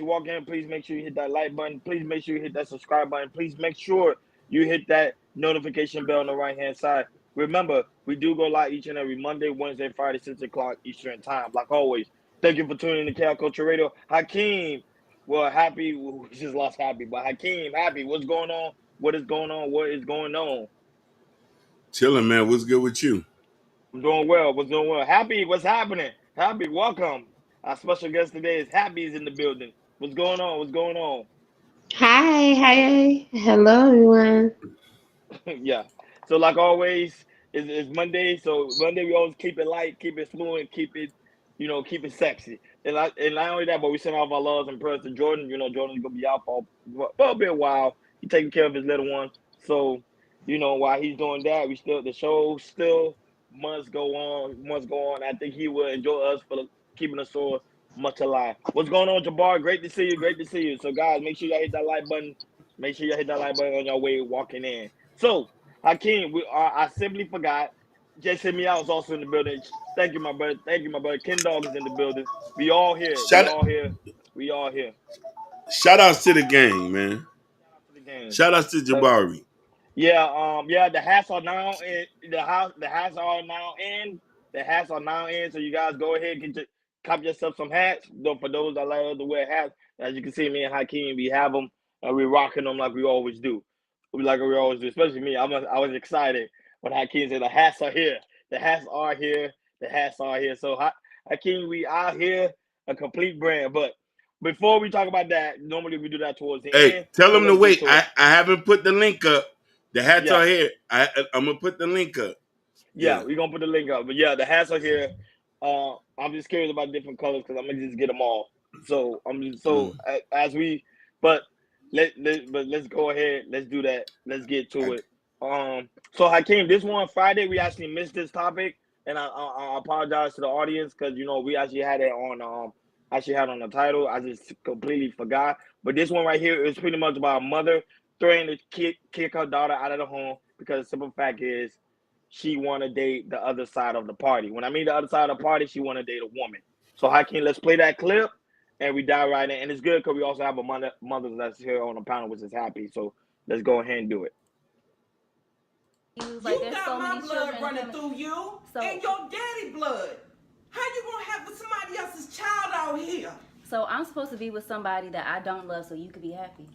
walk in, please make sure you hit that like button. Please make sure you hit that subscribe button. Please make sure you hit that notification bell on the right-hand side. Remember, we do go live each and every Monday, Wednesday, Friday, 6 o'clock Eastern time. Like always, thank you for tuning in to Chaos Culture Radio. Hakeem, well, happy, we just lost Happy, but Hakeem, happy, what's going on? What is going on? What is going on? Chilling, man. What's good with you? I'm doing well. What's doing well? Happy, what's happening? Happy, welcome. Our special guest today is Happy's in the building. What's going on? What's going on? Hi. Hello, everyone. Yeah. So like always, it's Monday. So Monday we always keep it light, keep it fluent, keep it, keep it sexy. And not only that, but we send off our loves and prayers to Jordan. Jordan's gonna be out for a bit while. He's taking care of his little one. So, while he's doing that, the show still must go on. I think he will enjoy us for keeping us so much alive. What's going on, Jabbar? Great to see you. Great to see you. So guys, make sure y'all hit that like button. Make sure y'all hit that like button on your way walking in. So, Hakeem, I simply forgot. Jason Meow is also in the building. Thank you, my brother. Thank you, my brother. Ken Dog is in the building. We all here. We Shout all here. We all here. shout outs to the gang, man. Shout out to the game. Shout outs to So Jabari. yeah. The hats are now in the house. The hats are now in. The hats are now in. So you guys go ahead and cop yourself some hats. Though for those that like to wear hats, as you can see, me and Hakeem, we have them and we rocking them like we always do. Like we always do. Especially me. I was excited when Hakeem said the hats are here. The hats are here. The hats are here. So Hakeem, we out here a complete brand. But before we talk about that, normally we do that towards the Hey, end. tell So them to let's get wait. to it. I haven't put the link up. The hats Yeah. are here. I'm gonna put the link up. Yeah, Yeah. we're gonna put the link up. But yeah, the hats are here. I'm just curious about different colors because I'm gonna just get them all. So as we, but let's go ahead. Let's do that. Let's get to it. So Hakeem, this one Friday we actually missed this topic, and I apologize to the audience because we actually had it on on the title. I just completely forgot. But this one right here is pretty much about a mother threatening to kick her daughter out of the home because the simple fact is she want to date the other side of the party. When I mean the other side of the party, she want to date a woman. So Hakeem, let's play that clip and we dive right in. And it's good because we also have a mother that's here on the panel, which is Happy. So let's go ahead and do it. You got my blood running through you and your daddy blood. How you gonna have with somebody else's child out here? So I'm supposed to be with somebody that I don't love so you could be happy.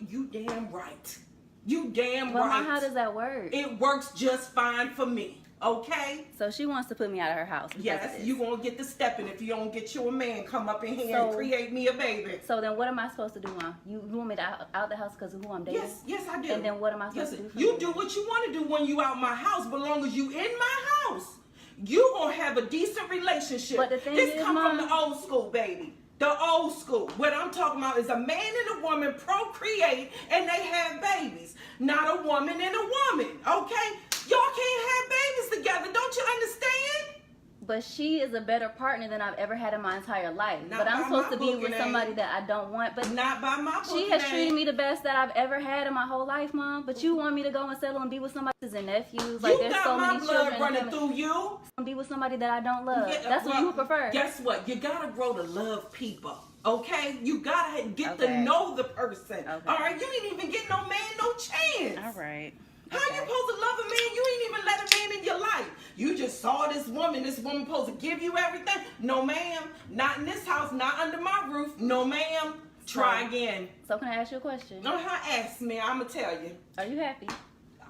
You damn right. You damn well, right. How does that work? It works just fine for me. Okay? So she wants to put me out of her house. Yes, you gonna get the stepping if you don't get you a man come up in here and create me a baby. So then what am I supposed to do, Mom? You want me to out the house because of who I'm dating? Yes, I do. And then what am I supposed to do for you? Do what you want to do when you out my house, but long as you in my house, you gonna have a decent relationship. But the thing this is, come Mom, from the old school, baby. The old school. What I'm talking about is a man and a woman procreate and they have babies. Not a woman and a woman, okay? Y'all can't have babies together. Don't you understand? But she is a better partner than I've ever had in my entire life. But I'm supposed to be with somebody that I don't want. But not by my she has treated me the best that I've ever had in my whole life, Mom. But you want me to go and settle and be with somebody and nephews? Like there's so many children. You got my blood running through you. Be with somebody that I don't love. That's what you would prefer. Guess what? You gotta grow to love people. Okay? You gotta get to know the person. Okay. All right? You didn't even get no man no chance. All right. How you supposed to love a man? You ain't even let a man in your life. You just saw this woman supposed to give you everything. No, ma'am. Not in this house. Not under my roof. No, ma'am. Try again. So can I ask you a question? Ask me. I'm going to tell you. Are you happy?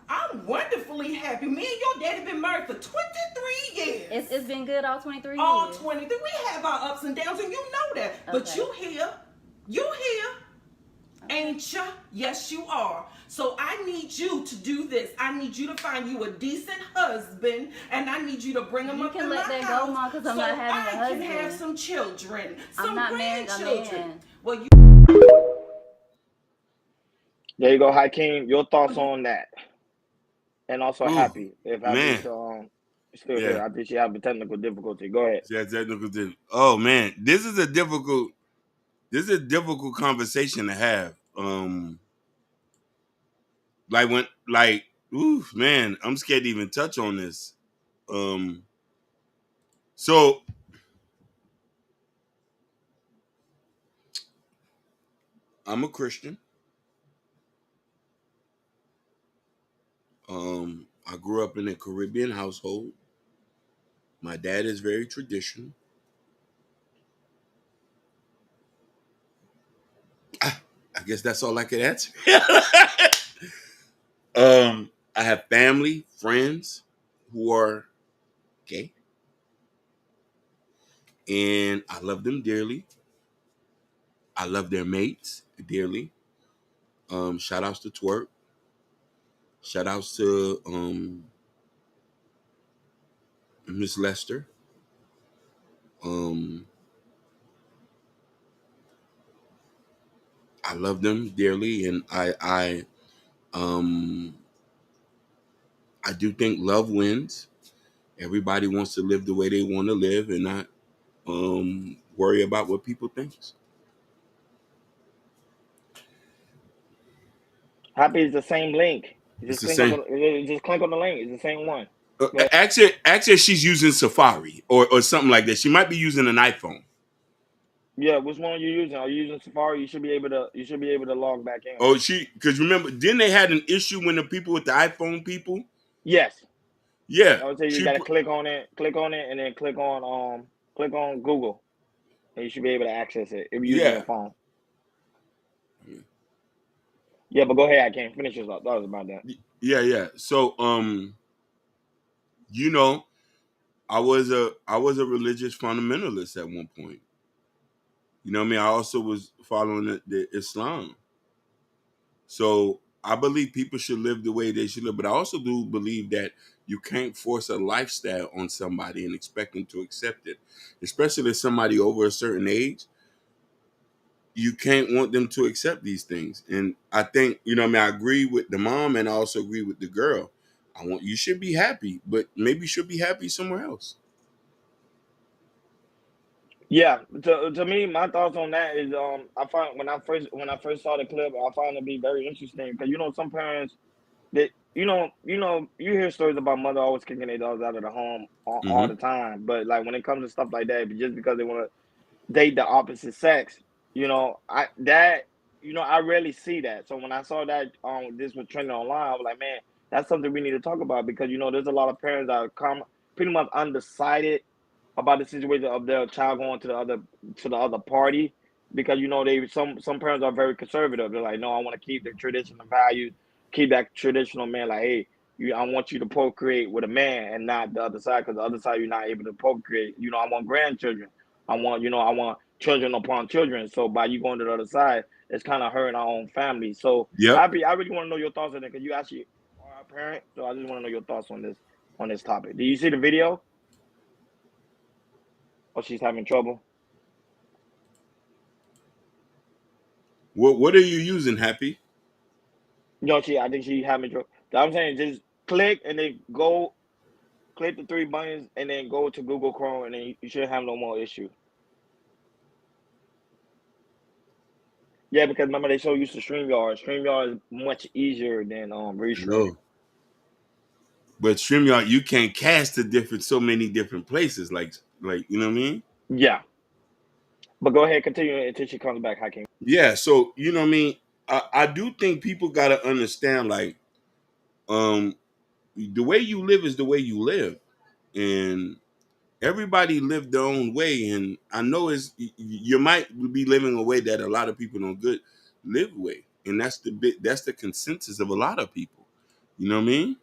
I'm wonderfully happy. Me and your daddy been married for 23 years. It's been good all 23 years? All 23. We have our ups and downs, and you know that. Okay. But you here. You here. Okay. Ain't ya? Yes, you are. So I need you to do this. I need you to find you a decent husband, and I need you to bring him up in my house. You can let that go, Mom, because I'm not having a husband. So I can have some children, some grandchildren. Well, you. There you go, Hakeem. Your thoughts on that? And also Happy. If Happy's still here, I think she have a technical difficulty. Go ahead. Yeah, technical difficulty. Oh man, this is a difficult conversation to have. Man, I'm scared to even touch on this. So I'm a Christian. I grew up in a Caribbean household. My dad is very traditional. I guess that's all I could answer. I have family, friends who are gay, and I love them dearly. I love their mates dearly. Shout outs to Twerk. Shout outs to Miss Lester. Um, I love them dearly, and um, I do think love wins. Everybody wants to live the way they want to live, and not worry about what people think. Happy is the same link. You It's just the click on same. the you just click on the link. It's the same one. Go ahead. Actually, she's using Safari or something like that. She might be using an iPhone. Yeah, which one are you using? Are you using Safari? You should be able to log back in. Oh, because remember, didn't they had an issue when the people with the iPhone people? Yes. Yeah, I would say you she. gotta click on it, and then click on Google, and you should be able to access it if you're using Yeah, your phone. Yeah, but go ahead. I can't finish this up. That was about that. yeah. So, you know, I was a religious fundamentalist at one point. You know what I mean? I also was following the Islam. So I believe people should live the way they should live, but I also do believe that you can't force a lifestyle on somebody and expect them to accept it, especially if somebody over a certain age. You can't want them to accept these things, and I think I mean, I agree with the mom, and I also agree with the girl. You should be happy, but maybe you should be happy somewhere else. Yeah, to me, my thoughts on that is I find when I first saw the clip, I found it to be very interesting because some parents that you hear stories about mother always kicking their dogs out of the home all Hmm. the time, but like when it comes to stuff like that, just because they want to date the opposite sex, I rarely see that. So when I saw that this was trending online, I was like, man, that's something we need to talk about because there's a lot of parents that are pretty much undecided about the situation of their child going to the other party because they some parents are very conservative. They're like, no, I want to keep the traditional values, keep that traditional man. Like, hey, I want you to procreate with a man and not the other side because the other side you're not able to procreate. I want grandchildren. I want children upon children. So by you going to the other side, it's kind of hurting our own family. So Yep. I really want to know your thoughts on it because you actually are a parent. So I just want to know your thoughts on this topic. Do you see the video? Or she's having trouble? What are you using, Happy? I think she having trouble. I'm saying just click and then click the three buttons and then go to Google Chrome and then you should have no more issue. Yeah, because remember they so used to StreamYard. StreamYard is much easier than Restream. No, but StreamYard, you can cast so many different places, like you know what I mean? Yeah. But go ahead, continue until she comes back, Hakeem. Yeah. So you know what I mean? I do think people gotta understand, like, um, the way you live is the way you live, and everybody live their own way. And I know you might be living a way that a lot of people don't good live way, and that's the consensus of a lot of people. You know what I mean?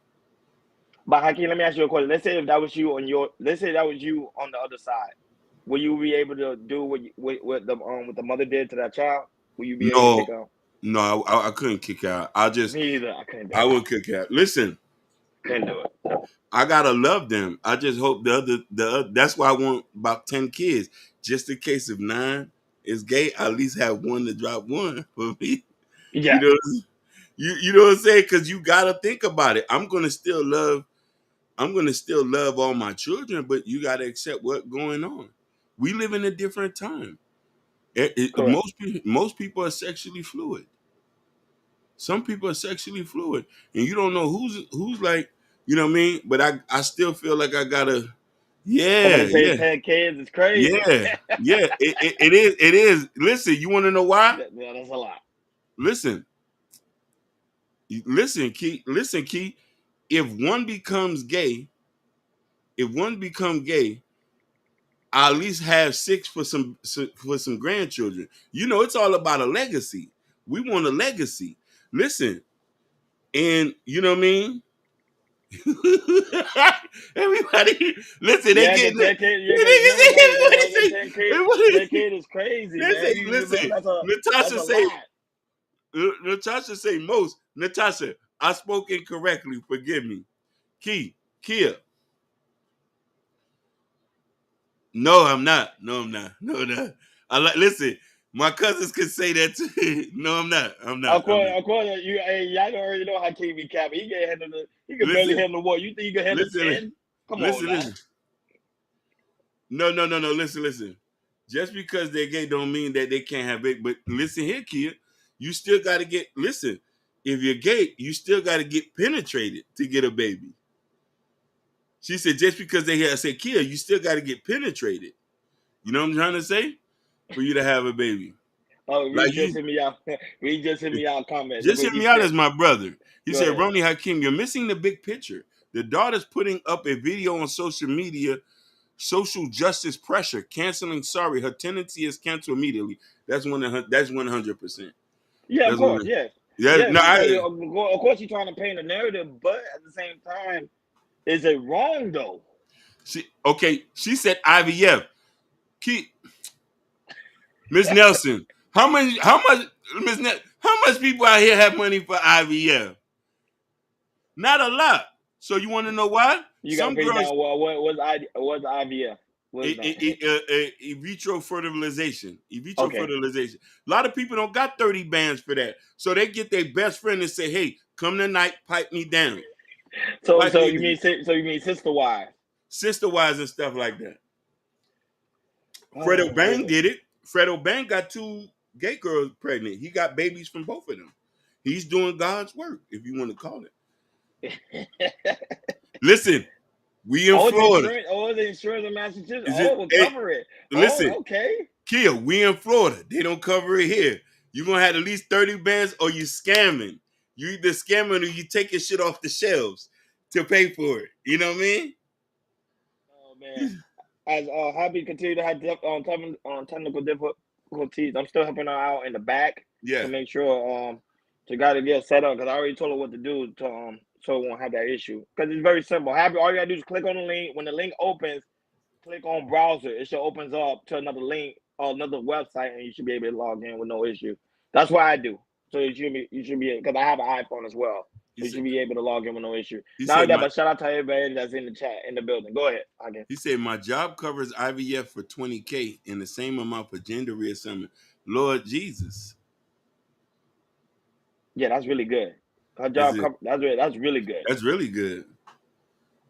But Hakeem, let me ask you a question. Let's say that was you on the other side. Will you be able to do what the mother did to that child? Will you be able to kick No, out? no, I couldn't kick out. Me either. I couldn't do I it. would kick out. Listen, Couldn't do it. I gotta love them. I just hope that's why I want about 10 kids, just in case if 9 is gay. I at least have one to drop one for me. You Yeah, know, you know what I'm saying? Because you gotta think about it. I'm gonna still love. I'm gonna still love all my children, but you gotta accept what's going on. We live in a different time. correct. Most people are sexually fluid. Some people are sexually fluid, and you don't know who's like, you know what I mean. But I still feel like I gotta, Somebody yeah, say yeah, 10 kids is crazy. yeah, yeah. It is. Listen, you want to know why? That's a lot. listen, listen, Key. If one becomes gay, I at least have 6 for some grandchildren. You know, it's all about a legacy. We want a legacy. Listen, and you know what I mean. Everybody, listen, they Yeah, get. the 10K. Yeah, They because remember say, that 10K. everybody 10K is crazy, they man. say, You remember listen, that's Natasha a say, lot. Natasha say most. Natasha, I spoke incorrectly. Forgive me. Kia. No, I'm not. No, I'm not. No, no. I like. Listen, my cousins can say that too. No, I'm not. I'm not. I'm not. Of course, you. Hey, y'all already know how KB Cap. He can handle the. He can barely Listen, handle what. You think you can handle listen, 10? Come on listen, now. listen. No, no, no, no. Listen, listen. Just because they're gay don't mean that they can't have it. But listen here, Kia. You still got to get. Listen, if you're gay, you still got to get penetrated to get a baby. She said just because they here, I said, Kia, you still got to get penetrated. You know what I'm trying to say? For you to have a baby. Oh, Like Reed just you, hit me out. Reed just hit me out. Comment. Look just what hear he me out said. as my brother. He Go said, ahead. Ronnie Hakim, you're missing the big picture. The daughter's putting up a video on social media, social justice pressure, canceling sorry. Her tendency is cancel immediately. That's 100%. Yeah, of That's course. one. Yes. Yeah, Yes, no, because I of course he's trying to paint a narrative, but at the same time, is it wrong though? she said IVF. Keep Miss Nelson. How much people out here have money for IVF? Not a lot. So you want to know why? You got to Some break girls down what's IVF. What's that? in vitro fertilization. In vitro Okay. fertilization. A lot of people don't got 30 bands for that. So they get their best friend and say, hey, come tonight, pipe me down. So Pipe so me you down. mean sister wives? Sister wives and stuff like that. Fredo Oh, Bang did it. Fredo Bang got 2 gay girls pregnant. He got babies from both of them. He's doing God's work, if you want to call it. Listen, we in Florida. The insurance in Massachusetts. Is it? Oh, we'll Hey, cover it. listen, Oh, okay. Kia, we in Florida. They don't cover it here. You're gonna have at least 30 bands or you scamming. You either scamming or you taking shit off the shelves to pay for it. You know what I mean? Oh man. As Happy continue to have technical difficulties, I'm still helping her out in the back to Yeah. make sure to got to get set up because I already told her what to do to so it won't have that issue. Because it's very simple. Happy, all you gotta do is click on the link. When the link opens, click on browser. It should opens up to another link or another website, and you should be able to log in with no issue. That's what I do. So you should be because I have an iPhone as well. He So you said should be able to log in with no issue. he Not only said that, my but shout out to everybody that's in the chat in the building. Go ahead, again. he said my job covers IVF for $20K and the same amount for gender reassignment. Lord Jesus. Yeah, that's really good. Her Is job it? cover that's really good. That's really good.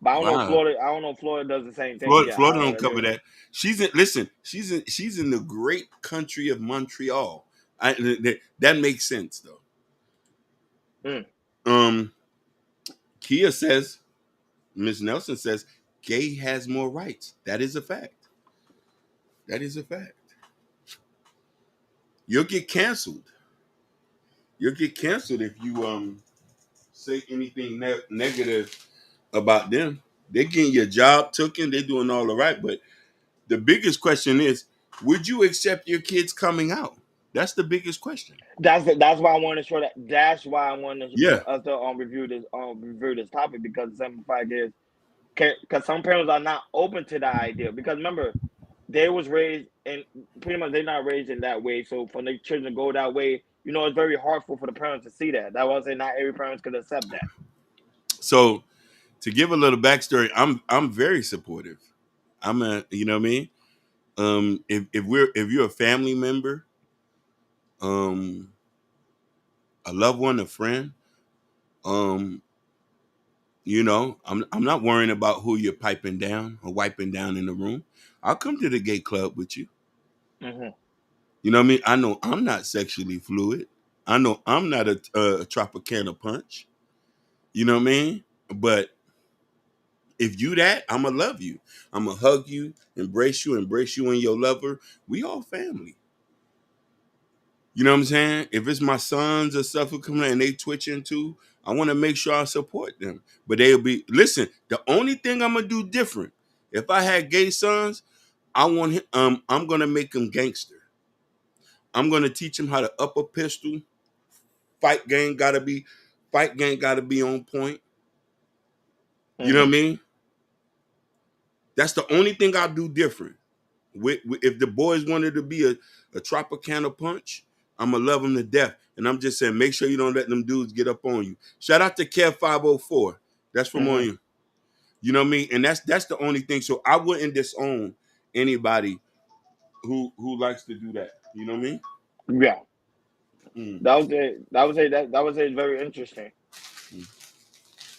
But Wow. I don't know if Florida does the same thing. Yeah, I Florida don't know don't what they're cover doing. that. She's in the great country of Montreal. That makes sense though. Mm. Kia says, Miss Nelson says, gay has more rights. That is a fact. That is a fact. You'll get canceled. You'll get canceled if you say anything negative about them. They're getting your job taken. They're doing all the right. But the biggest question is, would you accept your kids coming out? That's the biggest question. That's why I wanted to show that. That's why I wanted Yeah. us to review this topic because the simple fact is because some parents are not open to that idea because remember they was raised and pretty much they're not raised in that way. So for the children to go that way, it's very hard for the parents to see that. That was say not every parent could accept that. So to give a little backstory, I'm very supportive. I'm a you know what I mean? If you're a family member, um, a loved one, a friend, um, I'm not worrying about who you're piping down or wiping down in the room. I'll come to the gay club with you. Mm-hmm. You know what I mean? I know I'm not sexually fluid. I know I'm not a Tropicana punch. You know what I mean? But if you that, I'ma love you. I'ma hug you, embrace you and your lover. We all family. You know what I'm saying? If it's my sons or stuff who come in and they twitching too, I want to make sure I support them. But they'll be listen. The only thing I'm gonna do different, if I had gay sons, I want him. I'm gonna make him gangster. I'm gonna teach him how to up a pistol. Fight game gotta be, fight game gotta be on point. You know what I mean? That's the only thing I do different. If the boys wanted to be a Tropicana punch, I'm gonna love them to death. And I'm just saying, make sure you don't let them dudes get up on you. Shout out to Kev 504. That's from on you. You know what I mean? And that's the only thing. So I wouldn't disown anybody who likes to do that. You know what I mean? Yeah. That was it. That was it. Very interesting.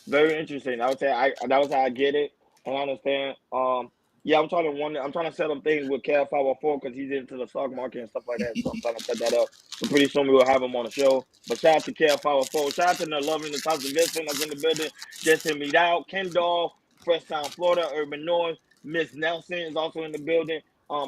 Very interesting. I would say that was how I get it and I understand. Yeah, I'm trying to set up things with Cal 504 because he's into the stock market and stuff like that. So I'm trying to set that up. So pretty soon we will have him on the show. But shout out to Cal 504. Shout out to the loving the Thousand Vincent that's in the building. Just to meet out. Ken Doll, Fresh Town, Florida, Urban North. Miss Nelson is also in the building.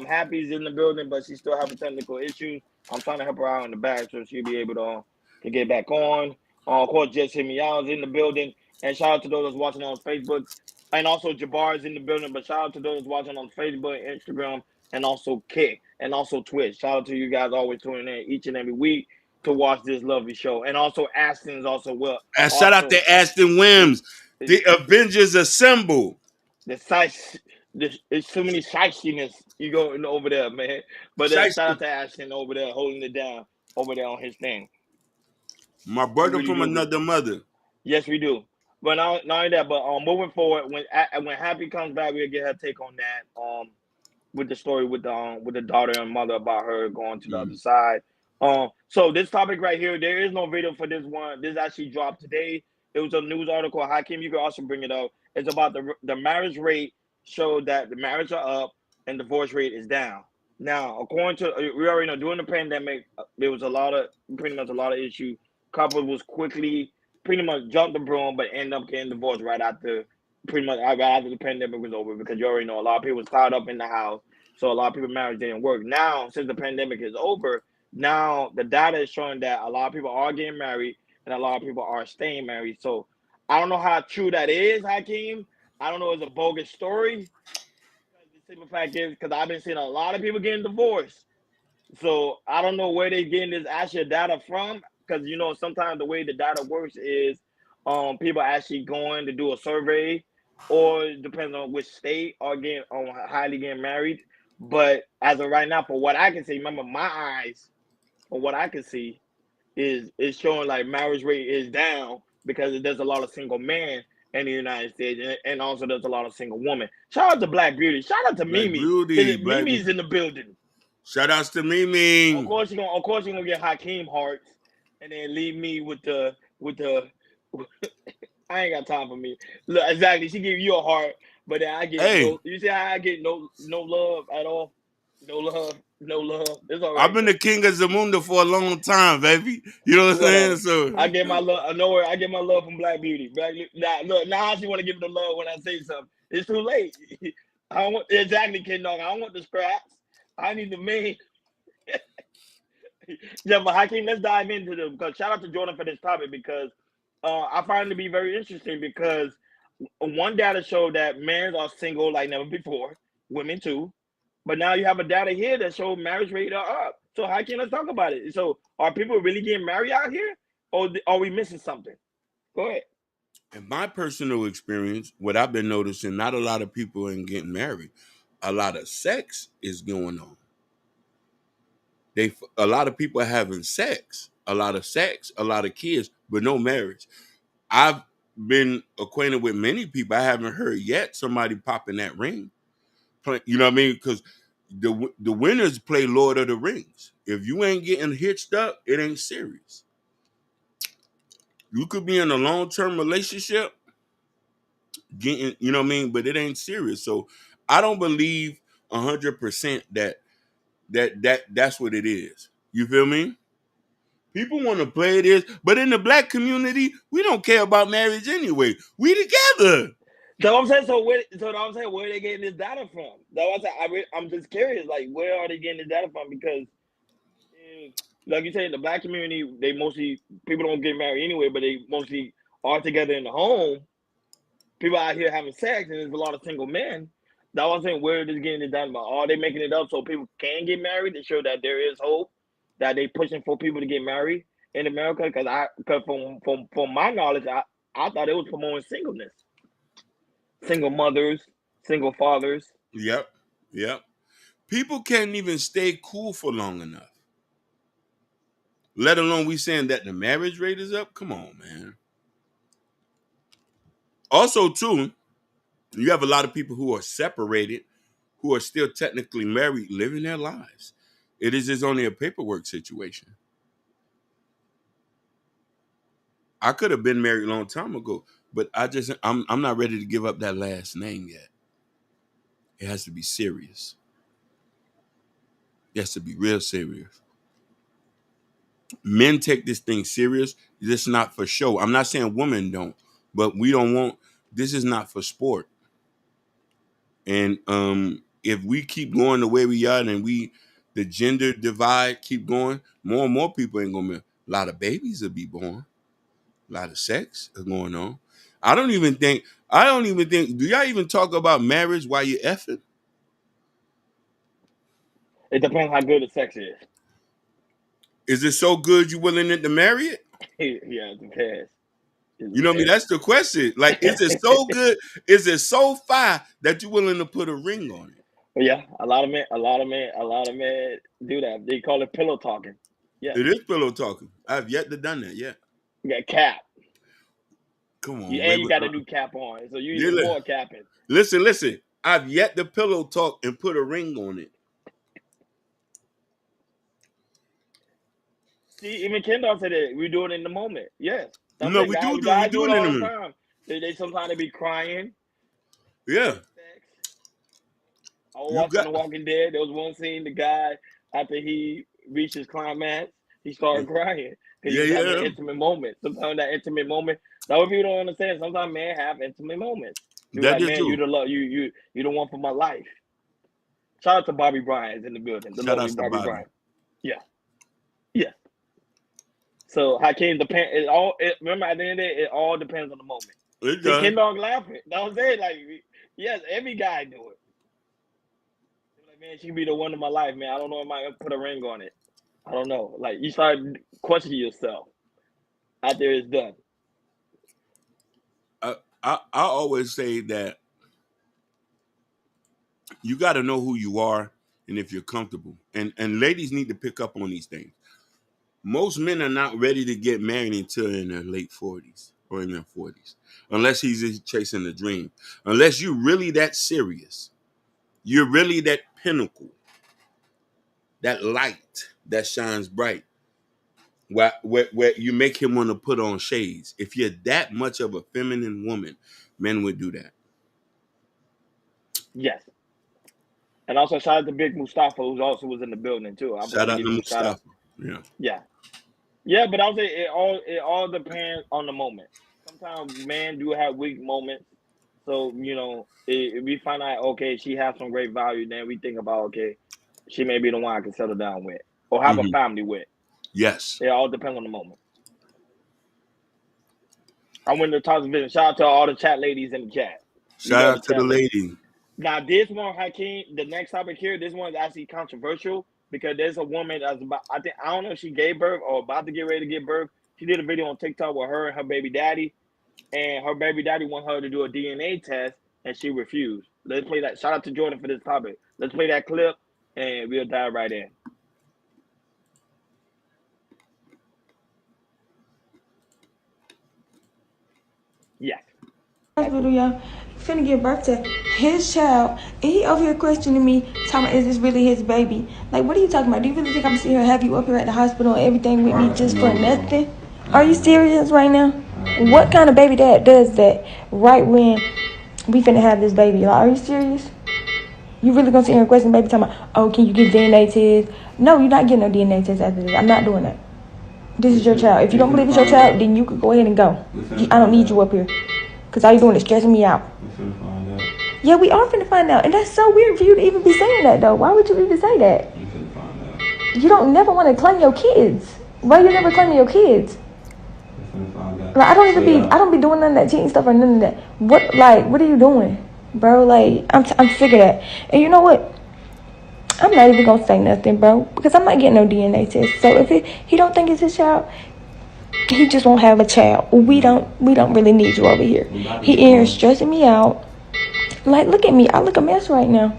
Happy's in the building, but she still having technical issues. I'm trying to help her out in the back so she'll be able to get back on. Of course, Just Hit Me Out is in the building. And shout out to those that's watching on Facebook. And also Jabbar is in the building. But shout out to those watching on Facebook, Instagram, and also Kick, and also Twitch. Shout out to you guys always tuning in each and every week to watch this lovely show. And also Aston's also will. And shout out Also, to Aston Wims. The Avengers Assemble. the size, there's so many shystiness you go over there, man. But shout out to Aston over there holding it down over there on his thing. My brother really from another mother. Yes, we do. But not only that, but moving forward, when Happy comes back, we'll get her take on that. With the story with the daughter and mother about her going to the other side. So this topic right here, there is no video for this one. This actually dropped today. It was a news article. Hakeem, you can also bring it up. It's about the marriage rate showed that the marriage are up and divorce rate is down. Now, according to we already know during the pandemic, there was pretty much a lot of issues. Couple was quickly pretty much jumped the broom, but ended up getting divorced right after the pandemic was over because you already know a lot of people was tied up in the house. So a lot of people marriage didn't work. Now, since the pandemic is over, now the data is showing that a lot of people are getting married and a lot of people are staying married. So I don't know how true that is, Hakeem. I don't know if it's a bogus story. The simple fact is because I've been seeing a lot of people getting divorced. So I don't know where they're getting this actual data from because sometimes the way the data works is people actually going to do a survey or it depends on which state are highly getting married. But as of right now, for what I can see, remember my eyes, for what I can see is it's showing like marriage rate is down because there's a lot of single men in the United States and also there's a lot of single women. Shout out to Black Beauty. Shout out to Mimi. Mimi's in the building. Shout outs to Mimi. Of course you're gonna get Hakeem hearts and then leave me with the I ain't got time for me. Look, exactly. She give you a heart, but then I get you see how I get no love at all? No love. It's all right. I've been the king of Zamunda for a long time, baby. You know what I'm saying? So I get my love. I get my love from Black Beauty. Now she want to give me the love when I say something. It's too late. I don't want exactly, Ken Dog. I don't want the scraps. I need the main. Yeah, but Hakeem, let's dive into them because shout out to Jordan for this topic because I find it to be very interesting because one data showed that men are single like never before, women too. But now you have a data here that shows marriage rate are up. So Hakeem, let's talk about it. So are people really getting married out here or are we missing something? Go ahead. In my personal experience, what I've been noticing, not a lot of people ain't getting married. A lot of sex is going on. A lot of people are having sex, a lot of kids, but no marriage. I've been acquainted with many people. I haven't heard yet somebody popping that ring. You know what I mean? Because the winners play Lord of the Rings. If you ain't getting hitched up, it ain't serious. You could be in a long-term relationship, getting, you know what I mean, but it ain't serious. So I don't believe 100% that's what it is. You feel me? People want to play this, but in the black community, we don't care about marriage anyway. We together. So I'm saying, where are they getting this data from? I'm just curious, like, where are they getting this data from? Because like you say, in the black community, they mostly people don't get married anyway, but they mostly are together in the home. People out here having sex, and there's a lot of single men. That was saying where it is getting it done about. Are they making it up so people can get married to show that there is hope, that they pushing for people to get married in America? Because from my knowledge, I thought it was promoting singleness, single mothers, single fathers. Yep. People can't even stay cool for long enough. Let alone we saying that the marriage rate is up. Come on, man. Also, too, you have a lot of people who are separated, who are still technically married, living their lives. It is just only a paperwork situation. I could have been married a long time ago, but I'm not ready to give up that last name yet. It has to be serious. It has to be real serious. Men take this thing serious. This is not for show. I'm not saying women don't, but we don't want. This is not for sport. And if we keep going the way we are, and the gender divide keep going, more and more people ain't gonna be. A lot of babies will be born. A lot of sex is going on. I don't even think. Do y'all even talk about marriage while you're effing? It depends how good the sex is. Is it so good you willing to marry it? Yeah, it depends. You know what I mean? That's the question. Like, is it so good? Is it so fire that you're willing to put a ring on it? Yeah, a lot of men do that. They call it pillow talking. Yeah, it is pillow talking. I've yet to done that yet. You got cap. Come on, you got a new cap on, so you need more capping. Listen. I've yet to pillow talk and put a ring on it. See, even Kendall said it. We do it in the moment. Yes. We do it in the moment. They sometimes be crying. Yeah. I watched The Walking Dead. There was one scene, the guy, after he reached his climax, he started crying. Because he's having an intimate moment. Sometimes that intimate moment, that's what people don't understand. Sometimes men have intimate moments. That is true. You the love, you the one for my life. Shout out to Bobby Bryant in the building. Shout out to Bobby Bryant. Yeah. So Hakeem, remember at the end of the day, it all depends on the moment. It does. Ken Dog laughing. That was it. Like, yes, every guy do it. Like, man, she can be the one in my life, man. I don't know if I can put a ring on it. I don't know. Like, you start questioning yourself after it's done. I always say that you got to know who you are and if you're comfortable. And ladies need to pick up on these things. Most men are not ready to get married until in their late 40s or in their 40s, unless he's just chasing the dream. Unless you're really that serious, you're really that pinnacle, that light that shines bright, where you make him want to put on shades. If you're that much of a feminine woman, men would do that. Yes. And also shout out to Big Mustafa, who also was in the building too. Shout out to Mustafa. Yeah, but I'll say it all depends on the moment. Sometimes men do have weak moments. So, if we find out, okay, she has some great value, then we think about, okay, she may be the one I can settle down with or have a family with. Yes. It all depends on the moment. I went to talk to vision. Shout out to all the chat ladies in the chat. Shout out to the lady. Now, this one, Hakeem, the next topic here, this one is actually controversial. Because there's a woman that's I don't know if she gave birth or about to get ready to give birth. She did a video on TikTok with her and her baby daddy. And her baby daddy wanted her to do a DNA test and she refused. Let's play that. Shout out to Jordan for this topic. Let's play that clip and we'll dive right in. Yes. Hospital, y'all. Finna give birth to his child, and he over here questioning me, talking about, is this really his baby? Like, what are you talking about? Do you really think I'm sitting here have you up here at the hospital and everything with me just for nothing? Are you serious right now? What kind of baby dad does that right when we finna have this baby? Like, are you serious? You really gonna sit here and question baby talking about, oh, can you get DNA test? No, you're not getting no DNA test after this. I'm not doing that. This is your child. If you don't believe it's your child, then you could go ahead and go. I don't need you up here. Because all you're doing is stressing me out. We're finna find out. Yeah, we are finna find out. And that's so weird for you to even be saying that, though. Why would you even say that? We're finna find out. you don't never want to claim your kids. Why you never claiming your kids? Like, I don't be doing none of that cheating stuff or none of that. What are you doing, bro? Like, I'm sick of that. And you know what? I'm not even gonna say nothing, bro, because I'm not getting no DNA test. So if he don't think it's his child, he just won't have a child. We don't really need you over here. He in here stressing me out. Like, look at me. I look a mess right now.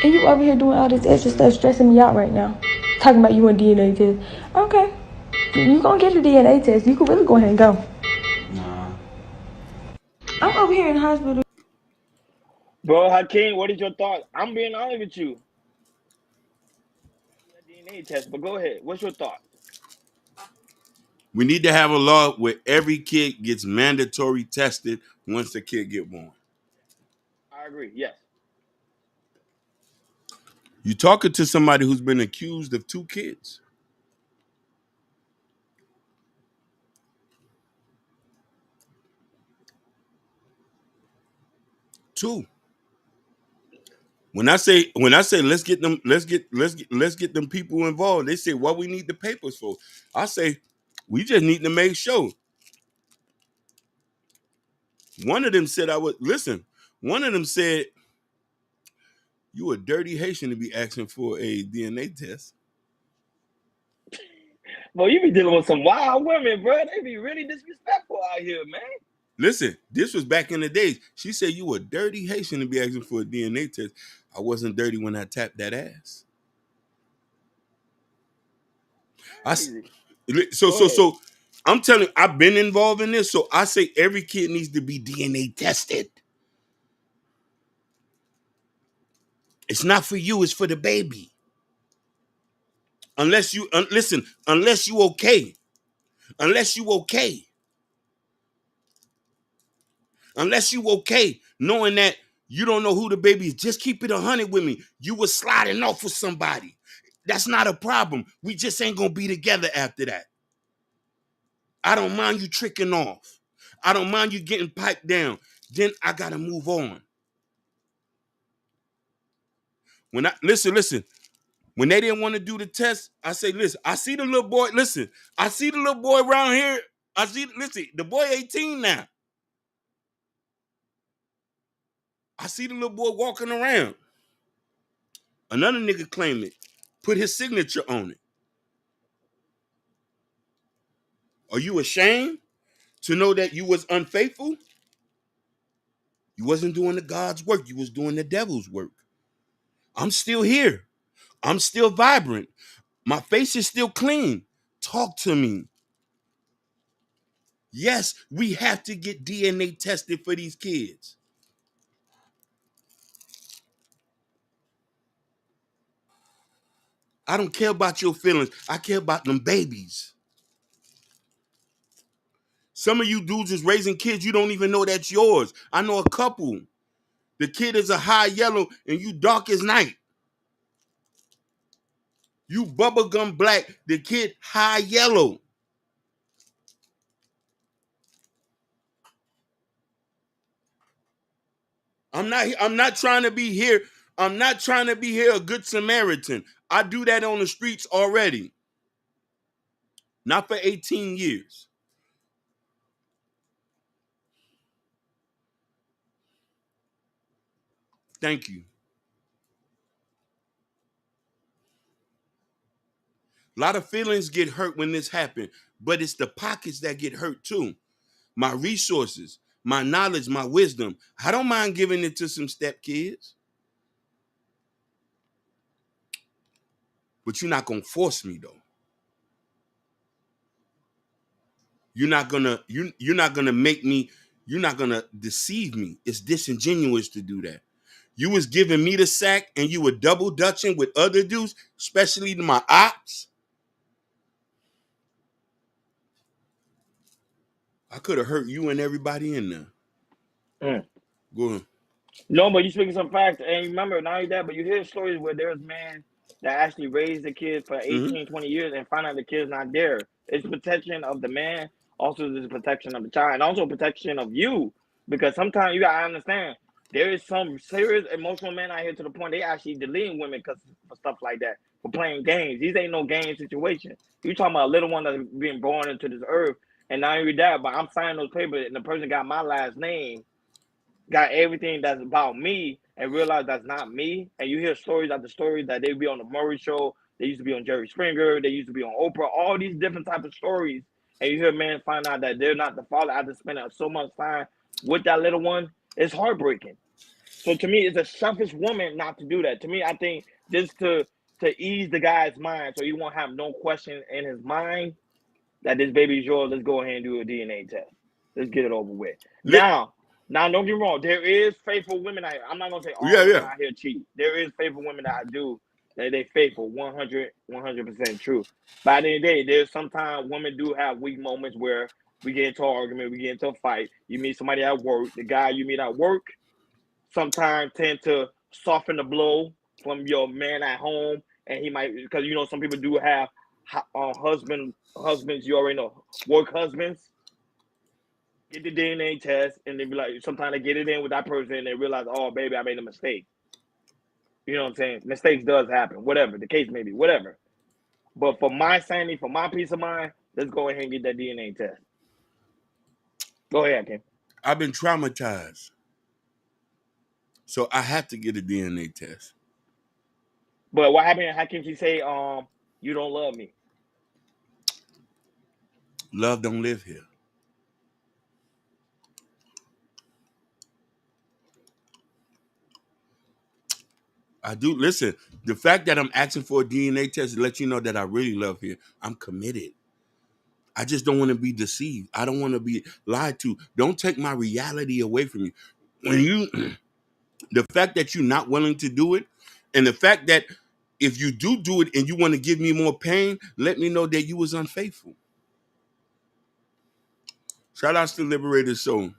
And you over here doing all this extra stuff, stressing me out right now. Talking about you want DNA test. Okay. You gonna get a DNA test. You can really go ahead and go. Nah. I'm over here in the hospital. Bro, Hakeem, what is your thought? I'm being honest with you. DNA test, but go ahead. What's your thought? We need to have a law where every kid gets mandatory tested once the kid get born. I agree. Yes. You talking to somebody who's been accused of 2 kids. Two. When I say let's get them people involved, they say what we need the papers for. I say we just need to make sure. One of them said one of them said you a dirty Haitian to be asking for a DNA test. Well, you be dealing with some wild women, bro. They be really disrespectful out here, man. Listen, this was back in the days. She said you a dirty Haitian to be asking for a DNA test. I wasn't dirty when I tapped that ass. So I'm telling you, I've been involved in this. So I say every kid needs to be DNA tested. It's not for you, it's for the baby. Unless you listen, unless you okay. Unless you okay. Unless you okay, knowing that you don't know who the baby is, just keep it 100 with me. You were sliding off with somebody. That's not a problem. We just ain't gonna be together after that. I don't mind you tricking off. I don't mind you getting piped down. Then I gotta move on. When listen. When they didn't want to do the test, I say, listen, I see the little boy. Listen, I see the little boy around here. Listen, the boy 18 now. I see the little boy walking around. Another nigga claimed it, put his signature on it. Are you ashamed to know that you was unfaithful? You wasn't doing the God's work. You was doing the devil's work. I'm still here. I'm still vibrant. My face is still clean. Talk to me. Yes, we have to get DNA tested for these kids. I don't care about your feelings. I care about them babies. Some of you dudes is raising kids, you don't even know that's yours. I know a couple. The kid is a high yellow and you dark as night. You bubblegum black, the kid high yellow. I'm not trying to be here. I'm not trying to be here a good Samaritan. I do that on the streets already. Not for 18 years. Thank you. A lot of feelings get hurt when this happened, but it's the pockets that get hurt too. My resources, my knowledge, my wisdom. I don't mind giving it to some stepkids. But you're not gonna force me though. You're not gonna make me, you're not gonna deceive me. It's disingenuous to do that. You was giving me the sack and you were double dutching with other dudes, especially my ops. I could have hurt you and everybody in there. Go ahead. No, but you speaking some facts. And remember, not only that, but you hear stories where there's men that actually raised the kid for 18, 20 years and find out the kid's not there. It's protection of the man. Also, there's protection of the child. And also protection of you. Because sometimes you got to understand, there is some serious emotional men out here to the point they actually deleting women because for stuff like that. for playing games. These ain't no game situation. You talking about a little one that's being born into this earth, and not only that, but I'm signing those papers, and the person got my last name, got everything that's about me, and realize that's not me. And you hear stories after stories that they be on the Murray Show, they used to be on Jerry Springer, they used to be on Oprah, all these different types of stories. And you hear men find out that they're not the father after spending so much time with that little one. It's heartbreaking. So to me, it's a selfish woman not to do that. To me, I think just to ease the guy's mind, so he won't have no question in his mind that this baby is yours. Let's go ahead and do a DNA test. Let's get it over with. Now, don't get me wrong. There is faithful women. I'm not gonna say all women out here cheat. There is faithful women that I do that they faithful, 100% true. But at the end of the day, there's sometimes women do have weak moments where we get into an argument, we get into a fight. You meet somebody at work. The guy you meet at work sometimes tend to soften the blow from your man at home, and he might, because you know some people do have husbands. You already know, work husbands. Get the DNA test, and they be like, sometimes they get it in with that person, and they realize, oh baby, I made a mistake. You know what I'm saying? Mistakes does happen, whatever the case may be, whatever. But for my sanity, for my peace of mind, let's go ahead and get that DNA test. Go ahead, Kim. I've been traumatized, so I have to get a DNA test. But what happened? How can she say, you don't love me? Love don't live here. I do. Listen, the fact that I'm asking for a DNA test lets you know that I really love here. I'm committed. I just don't want to be deceived. I don't want to be lied to. Don't take my reality away from me. When you, the fact that you're not willing to do it, and the fact that if you do it and you want to give me more pain, let me know that you was unfaithful. Shout outs to Liberated Soul.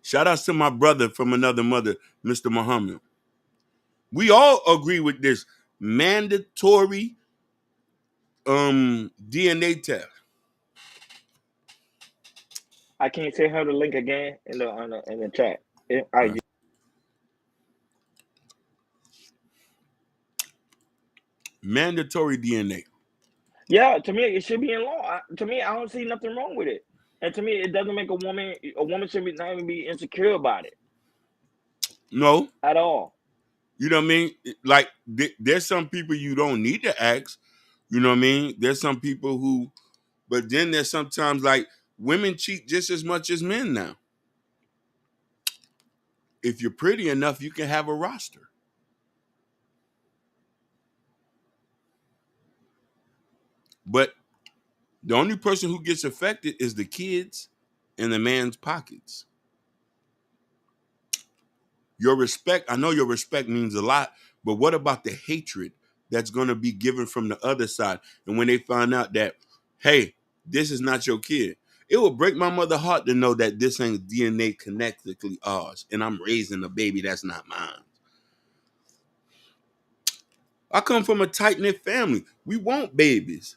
Shout outs to my brother from another mother, Mr. Muhammad. We all agree with this mandatory DNA test. I can't send her the link again in the chat. Mandatory DNA. Yeah, to me it should be in law. To me, I don't see nothing wrong with it. And to me, it doesn't make a woman should not even be insecure about it. No. At all. You know what I mean? Like, there's some people you don't need to ask. You know what I mean? There's some people who, but then there's sometimes like women cheat just as much as men now. If you're pretty enough, you can have a roster. But the only person who gets affected is the kids and the man's pockets. Your respect, I know your respect means a lot, but what about the hatred that's going to be given from the other side? And when they find out that, hey, this is not your kid, it will break my mother's heart to know that this ain't DNA connectically ours, and I'm raising a baby that's not mine. I come from a tight-knit family. We want babies.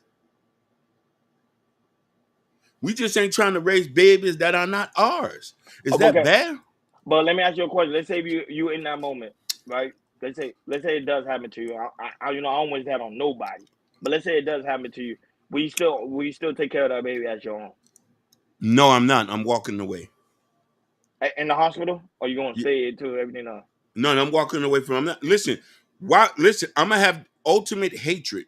We just ain't trying to raise babies that are not ours. Is that bad? But let me ask you a question. Let's say you in that moment, right? Let's say it does happen to you. I don't wish that on nobody. But let's say it does happen to you. Will you still take care of that baby as your own? No, I'm not. I'm walking away. In the hospital? Or you gonna say it to everything else? No, I'm walking away from. I'm not. Listen, listen, I'm gonna have ultimate hatred.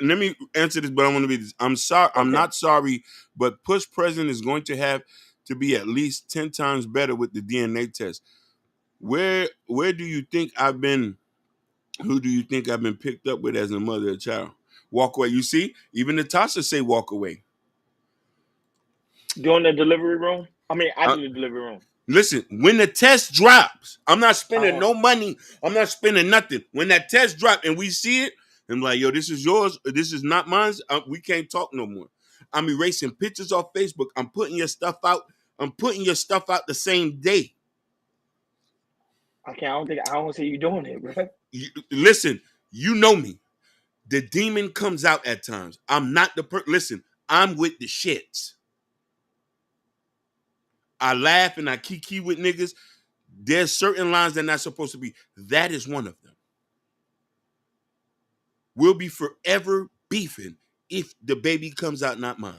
Let me answer this, but I want to be this. I'm sorry. Okay. I'm not sorry, but Push President is going to have to be at least 10 times better with the DNA test. Where do you think I've been? Who do you think I've been picked up with as a mother of child? Walk away. You see, even Natasha say walk away. During the delivery room? I mean, after the delivery room. Listen, when the test drops, I'm not spending no money. I'm not spending nothing. When that test drops and we see it, I'm like, yo, this is yours. This is not mine. We can't talk no more. I'm erasing pictures off Facebook. I'm putting your stuff out. I'm putting your stuff out the same day. Okay, I don't see you doing it, bro. Listen, you know me. The demon comes out at times. I'm not the listen, I'm with the shits. I laugh and I kiki with niggas. There's certain lines that are not supposed to be. That is one of them. We'll be forever beefing if the baby comes out not mine.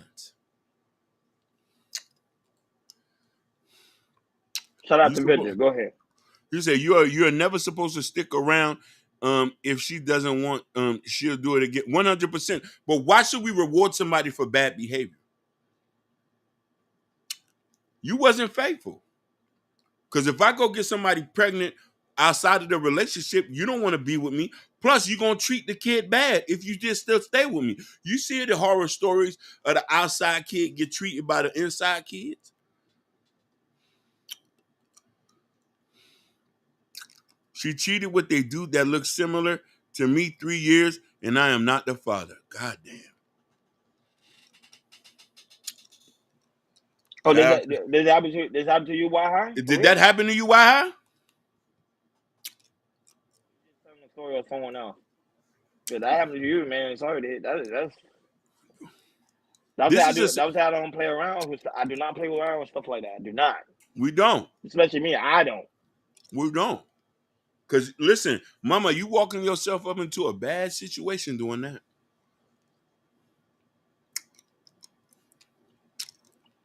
Shout out to Victor. Go ahead. You say you're never supposed to stick around. If she doesn't want, she'll do it again. 100%. But why should we reward somebody for bad behavior? You wasn't faithful. Because if I go get somebody pregnant outside of the relationship, you don't want to be with me. Plus, you're going to treat the kid bad if you just still stay with me. You see the horror stories of the outside kid get treated by the inside kids? She cheated with a dude that looks similar to me 3 years, and I am not the father. God damn. Oh, did that happen to you? Why high? Did that happen to you? Why? Telling the story of someone else. Yeah, that happened to you, man. Sorry, that's I don't play around with. I do not play around with stuff like that. I do not. We don't. Especially me. I don't. We don't. Because listen, mama, you walking yourself up into a bad situation doing that.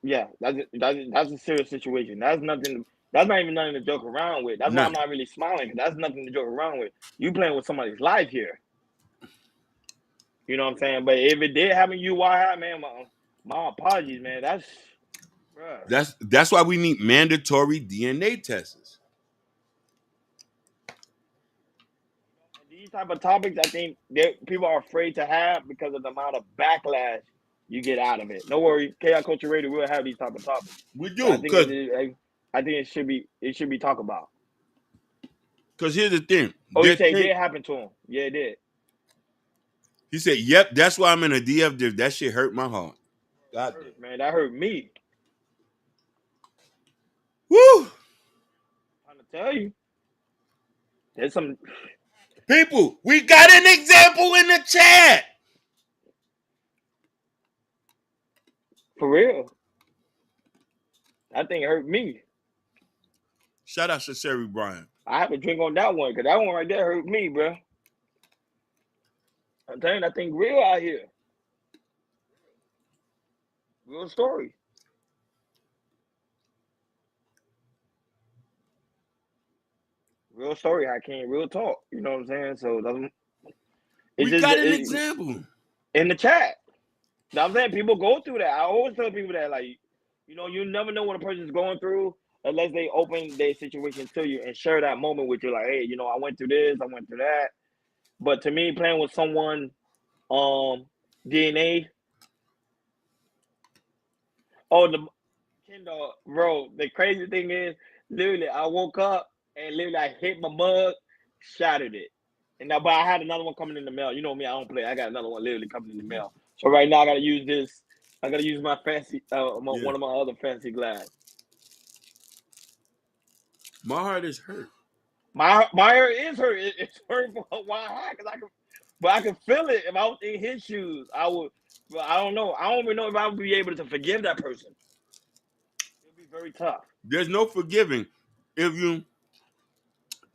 Yeah, that's a serious situation. That's nothing. That's not even nothing to joke around with. That's why I'm not really smiling. That's nothing to joke around with. You playing with somebody's life here. You know what I'm saying? But if it did happen to you, why, man? My apologies, man. That's why we need mandatory DNA tests. These type of topics, I think people are afraid to have because of the amount of backlash you get out of it. No worry, Chaos Culture Radio will have these type of topics. We do. I think it should be talked about. Because here's the thing. Oh, you say it did happen to him? Yeah, it did. He said, "Yep, that's why I'm in a DF div. That shit hurt my heart." God damn. Man, that hurt me. Woo! I'm trying to tell you, there's some people. We got an example in the chat. For real. That thing hurt me. Shout out to Sherry Bryan. I have to drink on that one because that one right there hurt me, bro. I'm telling you, that thing real out here. Real story. Real story, Hakeem. Real talk. You know what I'm saying? So we got an example in the chat. You know what I'm saying? People go through that. I always tell people that, like, you know, you never know what a person's going through unless they open their situation to you and share that moment with you. Like, hey, you know, I went through this, I went through that. But to me, playing with someone, DNA. Oh, the Kindle, bro. The crazy thing is, literally, I woke up and literally I hit my mug, shattered it. And now, but I had another one coming in the mail. You know me, I don't play. I got another one literally coming in the mail. So right now, I gotta use this. I gotta use my fancy, one of my other fancy glass. My heart is hurt. My heart is hurt. It's hurt for a while because I can feel it. If I was in his shoes, I would. But I don't know. I don't even know if I would be able to forgive that person. It'll be very tough. There's no forgiving if you.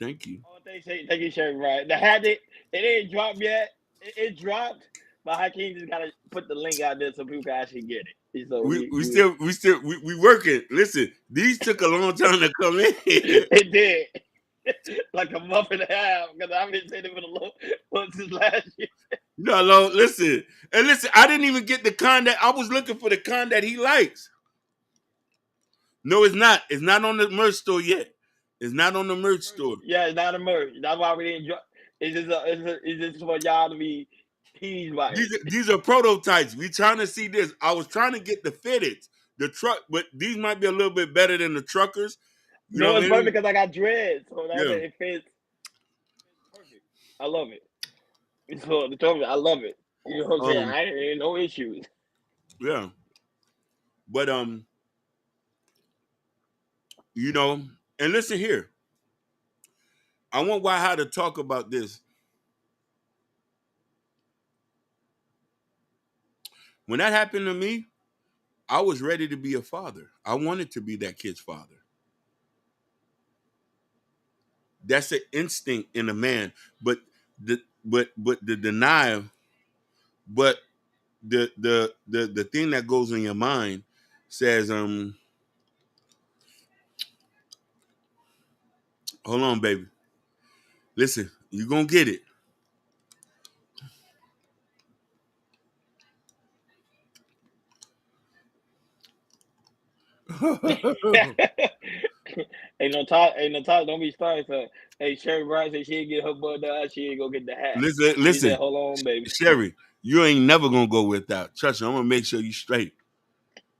Thank you. Oh, thank you, Sherry. Right. The hat it ain't dropped yet. It dropped, but Hakeem just gotta put the link out there so people can actually get it. So we still working. Listen, these took a long time to come in. It did. Like a month and a half because I've been saying it for the long since last year. No, listen. And listen, I didn't even get the con that I was looking for the con that he likes. No, it's not. It's not on the merch store yet. It's not on the merch store. Yeah, it's not a merch. That's why we didn't drop. It's just for y'all to be teased by it. These are prototypes. We trying to see this. I was trying to get the fitteds, the truck, but these might be a little bit better than the truckers. You know, it's perfect because I got dreads, so it fits perfect. I love it. So the trucker, I love it. You know what I'm saying? I ain't no issues. Yeah, but you know, and listen here. I want Waha to talk about this. When that happened to me, I was ready to be a father. I wanted to be that kid's father. That's an instinct in a man. But but the denial, but the thing that goes in your mind says, hold on, baby. Listen, you gonna get it. Ain't no talk. Don't be starting. So, hey, Sherry Brown said she'd get her butt down. She ain't gonna get the hat. She said, Listen, "Hold on, baby." Sherry, you ain't never gonna go without. Trust me, I'm gonna make sure you straight.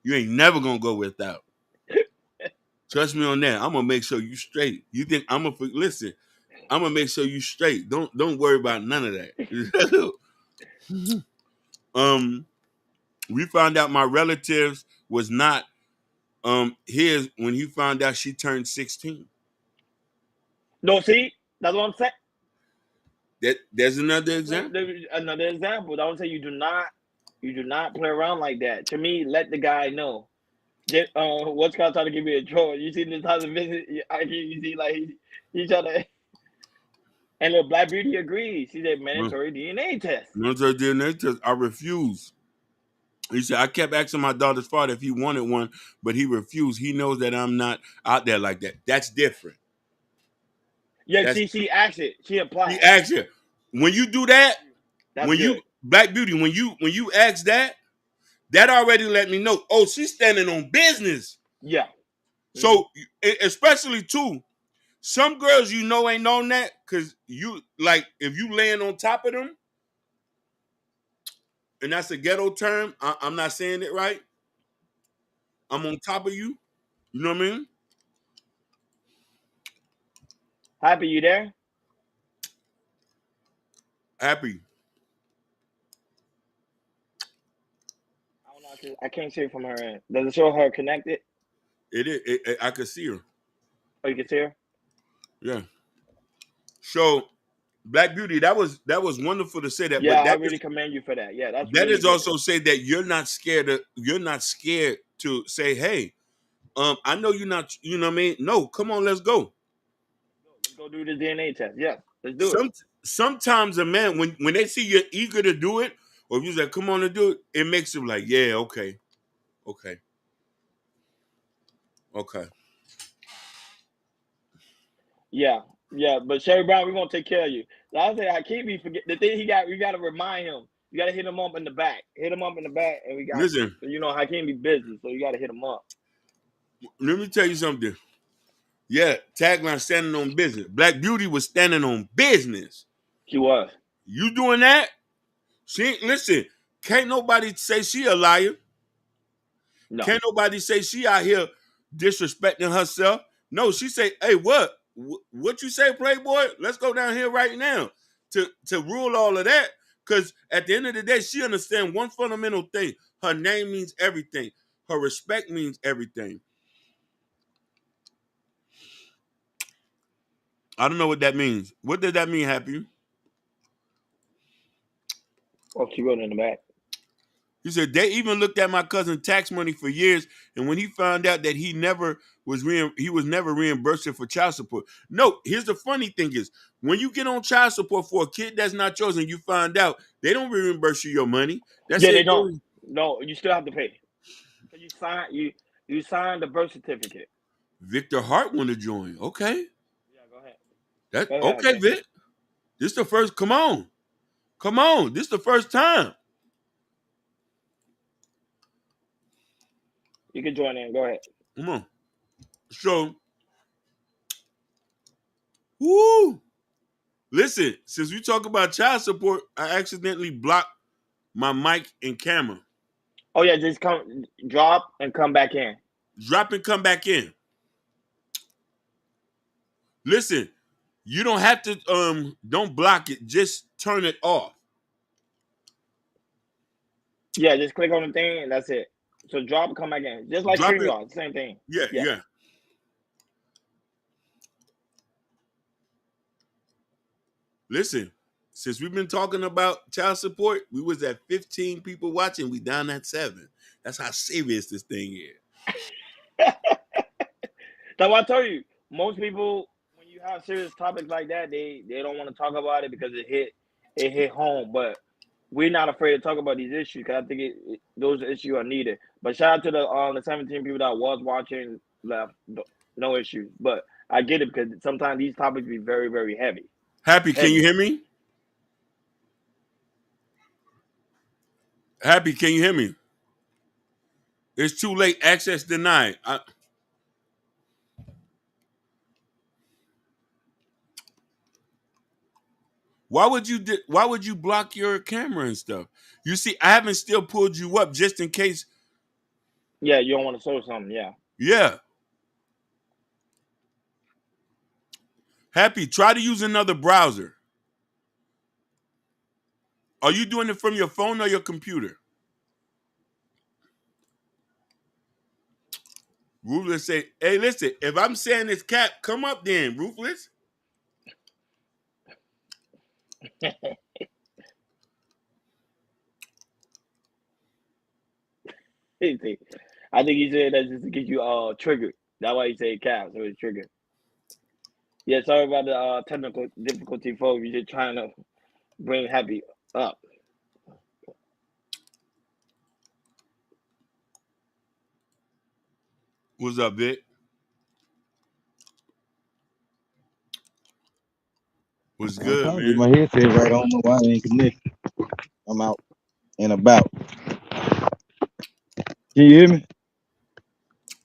You ain't never gonna go without. Trust me on that. I'm gonna make sure you straight. You think I'm gonna listen? I'm gonna make sure you straight. Don't worry about none of that. We found out my relatives was not his when he found out she turned 16. No, see, that's what I'm saying. There's another example. Another example. I would say you do not play around like that. To me, let the guy know. What's Scott trying to give me a draw? You see this type of visit? You see, like he trying to. And the Black Beauty agrees. She said mandatory DNA test. Mandatory DNA test. I refuse. He said I kept asking my daughter's father if he wanted one, but he refused. He knows that I'm not out there like that. That's different. Yeah, she asked it. She applied. He asked you. When you do that, That's good. you Black Beauty, when you ask that already let me know. Oh, she's standing on business. Yeah. So especially too, some girls ain't known that because you like if you laying on top of them, and that's a ghetto term. I'm not saying it right. I'm on top of you. You know what I mean? Happy, you there? Happy. I don't know. I can't see it from her end. Does it show her connected? It is. I could see her. Oh, you can see her? Yeah. So, Black Beauty, that was wonderful to say that. Yeah, but that I really commend you for that. Yeah, that's that really is good. also say that you're not scared to say, hey, I know you're not. You know what I mean? No, come on, let's go. Let's go do the DNA test. Yes, let's do it. Sometimes a man when they see you're eager to do it, or if you say, come on to do it, it makes them like, yeah, okay. Yeah, but Sherry Brown, we're gonna take care of you. Like I say, Hakeem, forget the thing he got. We got to remind him. You got to hit him up in the back. Hit him up in the back, and we got. Listen, Hakeem be busy, so you got to hit him up. Let me tell you something. Yeah, tagline standing on business. Black Beauty was standing on business. She was. You doing that? Listen. Can't nobody say she a liar. No. Can't nobody say she out here disrespecting herself. No, she say, hey, what you say, Playboy? Let's go down here right now to rule all of that. Because at the end of the day, she understands one fundamental thing. Her name means everything. Her respect means everything. I don't know what that means. What does that mean, Happy? Oh, she wrote in the back. He said they even looked at my cousin's tax money for years, and when he found out that he was never reimbursed for child support. No, here's the funny thing is when you get on child support for a kid that's not yours, and you find out they don't reimburse you your money. That's they don't. No, you still have to pay. You signed the birth certificate. Victor Hart want to join. Okay. Yeah, go ahead. Okay, Vic. This the first. Come on. This the first time. You can join in. Go ahead. Come on. So, woo. Listen, since we talk about child support, I accidentally blocked my mic and camera. Oh yeah, just drop and come back in. Drop and come back in. Listen, you don't have to don't block it, just turn it off. Yeah, just click on the thing and that's it. So drop and come back in. Just like StreamYard, same thing. Yeah. Listen, since we've been talking about child support, we was at 15 people watching. We down at 7. That's how serious this thing is. That's what I told you. Most people, when you have serious topics like that, they don't want to talk about it because it it hit home. But we're not afraid to talk about these issues because I think those issues are needed. But shout out to the 17 people that was watching left, no issues. But I get it because sometimes these topics be very very heavy. Happy, can you hear me? Happy, can you hear me? It's too late. Access denied. Why would you block your camera and stuff? You see, I haven't still pulled you up just in case. Yeah, you don't want to show something. Yeah. Yeah. Happy, try to use another browser. Are you doing it from your phone or your computer? Ruthless say, hey, listen, if I'm saying this cap, come up then, Ruthless. I think he said that just to get you triggered. That's why he said cap, so it's triggered. Yeah, sorry about the technical difficulty, folks. We're just trying to bring Happy up. What's up, Vic? What's I'm good, trying to get man? my headset right. I don't know why it ain't connected. I'm out and about. Can you hear me?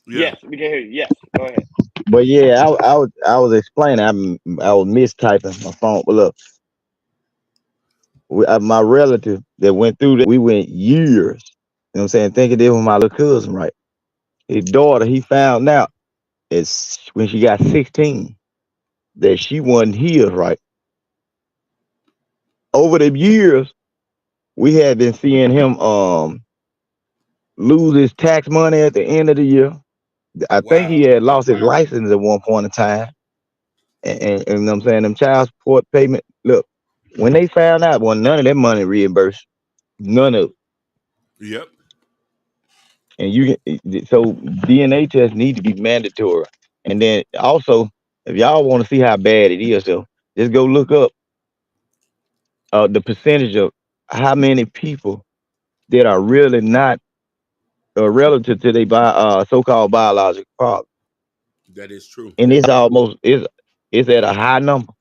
Yeah. Yes, we can hear you. Yes, go ahead. But yeah, I was explaining. I was mistyping my phone. But look, my relative that went through that, we went years. You know what I'm saying? Thinking they was my little cousin, right? His daughter, he found out it's when she got 16 that she wasn't his, right? Over the years, we had been seeing him lose his tax money at the end of the year. I think he Wow. had lost his license at one point in time. And you know what I'm saying, them child support payment. Look, when they found out, well, none of that money reimbursed, none of it. Yep. And so DNA tests need to be mandatory. And then also, if y'all want to see how bad it is, though, just go look up the percentage of how many people that are really not relative to their so-called biological father, That is true. and it's at a high number.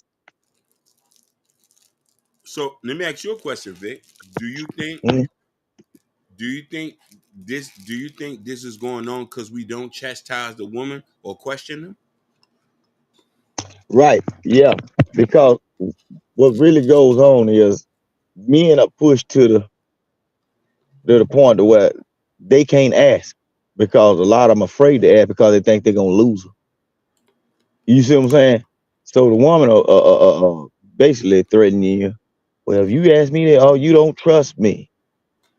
So let me ask you a question, Vic. Do you think Mhm. do you think this is going on because we don't chastise the woman or question them? Right? Yeah, because what really goes on is men are pushed to the point to where they can't ask because a lot of them afraid to ask because they think they're gonna lose her. You see what I'm saying? So the woman basically threatening you. Well, if you ask me that, oh, you don't trust me,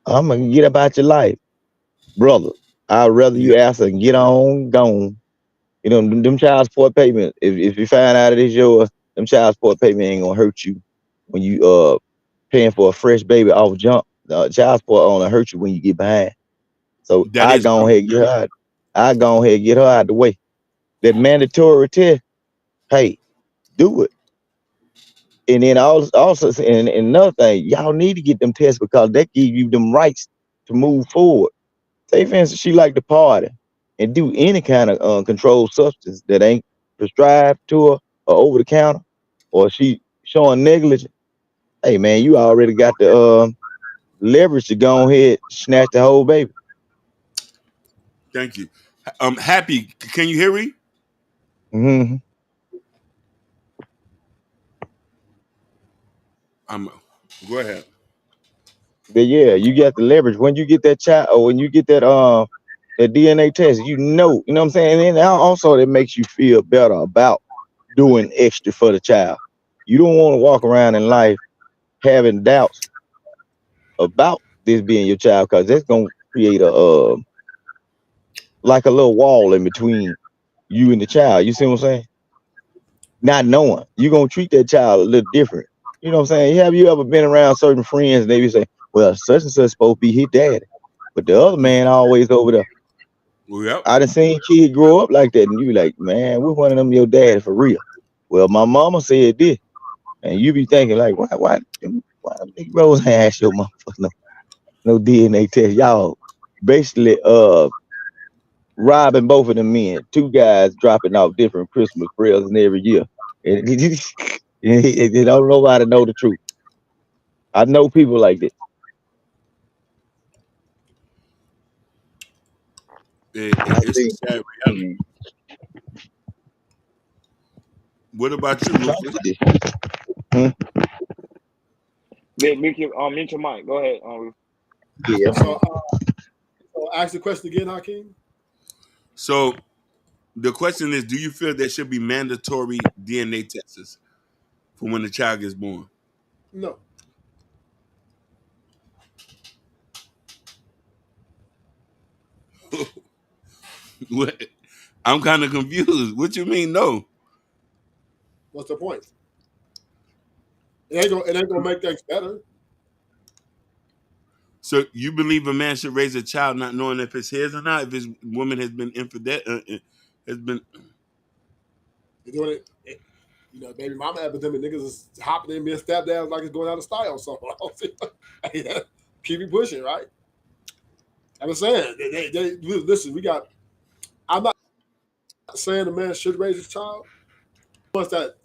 I'm gonna get about your life, brother. I'd rather you Yep. ask and get on gone. You know, them child support payment. If you find out it is yours, them child support payment ain't gonna hurt you when you paying for a fresh baby off jump. Child support only hurt you when you get behind. So That is true. I go ahead and get her out the way. That mandatory test, hey, do it. And then also and another thing, y'all need to get them tests because that give you them rights to move forward. Say for instance, she like to party and do any kind of controlled substance that ain't prescribed to her or over the counter, or she showing negligence. Hey man, you already got the leverage to go ahead snatch the whole baby. Thank you. Happy, can you hear me? Hmm. I'm Go ahead. But yeah, you got the leverage when you get that child or when you get that DNA test. You know what I'm saying. And then also that makes you feel better about doing extra for the child. You don't want to walk around in life having doubts about this being your child because that's gonna create a like a little wall in between you and the child. You see what I'm saying? Not knowing you're gonna treat that child a little different. You know what I'm saying? Have you ever been around certain friends and they be say, "Well, such and such supposed to be his daddy," but the other man always over there. Yep. I done seen kids grow up like that, and you be like, "Man, which one of them your daddy for real?" Well, my mama said this, and you be thinking like, "Why? Why? Why the nigga Rose ain't ask your motherfucker no DNA test? Y'all basically robbing both of them men. Two guys dropping off different Christmas presents every year. And they don't nobody know the truth. I know people like that. I It's think a sad reality. What about you, Rufus? hmm, Mute your mic. Go ahead. yeah. So ask the question again, Hakeem. So the question is, do you feel there should be mandatory DNA tests for when the child gets born? No. What? I'm kind of confused. What you mean, no? What's the point? It ain't gonna make things better. So you believe a man should raise a child not knowing if it's his or not, if his woman has been has been. You're doing baby mama epidemic. Niggas is hopping in being stabbed down like it's going out of style. So keep it pushing, right? I'm saying, listen. I'm not saying a man should raise his child. Once that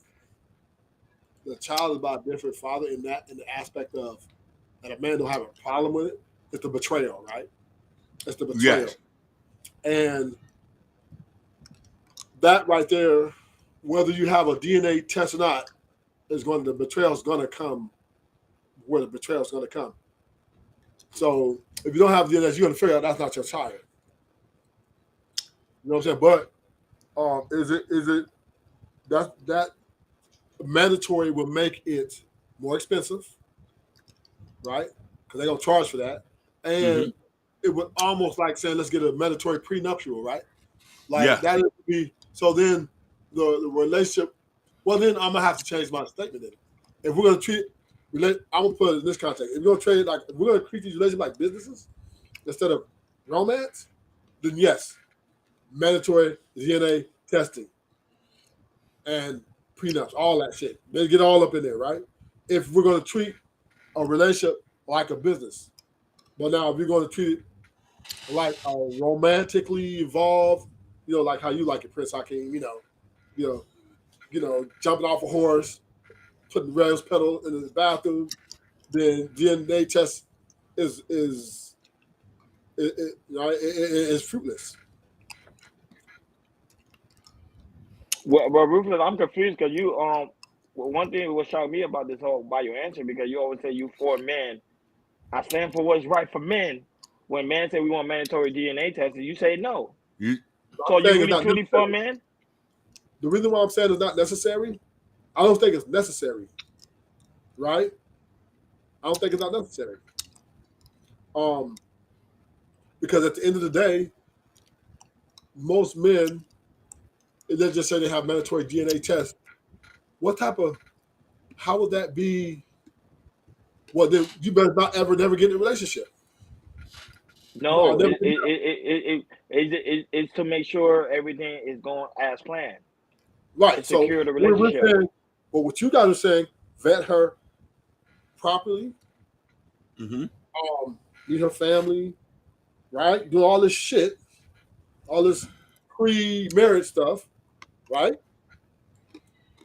the child is by a different father in the aspect of that a man don't have a problem with it. It's the betrayal, right? It's the betrayal, Yes. and that right there, whether you have a DNA test or not, the betrayal is going to come where the betrayal is going to come. So if you don't have DNA, you're going to figure out that's not your child. You know what I'm saying? But is it that mandatory will make it more expensive, right? Because they're going to charge for that, and it would almost like saying let's get a mandatory prenuptial, right? Like Yeah. that would be so. Then the relationship. Well, then I'm gonna have to change my statement. Then, if we're gonna I'm gonna put it in this context. If we're gonna if we're gonna treat these relationships like businesses instead of romance, then yes, mandatory DNA testing and prenups, all that shit. They get all up in there, right? If we're gonna treat a relationship like a business, but now if you're gonna treat it like a romantically involved, like how you like it, Prince Hakeem, jumping off a horse, putting rose pedal in his bathroom, then DNA test is fruitless. Well, Rufus, I'm confused because one thing what shocked me about this whole by your answer because you always say you for men. I stand for what's right for men. When men say we want mandatory DNA testing, you say no. You, So I'm are you saying it's really not truly for necessary. men? The reason why I'm saying it's not necessary, I don't think it's necessary, right? I don't think it's not necessary. Because at the end of the day, most men, let's just say they have mandatory DNA tests. How would that be? Well, then you better not ever never get in a relationship. No, No, never. it's to make sure everything is going as planned to Right. So secure the we're relationship. saying, well, what you guys are saying, vet her properly, meet her family, right? Do all this shit, all this pre-marriage stuff, right?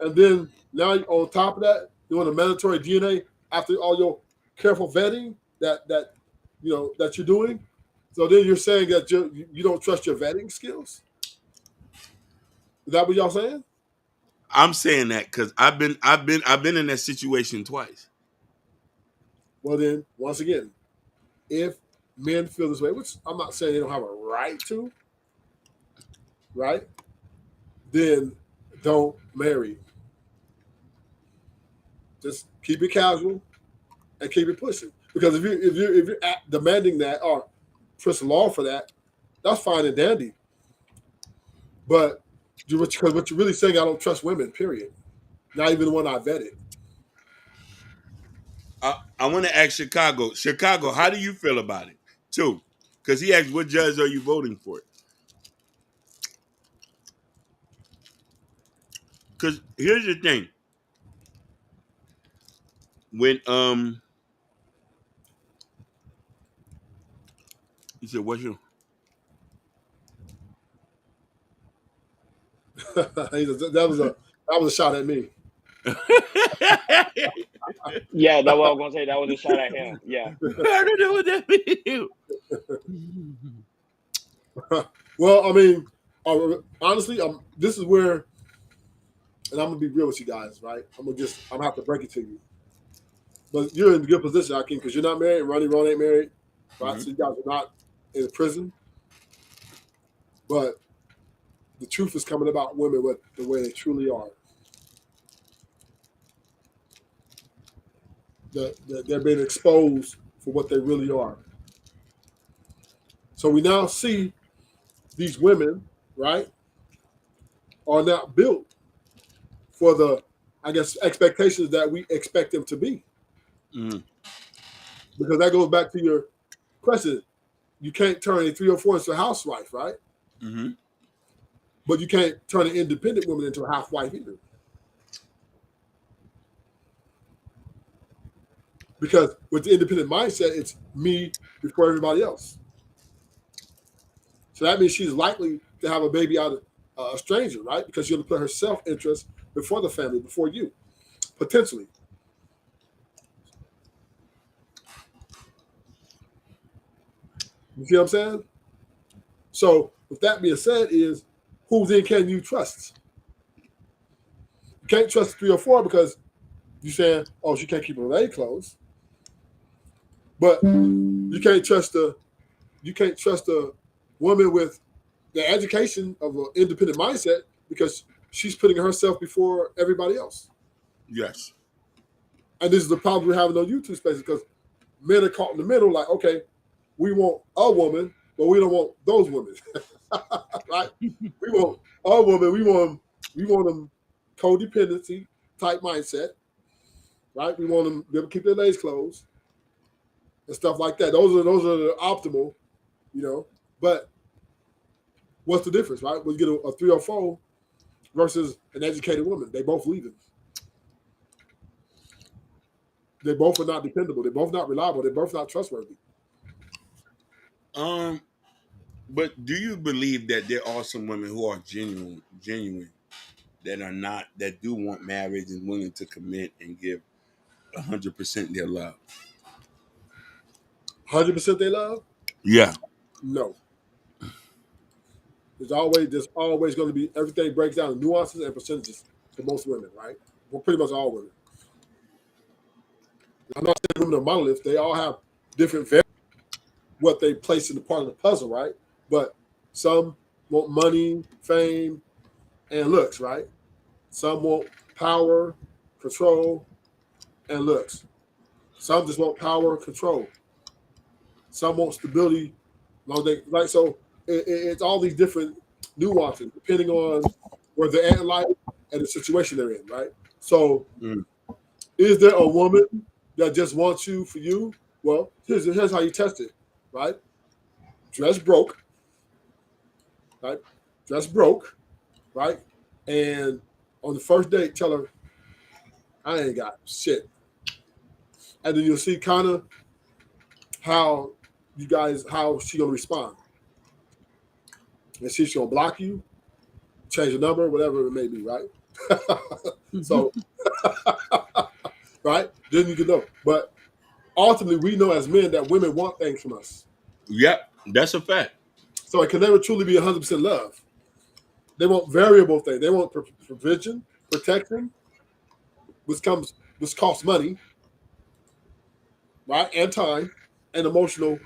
And then now on top of that, doing a mandatory DNA after all your careful vetting that you're doing. So then you're saying that you don't trust your vetting skills. Is that what y'all saying? I'm saying that because I've been in that situation twice. Well, then once again, if men feel this way, which I'm not saying they don't have a right to, right? Then don't marry. Just keep it casual and keep it pushing. Because if you're demanding that or push law for that, that's fine and dandy. But because what you're really saying, I don't trust women. Period. Not even the one I vetted. I want to ask Chicago. Chicago, how do you feel about it? Too, because he asked, "What judge are you voting for?" Because here's the thing: when He said, "What's your?" That was a shot at me. Yeah, that's what I was gonna say. That was a shot at him. Yeah. I don't know what that means. Well, I mean, honestly, this is where, and I'm gonna be real with you guys, right? I'm gonna have to break it to you. But you're in a good position, Akeem, because you're not married. Ron ain't married, right? So you guys are not in prison. But the truth is coming about women with the way they truly are. They're being exposed for what they really are. So we now see these women, right, are not built for the, I guess, expectations that we expect them to be. Because that goes back to your question. You can't turn a 304 into a housewife, right? But you can't turn an independent woman into a half-wife either. Because with the independent mindset, it's me before everybody else. So that means she's likely to have a baby out of a stranger, right? Because she'll put her self-interest before the family, before you, potentially. You see what I'm saying? So with that being said, is who then can you trust? You can't trust 304 because you're saying, oh, she can't keep her leg closed. But you can't trust a woman with the education of an independent mindset because she's putting herself before everybody else. Yes. And this is the problem we're having on YouTube spaces because men are caught in the middle, like, okay, we want a woman, but we don't want those women. Right? We want a woman, we want them codependency type mindset. Right? We want them to be able to keep their legs closed and stuff like that. Those are the optimal, But what's the difference, right? We get a 304 versus an educated woman. They both leaving. They both are not dependable. They're both not reliable. They're both not trustworthy. But do you believe that there are some women who are genuine, that are not, that do want marriage and willing to commit and give 100% their love? 100% they love? Yeah. No. There's always going to be, everything breaks down in nuances and percentages for most women, right? Well, pretty much all women. I'm not saying women are monoliths. They all have different what they place in the part of the puzzle, right? But some want money, fame, and looks, right? Some want power, control, and looks. Some just want power, control. Some want stability. Right? So it's all these different nuances depending on where they're at in life and the situation they're in, right? So is there a woman that just wants you for you? Well, here's how you test it, right? Dress broke, right? Dress broke, right? And on the first date, tell her, I ain't got shit. And then you'll see kind of how she gonna respond. And see if she'll block you, change the number, whatever it may be, right? So, right? Then you can know. But ultimately, we know as men that women want things from us. Yep, that's a fact. So it can never truly be 100% love. They want variable things. They want provision, protection, which costs money, right? And time and emotional.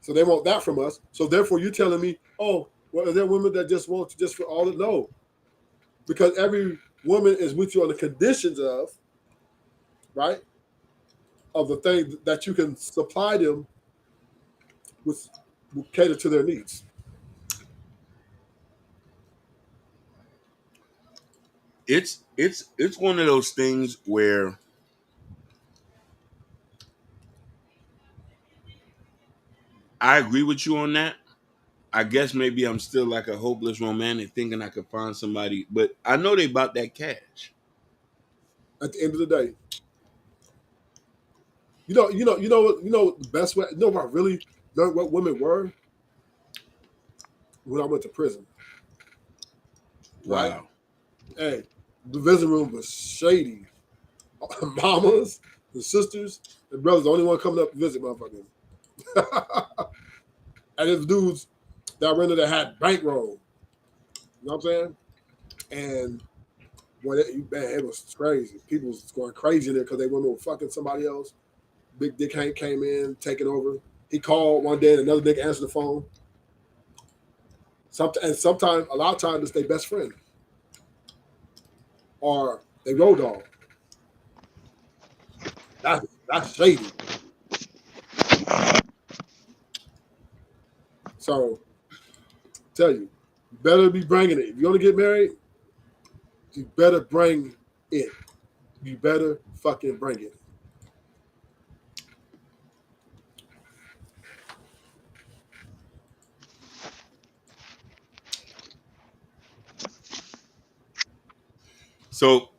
So they want that from us. So therefore, you're telling me, oh, well, are there women that just want just for all the no? Because every woman is with you on the conditions of, right, of the thing that you can supply them with, will cater to their needs. It's one of those things where I agree with you on that. I guess maybe I'm still like a hopeless romantic thinking I could find somebody, but I know they about that cash. At the end of the day, you know the best way. You know what really Learned what women were when I went to prison. Right? Wow. Hey, the visiting room was shady. Mamas, the sisters, and brothers, the only one coming up to visit motherfuckers. And there's dudes that were in there that had bankroll. You know what I'm saying? And boy, man, it was crazy. People was going crazy in there because they women were fucking somebody else. Big Dick Hank came in, taking over. He called one day and another dick answered the phone. And sometimes, a lot of times, it's their best friend or they road dog. That's shady. So, tell you better be bringing it. If you want to get married, you better bring it. You better fucking bring it. So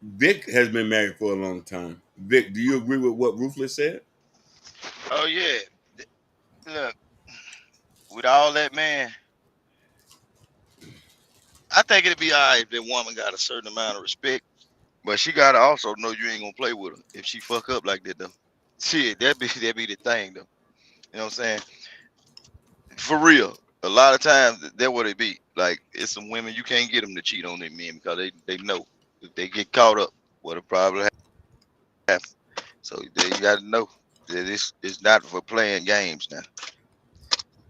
Vic has been married for a long time. Vic, do you agree with what Ruthless said? Oh yeah. Look, with all that, man, I think it'd be alright if that woman got a certain amount of respect, but she gotta also know you ain't gonna play with her if she fuck up like that though. Shit, that be the thing though. You know what I'm saying? For real. A lot of times that what it be. Like it's some women you can't get them to cheat on their men because they know if they get caught up, what'll probably happen. So you got to know that it's not for playing games now.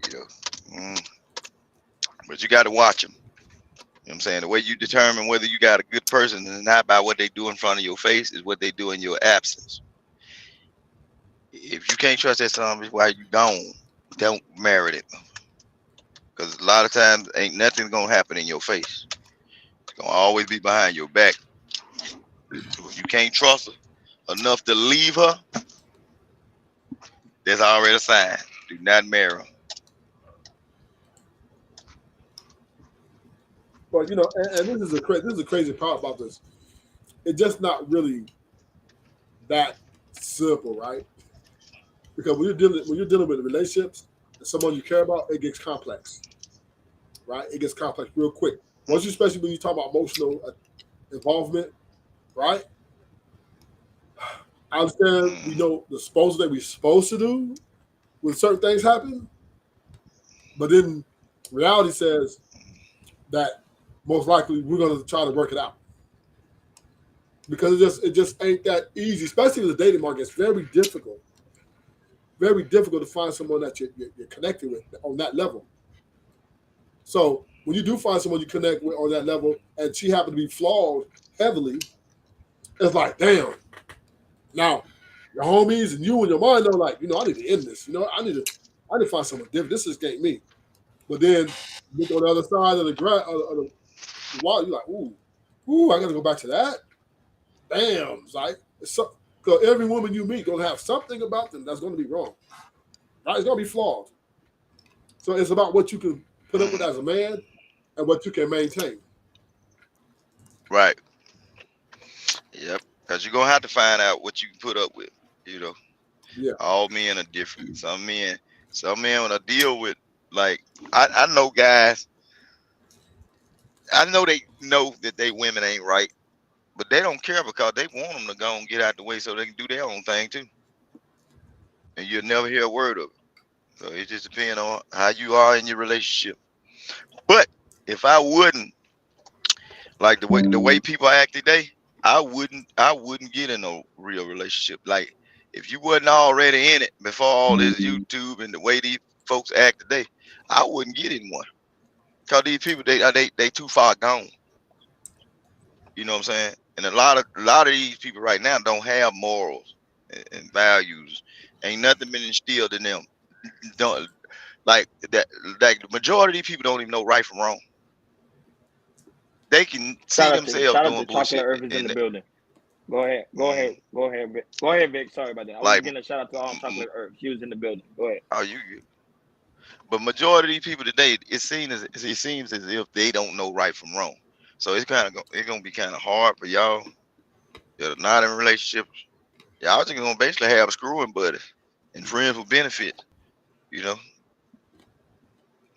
You know, but you got to watch them. You know what I'm saying? The way you determine whether you got a good person is not by what they do in front of your face, is what they do in your absence. If you can't trust that somebody while you gone, don't marry them. Because a lot of times ain't nothing gonna happen in your face. It's gonna always be behind your back. So if you can't trust her enough to leave her, that's already a sign. Do not marry her. But and this is a crazy part about this. It's just not really that simple, right? Because when you're dealing with relationships and someone you care about, it gets complex, right? It gets complex real quick. Once you, especially when you talk about emotional involvement, right? I understand we know the disposal that we're supposed to do when certain things happen, but then reality says that most likely we're going to try to work it out because it just ain't that easy, especially in the dating market. It's very difficult to find someone that you're connected with on that level. So when you do find someone you connect with on that level, and she happened to be flawed heavily, it's like, damn. Now, your homies and you and your mind know, like, I need to end this. I need to find someone different. This just ain't me. But then look on the other side of the wall, you're like, ooh, I got to go back to that. Damn, it's like because every woman you meet gonna have something about them that's gonna be wrong. Right? It's gonna be flawed. So it's about what you can put up with as a man and what you can maintain. Right. Yep. Because you're gonna have to find out what you can put up with. You know, Yeah. all men are different. Some men want to deal with, like, I know guys. I know they know that they women ain't right, but they don't care because they want them to go and get out the way so they can do their own thing too. And you'll never hear a word of it. So it just depends on how you are in your relationship. But if I wouldn't, like the way people act today, I wouldn't get in a real relationship. Like if you wasn't already in it before all this YouTube and the way these folks act today, I wouldn't get in one. Cause these people they too far gone. You know what I'm saying? And a lot of these people right now don't have morals and values. Ain't nothing been instilled in them. Don't like that. Like the majority of these people don't even know right from wrong. They can see themselves Shout out to doing Chocolate bullshit, Earth is in the and building. Go ahead. mm, Vic. Go ahead, Vic. Sorry about that. I was like just getting a shout out to Chocolate Earth. She was in the building. Go ahead. are you? But majority of these people today, it seems as if they don't know right from wrong. So it's gonna be kind of hard for y'all that are not in relationships Y'all just gonna basically have screwing buddies and friends with benefits, you know,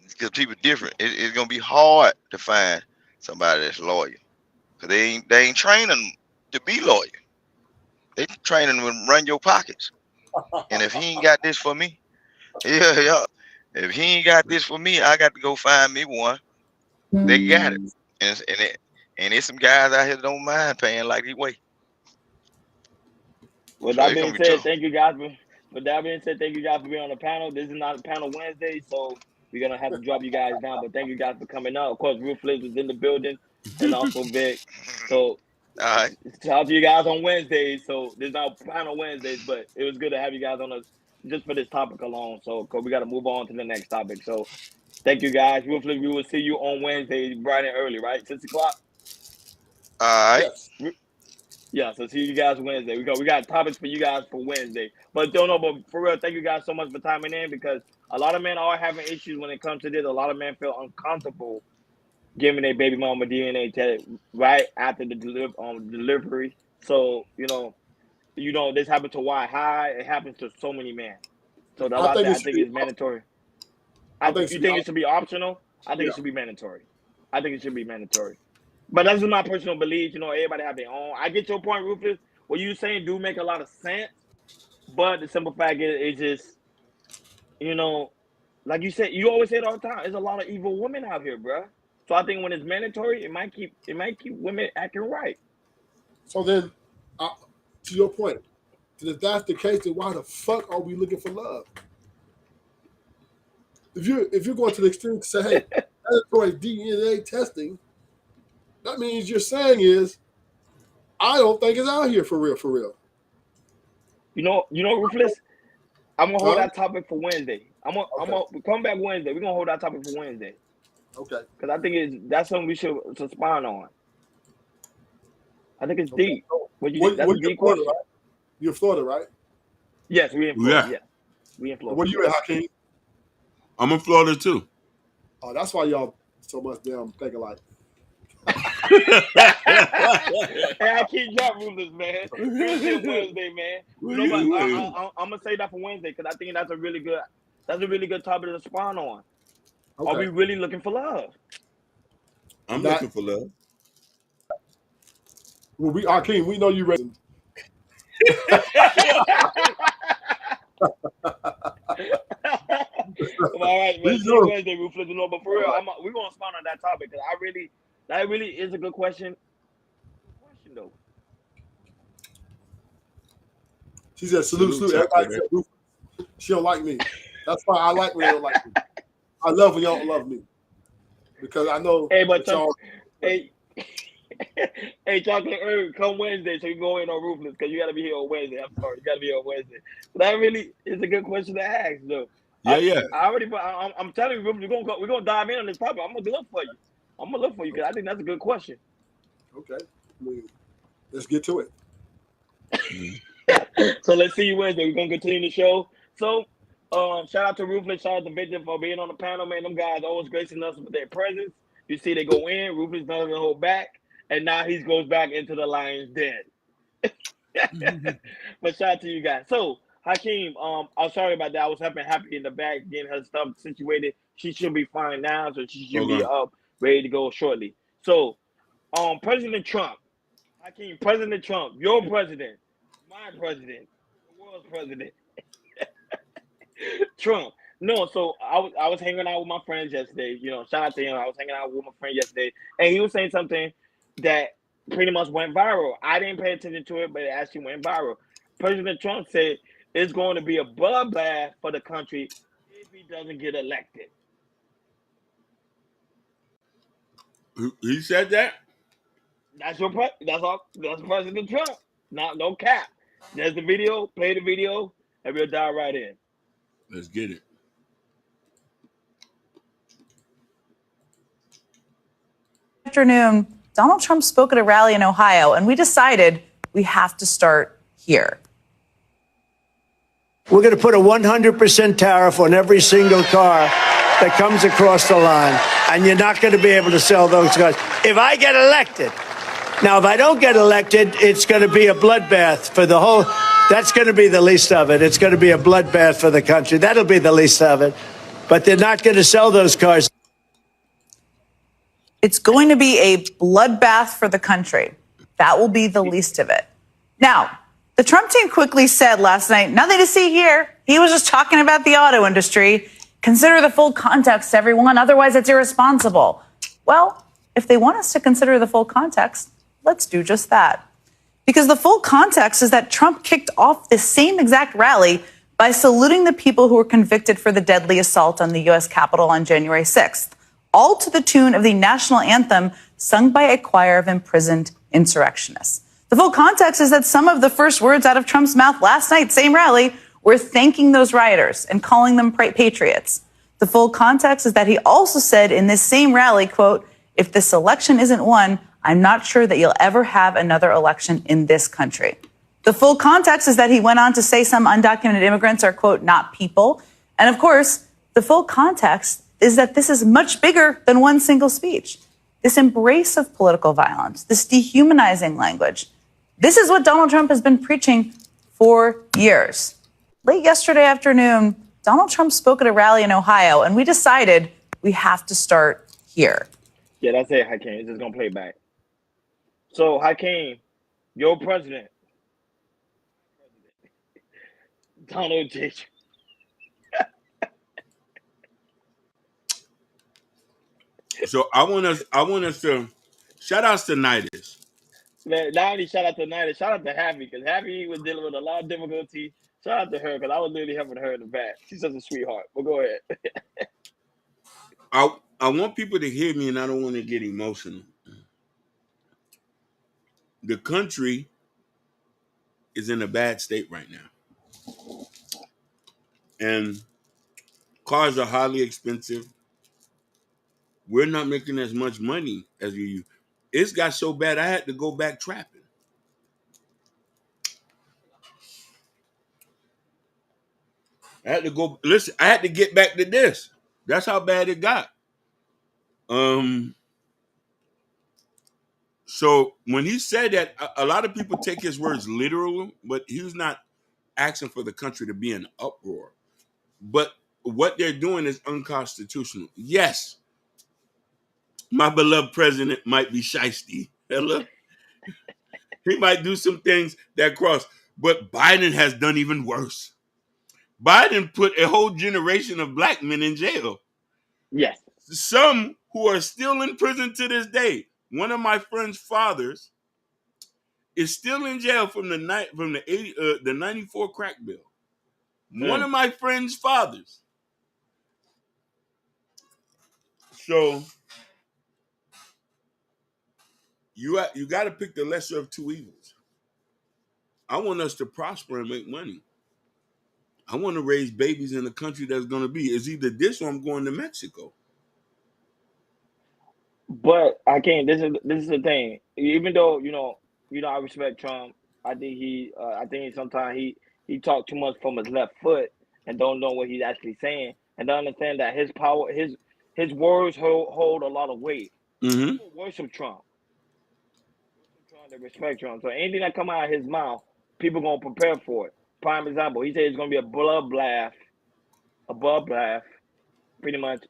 because people different. It's gonna be hard to find somebody that's loyal, cause they ain't training them to be loyal. They training them to run your pockets. And if he ain't got this for me, yeah. If he ain't got this for me, I got to go find me one. They got it, and it's some guys out here that don't mind paying like he weigh. With So that it's gonna being be said, tough. thank you guys for. With that being said, thank you guys for being on the panel. This is not a panel Wednesday, so we're gonna have to drop you guys down. But thank you guys for coming out. Of course, Ruthless was in the building, and also Vic. So All right. shout out to you guys on Wednesdays. So there's not panel Wednesdays, but it was good to have you guys on us just for this topic alone. So cause we got to move on to the next topic. So thank you guys, Ruthless. We will see you on Wednesday, bright and early, right? 6 o'clock. All right. Yes. Yeah, so see you guys Wednesday. We got topics for you guys for Wednesday. But don't know, but for real, thank you guys so much for timing in, because a lot of men are having issues when it comes to this. A lot of men feel uncomfortable giving their baby mama DNA test right after the delivery. So this happens to why high. It happens to so many men. So that's I why I think say it I should think be. it's mandatory. I think it You should be. think it should be optional? I think Yeah. it should be mandatory. I think it should be mandatory. But that's just my personal belief. Everybody have their own. I get your point, Rufus. What you saying do make a lot of sense. But the simple fact is, it's just, like you said, you always say it all the time. There's a lot of evil women out here, bro. So I think when it's mandatory, it might keep women acting right. So then, to your point, if that's the case, then why the fuck are we looking for love? If you're going to the extreme to say, hey, mandatory DNA testing, that means you're saying is, I don't think it's out here for real, for real. Rufus, I'm gonna hold Huh? that topic for Wednesday. I'm gonna come back Wednesday. We're gonna hold that topic for Wednesday. Okay. Because I think that's something we should respond on. I think it's deep. That's a deep question. Right? You're Florida, right? Yes, we in Florida. Yeah. Yes, we in Florida. Where you at, Hakeem? I'm in Florida too. Oh, that's why y'all so much damn think alike. Hey, I keep dropping this, man. Wednesday, man. I'm gonna say that for Wednesday, because I think that's a really good topic to respond on. Okay. Are we really looking for love? I'm looking for love. Well, Hakeem, we know you ready. All right, man. See you Wednesday, Rufus. But for real, we're gonna respond on that topic, because that really is a good question. Though. She said, salute. Everybody said, Rufus. She don't like me. That's why I like when they don't like me. I love when y'all don't love me, because I know. Hey, but hey, Chocolate Herb, come Wednesday so you can go in on Ruthless, because you got to be here on Wednesday. I'm sorry, you got to be here on Wednesday. But that really is a good question to ask, though. Yeah. I'm telling you, Ruthless, we're gonna dive in on this topic. I'm gonna look for you. Because I think that's a good question. Okay, let's get to it. So let's see you Wednesday. We're gonna continue the show. So, shout out to Ruthless, shout out to Victor for being on the panel, man. Them guys always gracing us with their presence. You see, they go in. Ruthless doesn't hold back, and now he goes back into the lion's den. But shout out to you guys. So, Hakeem, I'm sorry about that. I was helping Happy in the back, getting her stuff situated. She should be fine now, so she should be up, ready to go shortly. So, President Trump, Hakeem, President Trump, your president, my president, the world's president, Trump. No, so I was hanging out with my friends yesterday. Shout out to him. I was hanging out with my friend yesterday, and he was saying something that pretty much went viral. I didn't pay attention to it, but it actually went viral. President Trump said it's going to be a bloodbath for the country if he doesn't get elected. He said that? That's President Trump. No cap. There's the video. Play the video, and we'll dive right in. Let's get it. Afternoon, Donald Trump spoke at a rally in Ohio, and we decided we have to start here. We're going to put a 100% tariff on every single car that comes across the line, and you're not going to be able to sell those cars. If I get elected, Now, if I don't get elected, it's going to be a bloodbath for the whole. That's going to be the least of it. It's going to be a bloodbath for the country. That'll be the least of it. But they're not going to sell those cars. It's going to be a bloodbath for the country. That will be the least of it. Now, the Trump team quickly said last night, nothing to see here. He was just talking about the auto industry. Consider the full context, everyone. Otherwise, it's irresponsible. Well, if they want us to consider the full context, let's do just that. Because the full context is that Trump kicked off this same exact rally by saluting the people who were convicted for the deadly assault on the U.S. Capitol on January 6th, all to the tune of the national anthem sung by a choir of imprisoned insurrectionists. The full context is that some of the first words out of Trump's mouth last night, same rally, were thanking those rioters and calling them patriots. The full context is that he also said in this same rally, quote, if this election isn't won, I'm not sure that you'll ever have another election in this country. The full context is that he went on to say some undocumented immigrants are, quote, not people. And of course, the full context is that this is much bigger than one single speech. This embrace of political violence, this dehumanizing language. This is what Donald Trump has been preaching for years. Late yesterday afternoon, Donald Trump spoke at a rally in Ohio, and we decided we have to start here. Yeah, that's it, Hakeem. It's just going to play back. So, Hakeem, your president, Donald J. So I want us to shout outs to Nidus. Man, not only shout out to Nidus, shout out to Happy, because Happy was dealing with a lot of difficulty. Shout out to her, because I was literally helping her in the back. She's such a sweetheart. But go ahead. I want people to hear me, and I don't want to get emotional. The country is in a bad state right now. And cars are highly expensive. We're not making as much money as we used. It's got so bad I had to go back trapping. I had to get back to this. That's how bad it got. So when he said that, a lot of people take his words literal, but he was not asking for the country to be in uproar. But what they're doing is unconstitutional. Yes, my beloved president might be shiesty. Hello? He might do some things that cross, but Biden has done even worse. Biden put a whole generation of black men in jail. Yes. Some who are still in prison to this day. One of my friend's fathers is still in jail from the 94 crack bill. One of my friend's fathers. So you got to pick the lesser of two evils. I want us to prosper and make money. I want to raise babies in a country that's going to be. It's either this or I'm going to Mexico. But I can't. This is the thing. Even though I respect Trump. I think sometimes he talk too much from his left foot and don't know what he's actually saying, and don't understand that his power, his words hold a lot of weight. Mm-hmm. People worship Trump. They respect Trump. So anything that come out of his mouth, people gonna prepare for it. Prime example, he said it's gonna be a bloodbath, pretty much,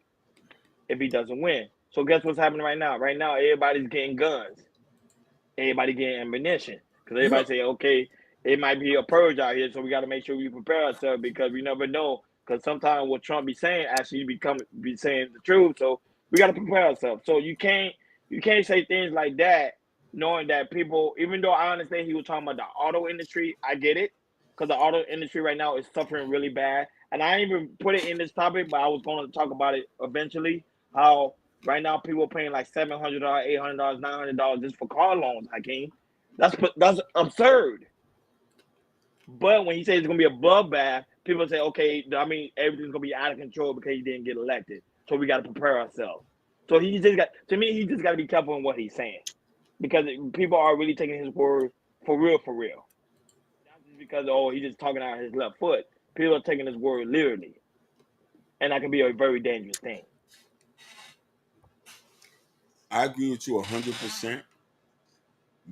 if he doesn't win. So guess what's happening right now? Right now, everybody's getting guns. Everybody getting ammunition. Because everybody say, okay, it might be a purge out here, so we got to make sure we prepare ourselves because we never know. Because sometimes what Trump be saying actually be saying the truth. So we got to prepare ourselves. So you can't say things like that knowing that people, even though I understand he was talking about the auto industry, I get it. Because the auto industry right now is suffering really bad. And I didn't even put it in this topic, but I was going to talk about it eventually. How right now people are paying like $700, $800, $900 just for car loans, Hakeem. That's absurd. But when he says it's going to be a bloodbath, people say, okay, I mean, everything's going to be out of control because he didn't get elected. So we got to prepare ourselves. So he just got to be careful in what he's saying. Because people are really taking his word for real. Not just because, he's just talking out of his left foot. People are taking his word literally. And that can be a very dangerous thing. I agree with you 100%.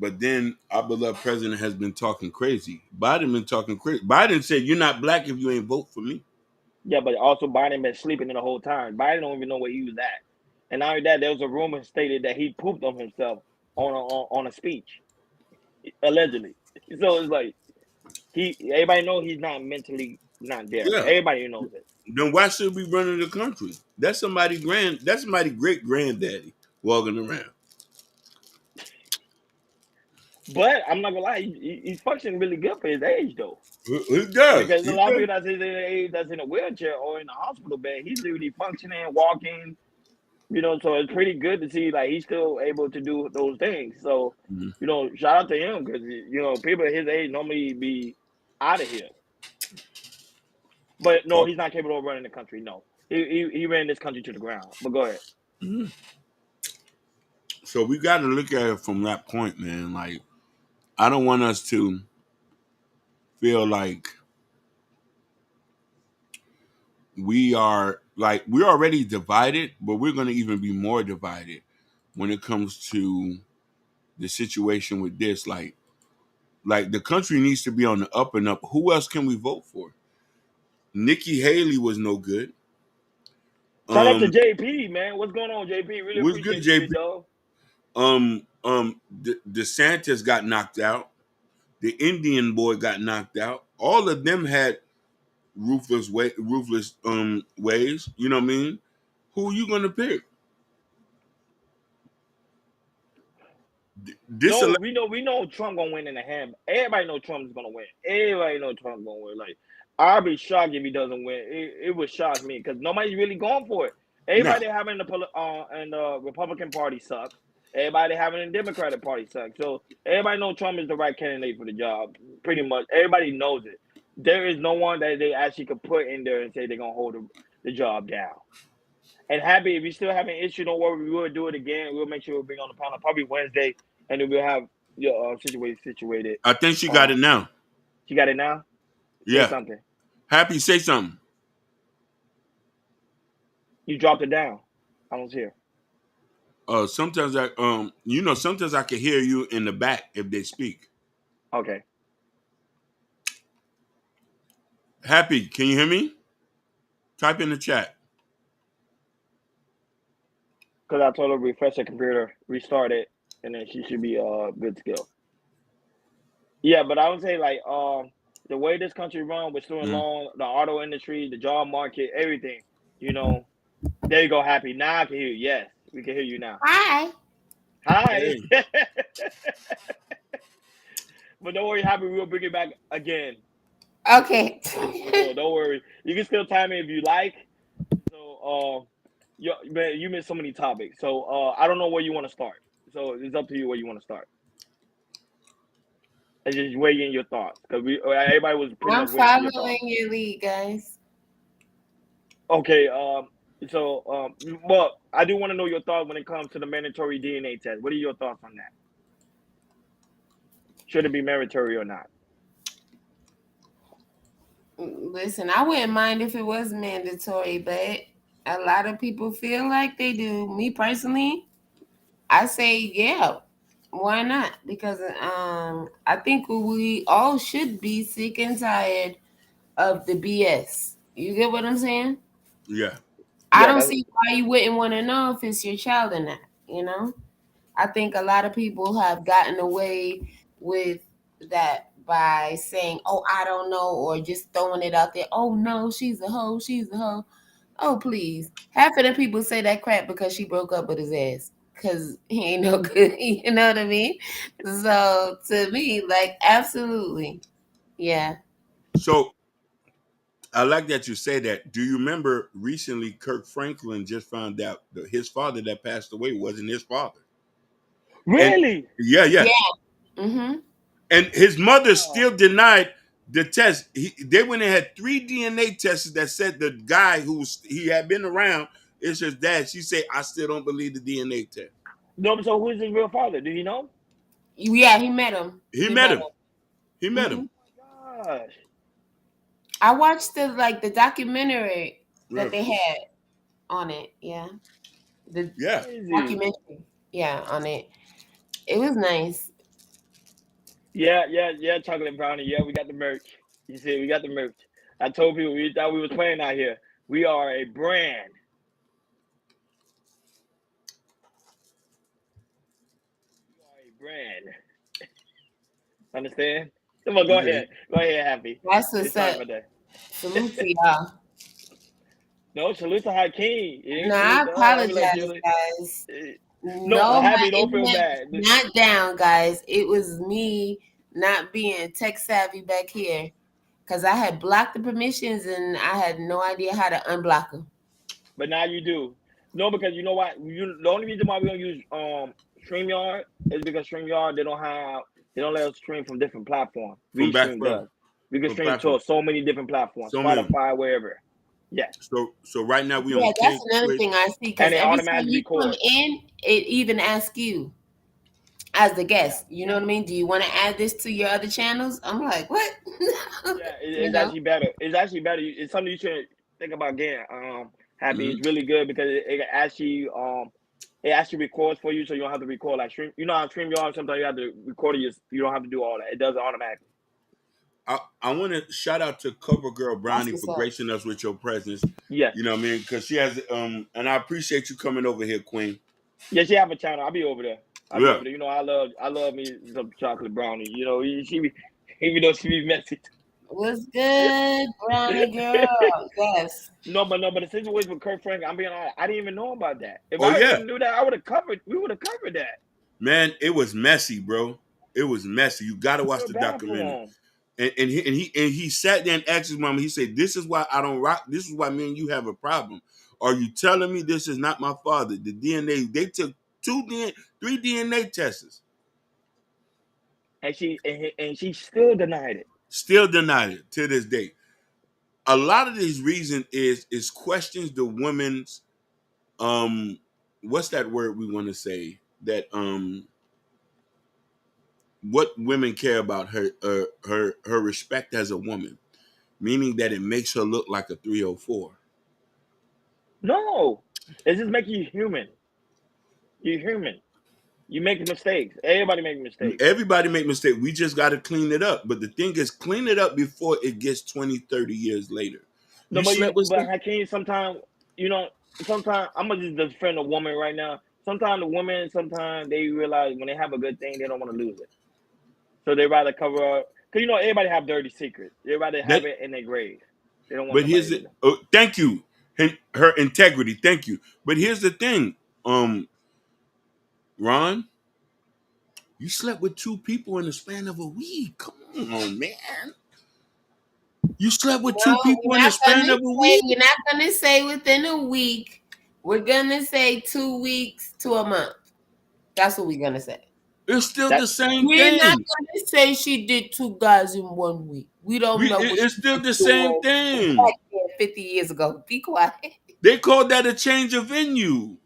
But then our beloved president has been talking crazy. Biden been talking crazy. Biden said, "You're not black if you ain't vote for me." Yeah, but also Biden been sleeping in the whole time. Biden don't even know where he was at. And not only that, there was a rumor stated that he pooped on himself on a speech, allegedly. So it's like everybody know he's not mentally not there. Yeah. Everybody knows it. Then why should we run the country? That's somebody great granddaddy walking around. But I'm not gonna lie, he's functioning really good for his age though. He does. Because a He lot of does. people that's his age that's in a wheelchair or in a hospital bed, he's literally functioning, walking, so it's pretty good to see like he's still able to do those things. So, Mhm. Shout out to him because people his age normally be out of here. But no, he's not capable of running the country. No, he ran this country to the ground. But go ahead. Mhm. So we got to look at it from that point, man. Like, I don't want us to feel like we're already divided, but we're going to even be more divided when it comes to the situation with this. Like the country needs to be on the up and up. Who else can we vote for? Nikki Haley was no good. Shout out to JP, man. What's going on, JP? Really Was good, appreciate you, JP. big dog. DeSantis got knocked out. The Indian boy got knocked out. All of them had ruthless ways. You know what I mean? Who are you gonna pick? This No, election, we know Trump gonna win in the hand. Everybody know Trump's gonna win. Everybody know Trump gonna win. Like I'll be shocked if he doesn't win. It would shock me because nobody's really going for it. no. Everybody having the Republican Party sucks. Everybody having the Democratic Party sucks. So everybody know Trump is the right candidate for the job. Pretty much everybody knows it. There is no one that they actually could put in there and say they're gonna hold the job down. And Happy, if you still have an issue, don't worry. We will do it again. We'll make sure we'll bring on the panel probably Wednesday, and then we'll have your situated. I think she got it now. She got it now. Say Yeah. something. Happy, say something. You dropped it down. I don't hear. Sometimes sometimes I can hear you in the back if they speak. Okay. Happy, can you hear me? Type in the chat. Because I told her to refresh the computer, restart it, and then she should be good to go. Yeah, but I would say like the way this country run with student loan, the auto industry, the job market, everything. There you go, Happy. Now I can hear you. Yes, we can hear you now. Hi. Hi. Hey. But don't worry, Happy. We'll bring it back again. Okay. So don't worry. You can still time it if you like. So you missed so many topics. So I don't know where you want to start. So it's up to you where you want to start. And just weigh in your thoughts because everybody was pretty much waiting for your thoughts. Following your lead, guys. Okay. Well, I do want to know your thoughts when it comes to the mandatory DNA test. What are your thoughts on that? Should it be mandatory or not? Listen, I wouldn't mind if it was mandatory, but a lot of people feel like they do. Me personally, I say yeah. Why not? Because I think we all should be sick and tired of the BS. You get what I'm saying? Yeah. I don't see why you wouldn't want to know if it's your child or not, I think a lot of people have gotten away with that by saying, oh, I don't know, or just throwing it out there. Oh, no, she's a hoe. She's a hoe. Oh, please. Half of the people say that crap because she broke up with his ass because he ain't no good. You know what I mean? So to me, like, absolutely. Yeah. So I like that you say that. Do you remember recently Kirk Franklin just found out that his father that passed away wasn't his father? Really? And, yeah. Yeah. Mm-hmm. And his mother still denied the test. They went and had 3 DNA tests that said the guy he had been around is his dad. She said, I still don't believe the DNA test. No, so who's his real father? Do you know? Yeah, he met him. He met him. He met him. Oh my gosh. I watched the documentary that they had on it. Yeah. The documentary. Yeah, on it. It was nice. Yeah, chocolate brownie. Yeah, we got the merch. You see, we got the merch. I told people we thought we was playing out here. We are a brand. We are a brand. Understand? Come on, go Okay. ahead. Go ahead, Happy. That's It's what's time up. for that. Salute to y'all. No, salute to Hakeem. It ain't No, I salute to us. I be like, apologize, Julie. guys. No, No, my Happy, don't feel internet bad. was not down, guys. It was me not being tech savvy back here because I had blocked the permissions and I had no idea how to unblock them. But now you do. No, because you know what? The only reason why we don't use StreamYard is because StreamYard they don't let us stream from different platforms. From Restream background, does. We can from stream to platform. so many different platforms, So many. Spotify, wherever. Yes. So right now we Yeah, on that's Cant, another Twitch. thing I see because And they every time automatically you come record. in, it even asks you as the guest. Yeah. You know what I mean? Do you want to add this to your other channels? I'm like, what? Yeah, it's actually better. It's actually better. It's something you should think about getting. Happy. Mm-hmm. It's really good because it actually records for you, so you don't have to record like stream. You know how StreamYard sometimes you have to record it. You don't have to do all that. It does it automatically. I want to shout out to Cover Girl Brownie for up. gracing us with your presence. Yes. You know what I mean? Because she has and I appreciate you coming over here, Queen. Yeah, she have a channel. I'll be over there. I'll be Yeah. over there. You know, I love me some chocolate brownie. You know, she be, even though she be messy. What's good, brownie girl? Yes. No, but the situation with Kurt Frank, I'm being honest, I didn't even know about that. If Oh I yeah, would have knew that, we would have covered that. man. It was messy, bro. It was messy. You got to watch Feel the bad for documentary. him. And he sat there and asked his mama. He said, "This is why I don't rock. This is why me and you have a problem. Are you telling me this is not my father? The DNA. They took 3 DNA tests. And she still denied it. Still denied it to this day. A lot of these reason is questions the women's what's that word we want to say that what women care about her respect as a woman, meaning that it makes her look like a 304. No, it just makes you human. You're human. You make mistakes. Everybody make mistakes. Everybody make mistakes. We just got to clean it up. But the thing is, clean it up before it gets 20, 30 years later. No, You slept with but some? Hakeem, sometimes sometimes I'm gonna just defend a woman right now. Sometimes the women, they realize when they have a good thing, they don't want to lose it, so they rather cover up. Cause everybody have dirty secrets. They rather have That, it in their grave. They don't want but nobody here's to the know. thank you. Her integrity, thank you. But here's the thing, Ron, you slept with 2 people in the span of a week. Come on, man. You slept with 2 No, people in the span of a week. we're not gonna say within a week. We're gonna say 2 weeks to a month. That's what we're gonna say. It's still That the same We're not thing. gonna say she did 2 guys in 1 week. We don't know what It's she still was the same doing thing. back there 50 years ago. Be quiet. They called that a change of venue.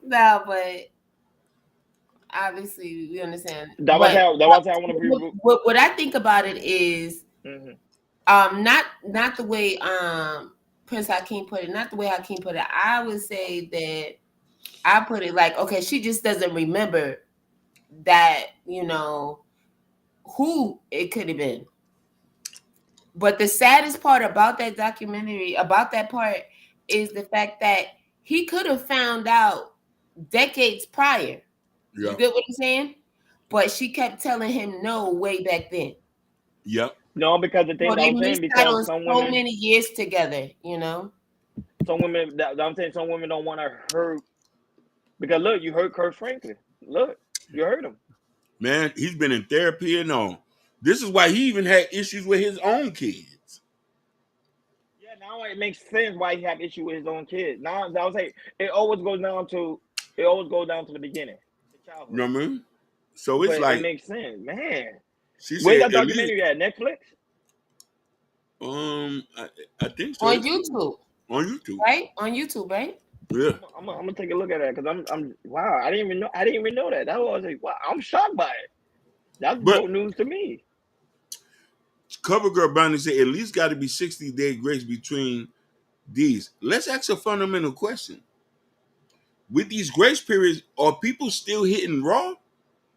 No, but obviously we understand. that was But how I want to be. what I think about it is not the way Prince Hakeem put it, not the way Hakeem put it. I would say that I put it like, okay, she just doesn't remember that, who it could have been. But the saddest part about that documentary, about that part, is the fact that he could have found out decades prior. Yeah. You get what I'm saying? But she kept telling him no way back then. Yep. No, because the thing So that they I'm saying, missed out because on some so women, many years together, some women don't want to hurt. Because look, you hurt Kurt Franklin. Look, you hurt him. Man, he's been in therapy and all. This is why he even had issues with his own kids. Yeah, now it makes sense why he have issue with his own kids. Now I was saying it always goes down to the beginning, the childhood. You know what I mean? So it's But like it makes sense, man. she Where's said that at least documentary at? Netflix? I think so. On YouTube. On YouTube. Right? On YouTube, right? Yeah. I'm gonna take a look at that because I'm wow. I didn't even know that. That was like wow. I'm shocked by it. That's But bold news to me. Cover Girl Brownie said at least got to be 60-day grace between these. Let's ask a fundamental question. With these grace periods, are people still hitting raw?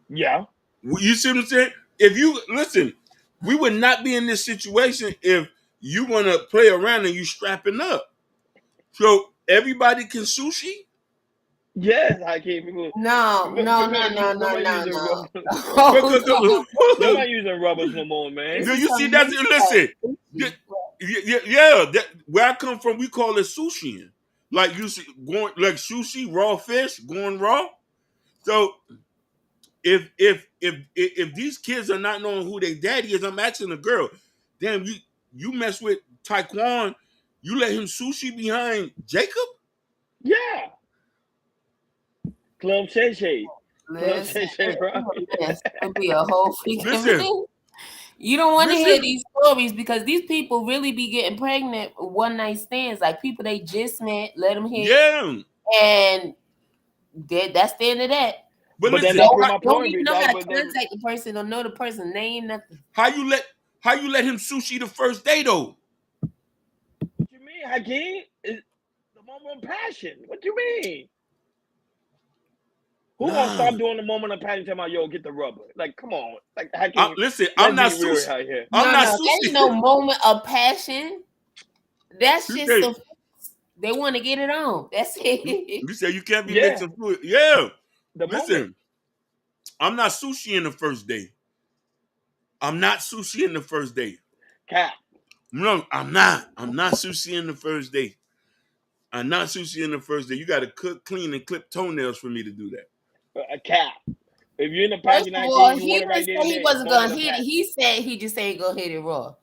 Yeah. You see what I'm saying? If you listen, we would not be in this situation if you want to play around and you strapping up. So everybody can sushi. Yes, Hakeem. People, No. nobody using rubbers. Oh, Nobody using rubbers no more, man. Do you see that? Listen, yeah. That, where I come from, we call it sushi. Like you see, going like sushi, raw fish, going raw. So if these kids are not knowing who their daddy is, I'm asking the girl, damn, you mess with Taekwon, you let him sushi behind Jacob? Yeah. Club Shay Shay. Club Shay Shay, bro. Yes, it'll be a whole freaking Listen. You don't want to hear these stories because these people really be getting pregnant with one night stands. Like people they just met, let them hit. Yeah. And that's the end of that. But listen, don't even know how to contact the person or know the person's name, nothing. How you let him sushi the first day though? What you mean, Hakeem? It's the moment of passion. What you mean? Who gonna stop doing the moment of passion? Talking about, yo, get the rubber. Like, come on. Like, Hakeem, listen, I'm not sushi. Out here. I'm not sushi. That ain't no moment of passion. That's just they want to get it on. That's it. You say you can't be mixing food. Yeah. Listen, I'm not sushi in the first day. I'm not sushi in the first day. Cap. No, I'm not. I'm not sushi in the first day. I'm not sushi in the first day. You got to cook, clean, and clip toenails for me to do that. A cap. If you're in the passion, he wasn't gonna hit it. He said he just ain't gonna hit it raw.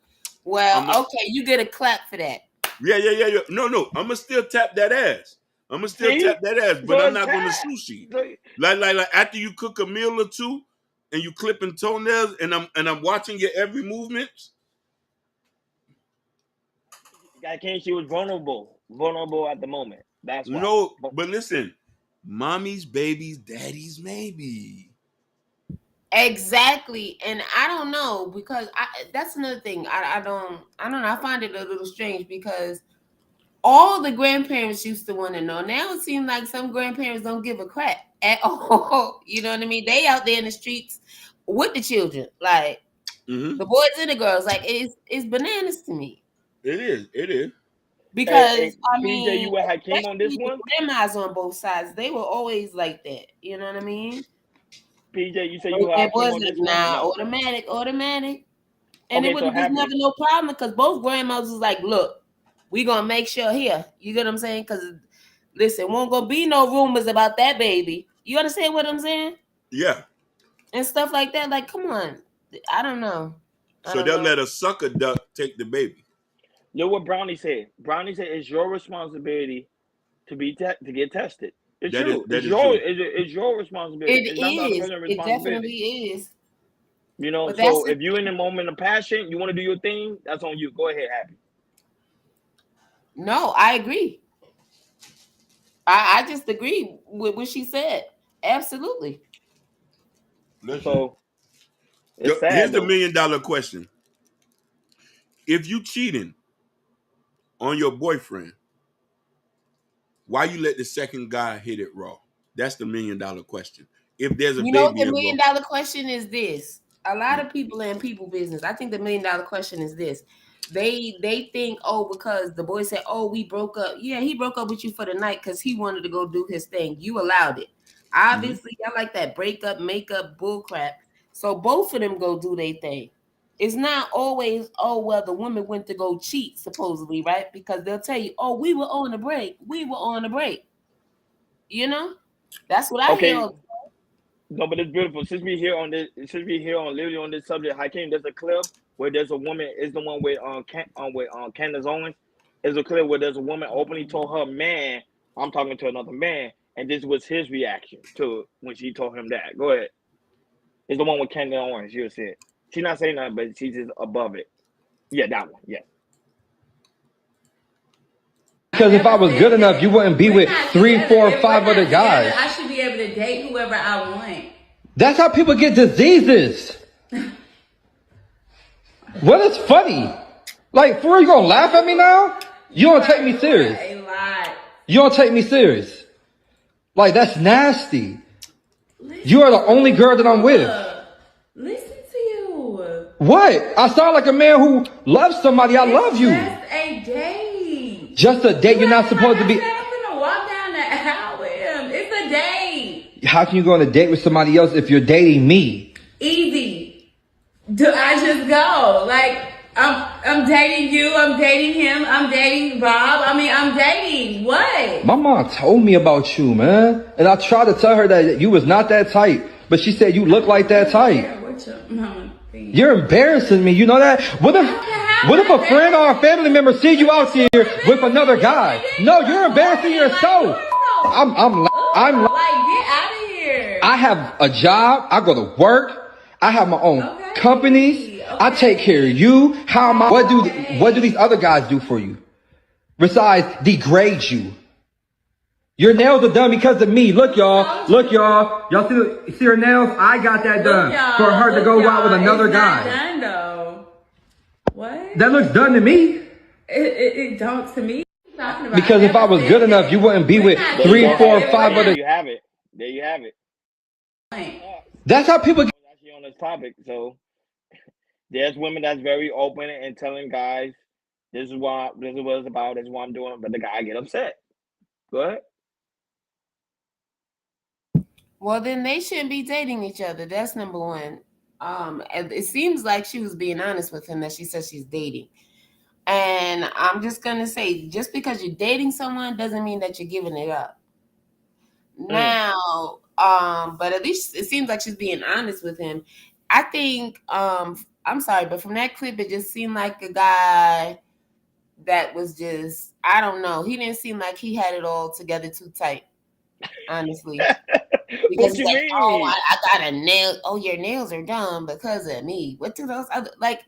Well, okay, you get a clap for that. Yeah. No. I'm gonna still tap that ass. But I'm not gonna sushi. Like after you cook a meal or two, and you clipping toenails, and I'm watching your every movement. I can't. She was vulnerable at the moment. That's why. No, but listen, mommy's babies, daddy's maybe. Exactly, and I don't know because that's another thing. I don't know. I find it a little strange because all the grandparents used to want to know. Now it seems like some grandparents don't give a crap at all. You know what I mean? They out there in the streets with the children, like the boys and the girls. Like it's bananas to me. It is. Because I mean, PJ, you had came on this one. Grandmas on both sides, they were always like that. You know what I mean? PJ, you said you had came on this one. Nah, automatic, and it was never no problem because both grandmothers was like, "Look, we gonna make sure here." You get what I'm saying? Because listen, won't gonna be no rumors about that baby. You understand what I'm saying? Yeah. And stuff like that. Like, come on, I don't know. So they'll let a sucker duck take the baby. You know what Brownie said? Brownie said it's your responsibility to get tested. It's true. It's your responsibility. It definitely is. You know, so if you're in a moment of passion, you want to do your thing, that's on you. Go ahead, Happy. No, I agree. I just agree with what she said. Absolutely. Listen. So here's the $1 million question. If you cheating on your boyfriend, why you let the second guy hit it raw? That's the $1 million question. If there's a baby involved. The $1 million question is this. A lot of people in people business. I think the $1 million question is this. They think, because the boy said, we broke up. Yeah, he broke up with you for the night because he wanted to go do his thing. You allowed it. Obviously, I like that breakup, makeup, bullcrap. So both of them go do their thing. It's not always, the woman went to go cheat, supposedly, right? Because they'll tell you, we were on a break. We were on a break. You know? That's what I hear. No, but it's beautiful. Since we here on literally on this subject, Hakeem, there's a clip where there's a woman, is the one with Candace Owens. There's a clip where there's a woman openly told her man, I'm talking to another man, and this was his reaction to when she told him that. Go ahead. It's the one with Candace Owens, you'll see it. She's not saying nothing, but she's just above it. Yeah, that one. Yeah. Because if I was good enough, you wouldn't be with 3, 4, 5 other guys. I should be able to date whoever I want. That's how people get diseases. What is funny? Like, for real, you gonna laugh at me now? You don't take me serious. You don't take me serious. Like, that's nasty. You are the only girl that I'm with. Listen to you. What? I sound like a man who loves somebody. I love you. Just a date. Just a date. You're not supposed to be. I'm gonna walk down the aisle with him. It's a date. How can you go on a date with somebody else if you're dating me? Easy. Do I just go? Like, I'm dating you, I'm dating him, I'm dating Rob. I mean, I'm dating. What? My mom told me about you, man. And I tried to tell her that you was not that type. But she said you look like that type. What's your mama think? You're embarrassing me. You know that? What if a friend or a family member see you out here with another guy? No, you're embarrassing yourself. I'm like, get out of here. I have a job. I go to work. I have my own companies. I take care of you. How am I? What do these other guys do for you? Besides degrade you. Your nails are done because of me. Look, y'all. Look, y'all. Y'all see her nails? I got that done for her to go out with another guy. Done though. What? That looks done to me. It don't to me. Because if I was good enough, you wouldn't be with 3, 4, 5 other. There you have it. There you have it. That's how people. Actually, on this topic, so there's women that's very open and telling guys, this is what it's about. This is what I'm doing, but the guy get upset. Go ahead. Well, then they shouldn't be dating each other. That's number one. And it seems like she was being honest with him that she said she's dating. And I'm just gonna say, just because you're dating someone doesn't mean that you're giving it up. Now, but at least it seems like she's being honest with him. I think, I'm sorry, but from that clip, it just seemed like a guy that was just, I don't know. He didn't seem like he had it all together too tight, honestly. Because he's like, oh, I got a nail. Oh, your nails are done because of me. What do those other, like,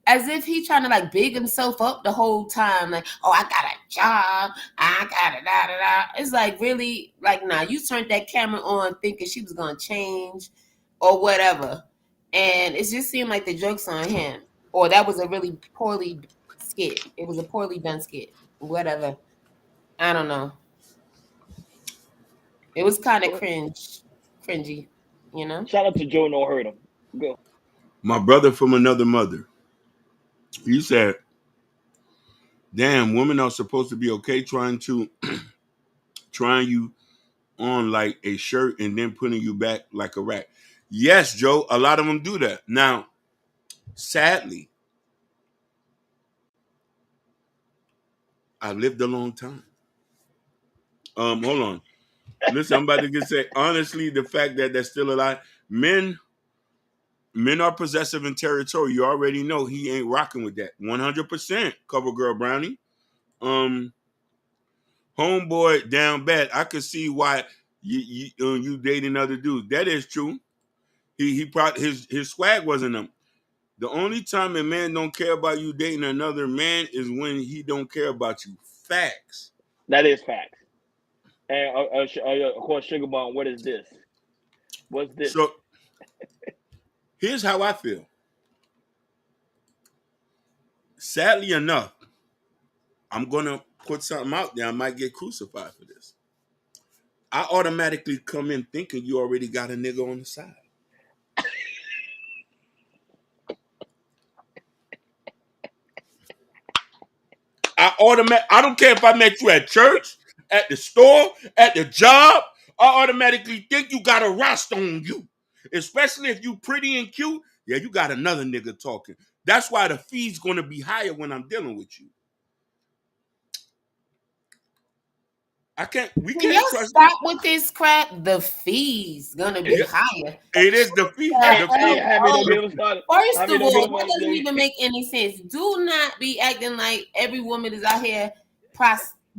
as if he's trying to like big himself up the whole time. Like, oh, I got a job. I got it. Da, da, da. It's like, really, like, nah, you turned that camera on thinking she was going to change or whatever. And it just seemed like the joke's on him. Or that was a really poorly skit. It was a poorly done skit. Whatever. I don't know. It was kind of cringy, you know? Shout out to Joe No Hurt Him. Go. My brother from another mother. He said, damn, women are supposed to be okay trying you on like a shirt and then putting you back like a rat. Yes, Joe, a lot of them do that. Now, sadly, I lived a long time. Hold on. Listen, I'm about to get say, honestly, the fact that that's still alive, men are possessive and territorial. You already know he ain't rocking with that. 100% cover girl Brownie. Homeboy down bad. I could see why you dating other dudes. That is true. He probably his swag wasn't them. The only time a man don't care about you dating another man is when he don't care about you. Facts. That is facts. And of course, Sugar Bomb, what is this? What's this? So here's how I feel. Sadly enough, I'm gonna put something out there. I might get crucified for this. I automatically come in thinking you already got a nigga on the side. I don't care if I met you at church, at the store, at the job. I automatically think you got a roster on you. Especially if you pretty and cute. Yeah, you got another nigga talking. That's why the fee's gonna be higher when I'm dealing with you. We can't trust. Stop with this crap. The fee's gonna be higher. It is the fee. First of all, that doesn't even make any sense. Do not be acting like every woman is out here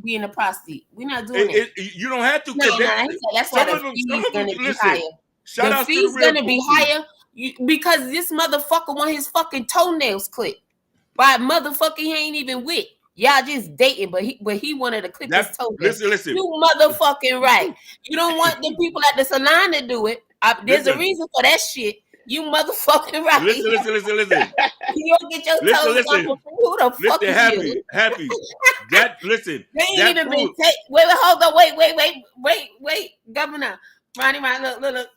being a prostitute. We're not doing it. You don't have to. That's why the fee's gonna be higher. The fee's gonna be higher because this motherfucker want his fucking toenails clipped by a motherfucker he ain't even with. Y'all just dating, but he wanted to clip his toenails. Listen. You motherfucking right. You don't want the people at the salon to do it. There's a reason for that shit. You motherfucking right. Listen. You don't get your toes off. Who the fuck is you? Happy. That listen. They ain't even been hold on. Wait, Governor. Ronnie, look.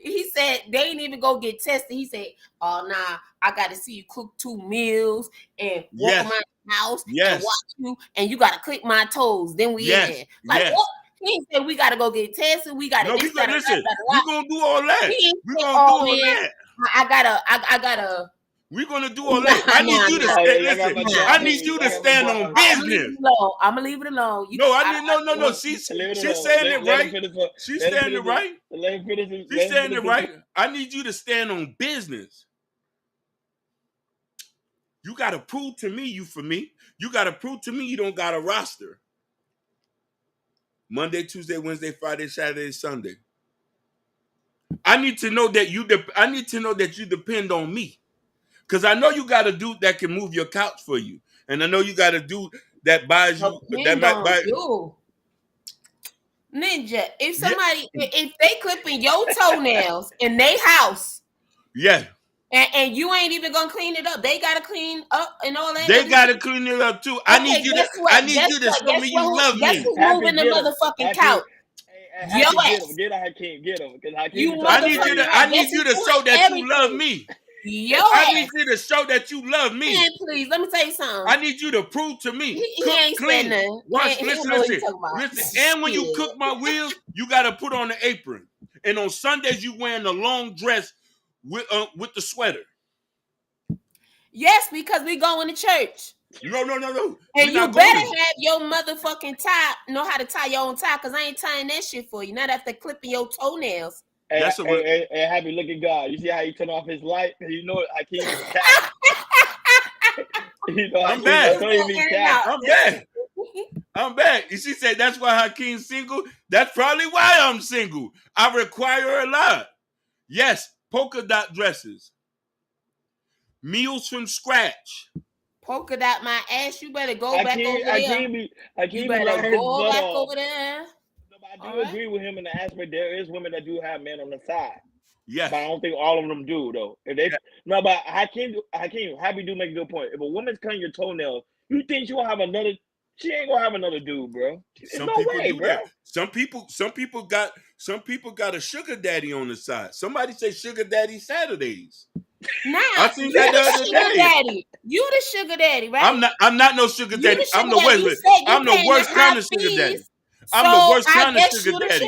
He said they ain't even go get tested. He said, oh, nah, I got to see you cook 2 meals and walk around the house and watch you, and you got to click my toes. Then we in there. Like what? He said we got to go get tested. We got to. No, we gonna listen. We gonna do all that. We gonna do all that. I gotta. We're gonna do all that. I need you to listen. I need you to stand on business. I'm gonna leave it alone. No. She's saying it right. She's saying it right. She's saying it right. I need you to stand on business. You gotta prove to me you for me. You gotta prove to me you don't got a roster. Monday, Tuesday, Wednesday, Friday, Saturday, Sunday. I need to know that you depend on me. Because I know you got a dude that can move your couch for you. And I know you got a dude that buys you. That might buy you. Ninja, if somebody, if they clipping your toenails in their house. Yeah. And you ain't even gonna clean it up. They gotta clean up and all that. They gotta clean it up too. I need you to show me you love me. Guess who's moving the motherfucking couch? Your ass. Get Hakeem. Get him. I need you to show that you love me. I need you to show that you love me. Man, please, let me tell you something. I need you to prove to me. He ain't clean. Listen. And when you cook my wheels, you gotta put on the apron. And on Sundays, you wearing the long dress with the sweater. Yes, because we going to church. No. And you better have your motherfucking tie. Know how to tie your own tie, because I ain't tying that shit for you. Not after clipping your toenails. And happy looking God. You see how he turned off his light? You know Hakeem is cat. I'm back. I'm back. And she said that's why Hakeem's single. That's probably why I'm single. I require a lot. Yes, polka dot dresses. Meals from scratch. Polka dot my ass. You better go back over there. You better go back over there. I do agree with him in the aspect there is women that do have men on the side. Yes. But I don't think all of them do though. But Hakeem, Happy do make a good point. If a woman's cutting your toenails, you think she ain't gonna have another dude, bro. Some people do that. Some people got a sugar daddy on the side. Somebody say sugar daddy Saturdays. Nah, I think that the other day. Daddy. You the sugar daddy, right? I'm not no sugar daddy. I'm the worst kind of sugar daddy. I'm the worst kind of sugar daddy.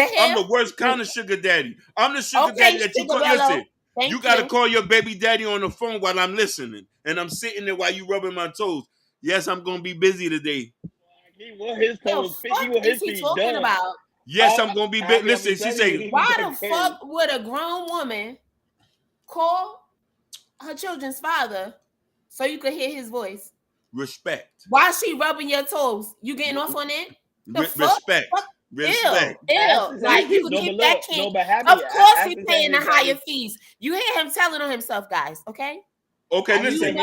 I'm the worst kind of sugar daddy. I'm the sugar daddy that you call. Listen, you got to call your baby daddy on the phone while I'm listening, and I'm sitting there while you rubbing my toes. Yes, I'm gonna be busy today. He want his toes. He want his feet done. About? Yes, I'm gonna be busy. Listen, she say, why the fuck would a grown woman call her children's father so you could hear his voice? Respect. Why she rubbing your toes? You getting off on it? Respect. Respect. Ew. Like you can keep that kid. Of course he's paying the higher fees. You hear him telling on himself, guys, okay? Okay, listen.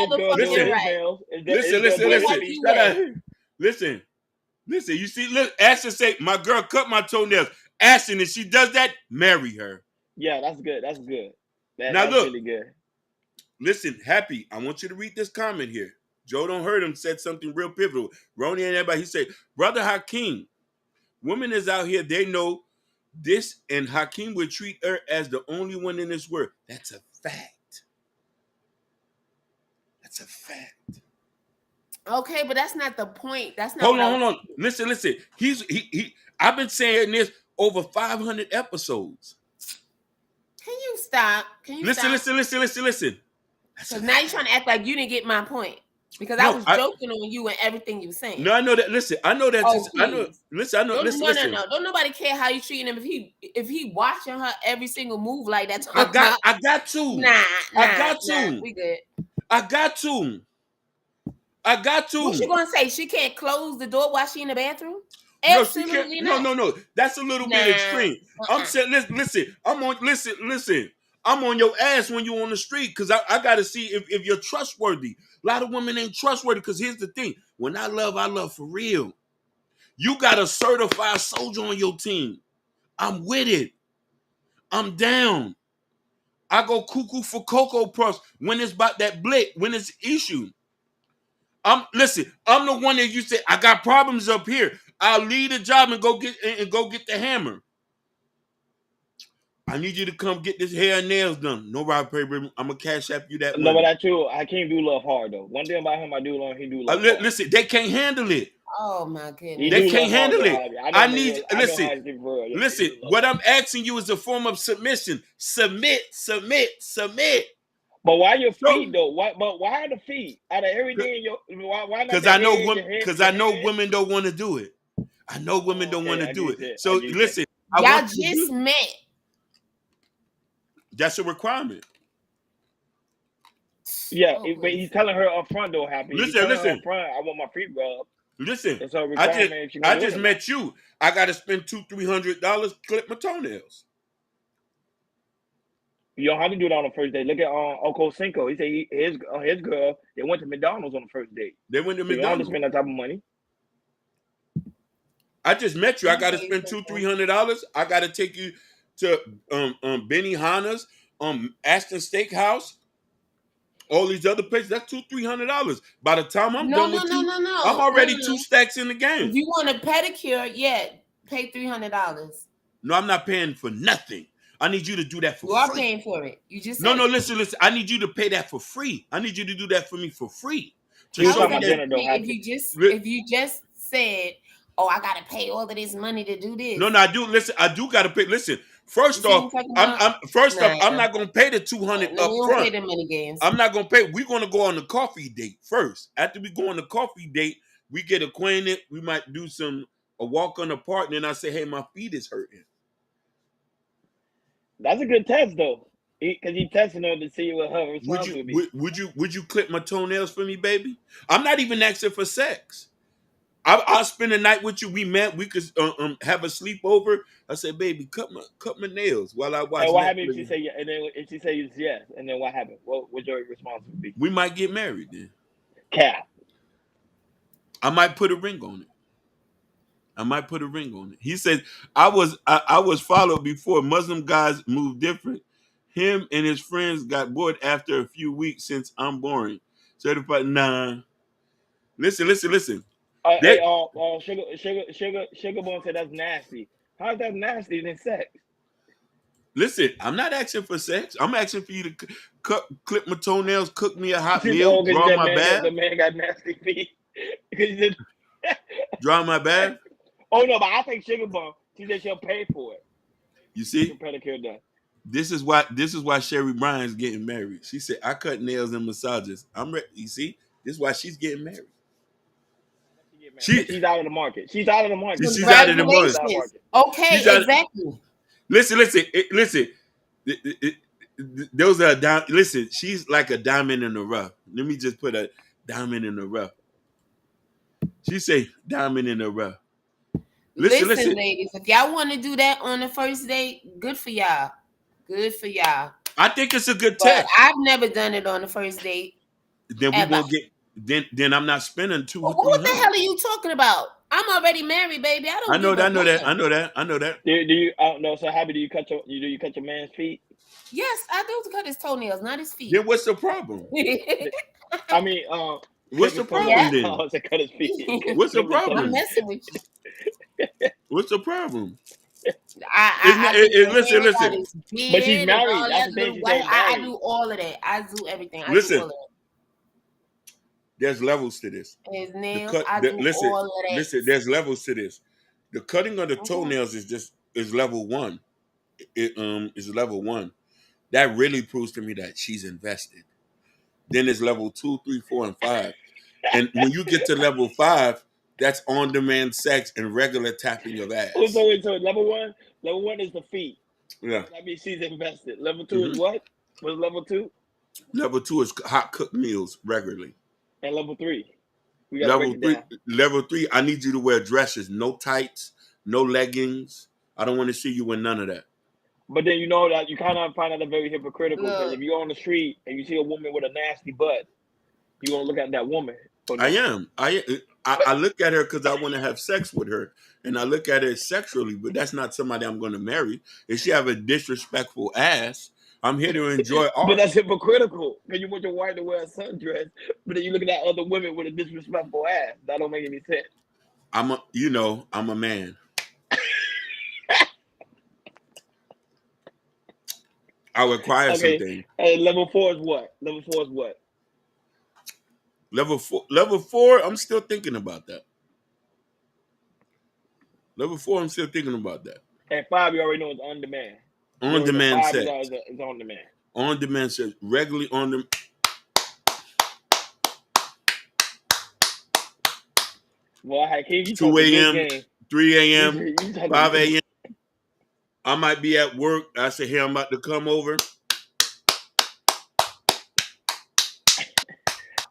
Listen. You see, look, Ashton say, my girl cut my toenails. Ashton, if she does that, marry her. Yeah, that's good. That's good. Now look, really good. Listen, Happy, I want you to read this comment here. Joe Don't Hurt Him said something real pivotal. Ronnie and everybody, he said, Brother Hakeem, women is out here, they know this, and Hakeem would treat her as the only one in this world. That's a fact. That's a fact. Okay, but that's not the point. That's not. Hold on. Listen. I've been saying this over 500 episodes. Can you stop? Listen. Because now you're trying to act like you didn't get my point. Because I was joking on you and everything you were saying. No, I know that. Listen, I know that. Listen. No. Don't nobody care how you treating him if he watching her every single move like that. I got to. Nah, we good. I got to. What you gonna say? She can't close the door while she in the bathroom? No, Absolutely not. No. That's a little bit extreme. I'm saying, listen. I'm on your ass when you're on the street because I got to see if you're trustworthy. A lot of women ain't trustworthy because here's the thing. When I love for real. You got a certified soldier on your team. I'm with it. I'm down. I go cuckoo for Cocoa Puffs when it's about that blick, when it's issue. I'm the one that you say, I got problems up here. I'll leave the job and go get the hammer. I need you to come get this hair and nails done. No, Rob Paper, I'm gonna cash app you that No, but money. that's true. I can't do love hard though. One thing about him, I do love he do love hard. Listen, they can't handle it. Oh my They goodness. do can't love hard handle though, it. Javi. I need I know listen. how to give real. Yeah, Listen, what I'm asking you is a form of submission. Submit. But why your So- feet though? But why the feet? Out of everything, why not? Because the I know head, women. your head, Because your I know head? women don't want to do it. I know women don't want to I do get it. that. So I get listen, I Y'all want you to just do- met. That's a requirement. Yeah, Oh, but he's telling her up front though, happy. He's telling her up front, I want my feet rubbed. Listen, It's a I requirement if she gonna do just it or met you. I got to spend $200-$300 clip my toenails. You don't have to do that on the first date. Look at Oko Cinco. He said his girl, they went to McDonald's on the first date. They went to So you don't have to McDonald's. spend that type of money. I just met you. I got to spend $200-$300. I got to take you to Benny Hanna's, Ashton Steakhouse, all these other places. That's $200-$300. By the time I'm done with you, I'm already 2 stacks in the game. If you want a pedicure, pay $300. No, I'm not paying for nothing. I need you to do that for free. You are paying for it. You just no. Listen. I need you to pay that for free. I need you to do that for me for free. If you just said, "Oh, I gotta pay all of this money to do this." No, I do. Listen, I do gotta pay. Listen, first off, I'm not gonna pay the $200 up front. Pay the money games. I'm not gonna pay. We're gonna go on the coffee date first. After we go on the coffee date, we get acquainted. We might do a walk on the park, and then I say, "Hey, my feet is hurting." That's a good test though, because he testing her to see what her response would be. Would you clip my toenails for me, baby? I'm not even asking for sex. I'll spend the night with you. We met. We could have a sleepover. I said, "Baby, cut my nails while I watch." And what happened if she say yeah? And then if she says yes, and then what happened? What would your response would be? We might get married then. Cap. I might put a ring on it. He said, I was followed before. Muslim guys move different. Him and his friends got bored after a few weeks since I'm boring. Certified, nah. Listen. Sugar Bone said that's nasty. How is that nasty than sex? Listen, I'm not asking for sex. I'm asking for you to clip my toenails, cook me a hot meal, draw my bath. The man got nasty feet. Draw my bath. Oh no, but I think Sugar Bone. She said she'll pay for it. You see, pedicure done. This is why Sherry Bryan's getting married. She said, "I cut nails and massages. I'm ready." You see, this is why she's getting married. She's out of the market. She's out of the market. She's out of the market. Okay, exactly. Listen. Those are listen. She's like a diamond in the rough. Let me just put a diamond in the rough. She say diamond in the rough. Listen, ladies, if y'all want to do that on the first date, good for y'all. Good for y'all. I think it's a good test. I've never done it on the first date. Then we won't get. Then I'm not spending $200. What the hell are you talking about? I'm already married, baby. I know that. Do you? I don't know. So happy? Do you cut your man's feet? Yes, I do cut his toenails, not his feet. Then what's the problem? I mean, what's the problem then? Cut his feet. What's the problem? I'm messing with you. What's the problem? Listen. But she's married. That's the thing. I do all of that. I do everything. Listen. Do all of that. There's levels to this. His nails. All of that. Listen. There's levels to this. The cutting of the toenails is level 1. It is level 1. That really proves to me that she's invested. Then there's level 2, 3, 4, and 5. And when you get to level 5, that's on-demand sex and regular tapping of ass. So level 1? Level 1 is the feet. Yeah. That means she's invested. Level 2 is what? What's level 2? Level 2 is hot cooked meals regularly. And level 3? Level 3, I need you to wear dresses. No tights, no leggings. I don't want to see you in none of that. But then you know that you kind of find that very hypocritical because if you're on the street and you see a woman with a nasty butt, you're going to look at that woman. I am. I look at her because I want to have sex with her. And I look at her sexually, but that's not somebody I'm going to marry. If she have a disrespectful ass, I'm here to enjoy art. But that's hypocritical because you want your wife to wear a sundress, but then you look at other women with a disrespectful ass. That don't make any sense. I'm a man. I require something. And level 4 is what? Level 4 is what? Level 4, I'm still thinking about that. Level 4, I'm still thinking about that. And 5, you already know it's on demand. On demand 5 sex. is on demand. On demand sex. Regularly on demand. Well, Hakeem, you 2 a.m., 3 a.m., 5 a.m. I might be at work. I say, hey, I'm about to come over.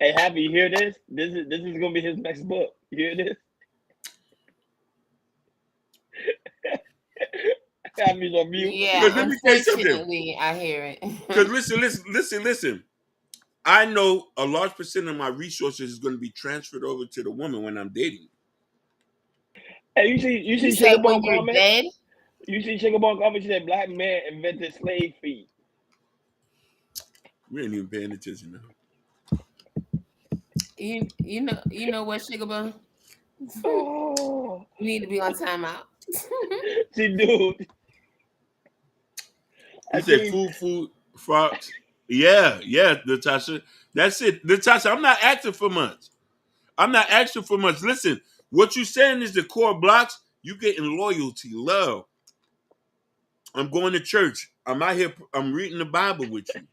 Hey, Happy, you hear this? This is gonna be his next book. You hear this? Happy's on mute. Yeah, Let me tell you something. unfortunately, I hear it. Because listen. I know a large percent of my resources is going to be transferred over to the woman when I'm dating. Hey, you see said Sugar when Bone you're comment? dead? You see Sugar Bone comment? She said black man invented slave feet. We ain't even paying attention now. You know what, Sugar Bone? Oh. You need to be on timeout. She do. He said food, Fox. Yeah, Natasha. That's it. Natasha, I'm not asking for much. Listen, what you saying is the core blocks. You getting loyalty, love. I'm going to church. I'm out here. I'm reading the Bible with you.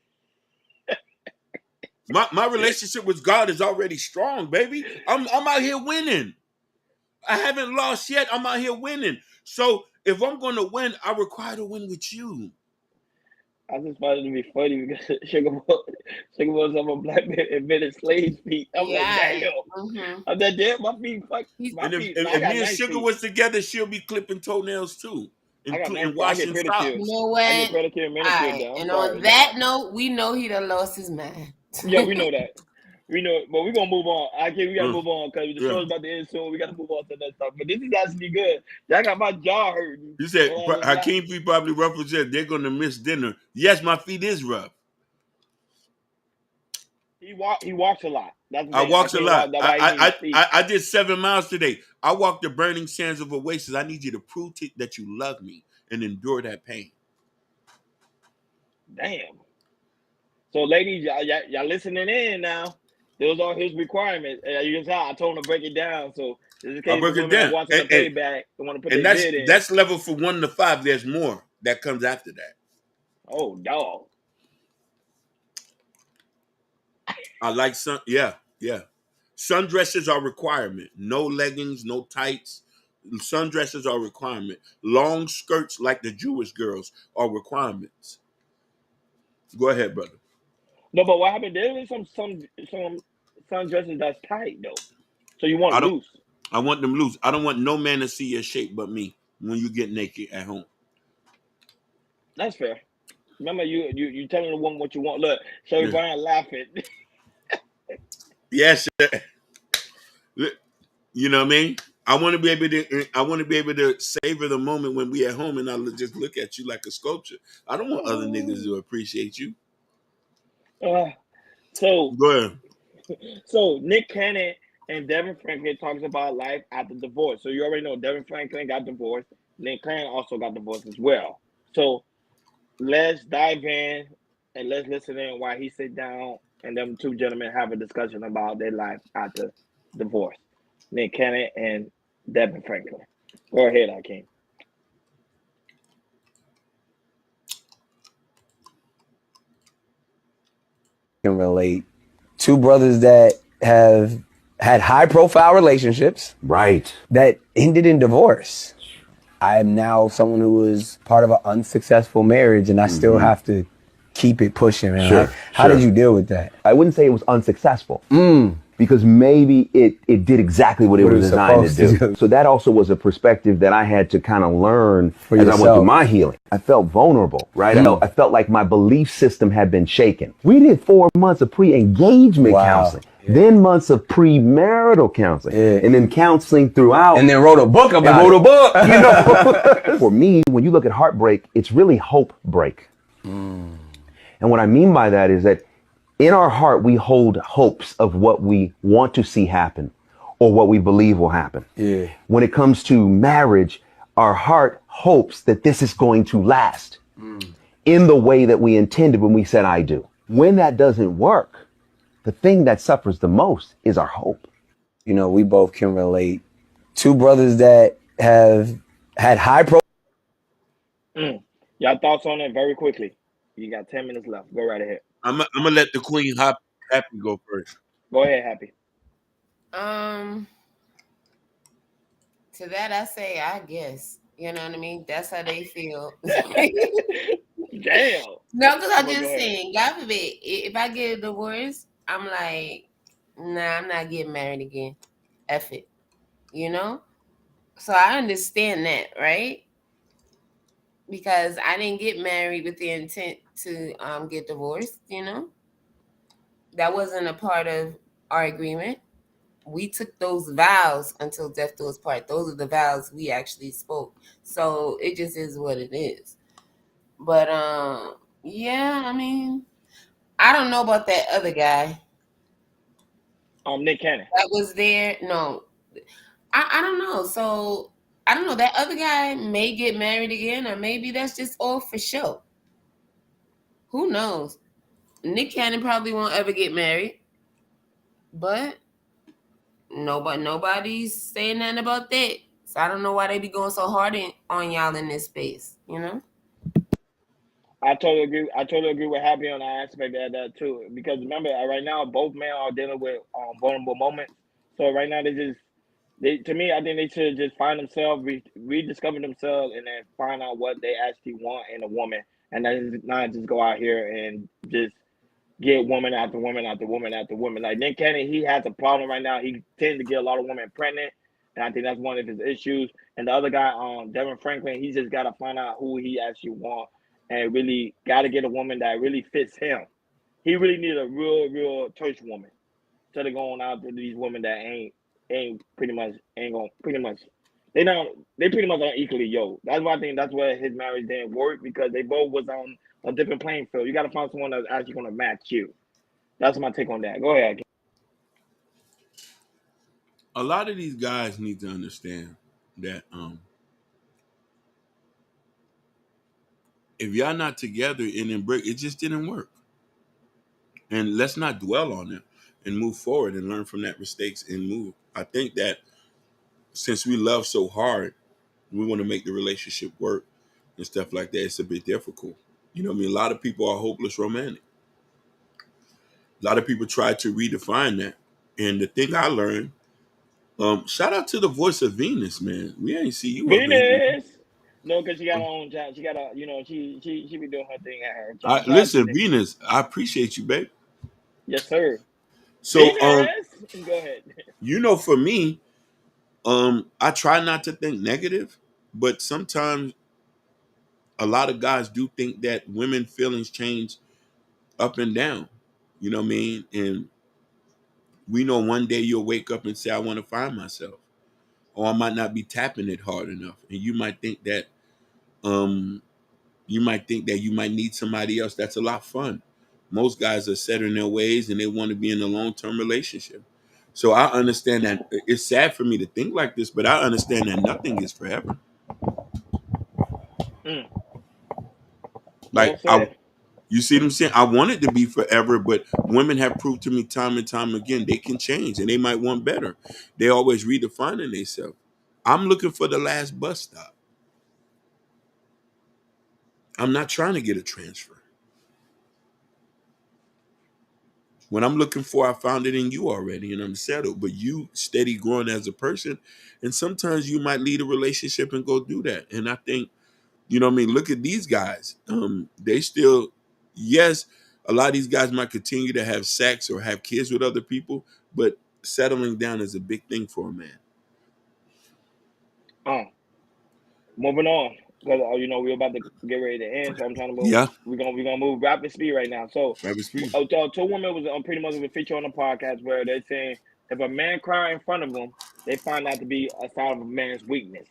My relationship with God is already strong, baby. I'm out here winning. I haven't lost yet. I'm out here winning. So if I'm going to win, I require to win with you. I just found it to be funny because Sugar Bone's on a black man invented slave feet. I'm like, damn. Mm-hmm. I'm like, damn, my feet fuck. And if me and Sugar was together, she'll be clipping toenails too. And washing socks. You know what? I get pedicure and manicure Right. done. And on that note, we know he done lost his mind. Yeah, we know that. We know, but we're gonna move on. We gotta move on because the show's about to end soon. We gotta move on to that stuff. But this is actually good. I got my jaw hurting. You said Hakeem feet probably represent they're gonna miss dinner. Yes, my feet is rough. He walks a lot. I walks a lot. I did 7 miles today. I walked the burning sands of Oasis. I need you to prove that you love me and endure that pain. Damn. So, ladies, y'all listening in now. Those are his requirements. You can tell I told him to break it down. So, this is the case of women that watching the payback. They want to put their bid in. That's level for 1 to 5. There's more that comes after that. Oh, dog. I like yeah. Sundresses are requirement. No leggings, no tights. Sundresses are requirement. Long skirts like the Jewish girls are requirements. Go ahead, brother. No, but what happened? There is some sundresses that's tight though. So you want loose? I want them loose. I don't want no man to see your shape but me when you get naked at home. That's fair. Remember, you telling the woman what you want. Look, Sherry Bryan laughing. Yes. You know what I mean? I want to be able to savor the moment when we at home and I just look at you like a sculpture. I don't want other niggas to appreciate you. So go ahead. So Nick Cannon and Devin Franklin talks about life after divorce. So you already know Devin Franklin got divorced. Nick Cannon also got divorced as well. So let's dive in and let's listen in while he sit down and them two gentlemen have a discussion about their life after divorce. Nick Cannon and Devin Franklin. Go ahead, Hakeem. Can relate. Two brothers that have had high profile relationships. Right. That ended in divorce. I am now someone who is part of an unsuccessful marriage and I still have to keep it pushing, man. Sure, How did you deal with that? I wouldn't say it was unsuccessful. Because maybe it did exactly what it was designed to do. So that also was a perspective that I had to kind of learn as I went through my healing. I felt vulnerable, right? I felt like my belief system had been shaken. We did 4 months of pre-engagement counseling. Then months of premarital counseling. And then counseling throughout. And then wrote a book about it. Wrote a book, you know. For me, when you look at heartbreak, it's really hope break. And what I mean by that is that in our heart, we hold hopes of what we want to see happen or what we believe will happen. When it comes to marriage, our heart hopes that this is going to last. in the way that we intended when we said I do. When that doesn't work, the thing that suffers the most is our hope. You know, we both can relate. Two brothers that have had high profile. Y'all thoughts on it very quickly. You got 10 minutes left. Go right ahead. I'm gonna let the Queen Happy go first. Go ahead, Happy. To that I say, I guess. You know what I mean? That's how they feel. Damn. No, because I'm just saying, God forbid, if I get a divorce, I'm like, nah, I'm not getting married again. F it. You know? So I understand that, right? Because I didn't get married with the intent to get divorced, you know? That wasn't a part of our agreement. We took those vows until death do us part. Those are the vows we actually spoke. So it just is what it is. But yeah, I mean, I don't know about that other guy. Nick Cannon. That was there. No. I don't know. So I don't know. That other guy may get married again, or maybe that's just all for show. Who knows? Nick Cannon probably won't ever get married. But nobody's saying nothing about that. So I don't know why they be going so hard on y'all in this space, you know? I totally agree with Happy on that aspect of that too. Because remember, right now both men are dealing with vulnerable moments. So right now to me, I think they should just find themselves, rediscover themselves, and then find out what they actually want in a woman, and then not just go out here and just get woman after woman after woman after woman. Like Nick Cannon, he has a problem right now. He tends to get a lot of women pregnant, and I think that's one of his issues. And the other guy, Devin Franklin, he just got to find out who he actually wants, and really got to get a woman that really fits him. He really needs a real church woman instead of going out to these women that ain't pretty much they pretty much are equally yoked. That's why I think that's where his marriage didn't work, because they both was on a different playing field. You got to find someone that's actually going to match you. That's my take on that. Go ahead. A lot of these guys need to understand that if y'all not together and then break, it just didn't work. And let's not dwell on it and move forward and learn from that mistakes and move. I think that since we love so hard, we want to make the relationship work and stuff like that. It's a bit difficult. You know what I mean? A lot of people are hopeless romantic. A lot of people try to redefine that. And the thing I learned, shout out to the voice of Venus, man. We ain't see you up in here. Venus. No, because she got her own job. She got a, she be doing her thing at her job. Shout out to Listen, Venus. Venus, I appreciate you, babe. Yes, sir. So, Venus. Go ahead. for me, I try not to think negative, but sometimes a lot of guys do think that women feelings change up and down. You know what I mean? And we know one day you'll wake up and say, I want to find myself. Or I might not be tapping it hard enough. And you might think that you might need somebody else. That's a lot of fun. Most guys are set in their ways and they want to be in a long-term relationship. So I understand that it's sad for me to think like this, but I understand that nothing is forever. Well Like said. you see what I'm saying? I want it to be forever, but women have proved to me time and time again they can change and they might want better. They always redefining themselves. I'm looking for the last bus stop. I'm not trying to get a transfer. What I'm looking for, I found it in you already, and I'm settled. But you steady growing as a person, and sometimes you might lead a relationship and go do that. And I think, you know what I mean? Look at these guys. They still, yes, a lot of these guys might continue to have sex or have kids with other people, but settling down is a big thing for a man. Moving on, because we're about to get ready to end, so I'm trying to move. Yeah. We're gonna move rapid speed right now. So, Rapid speed. two women was pretty much a feature on the podcast where they're saying if a man cry in front of them, they find that to be a sign of a man's weakness.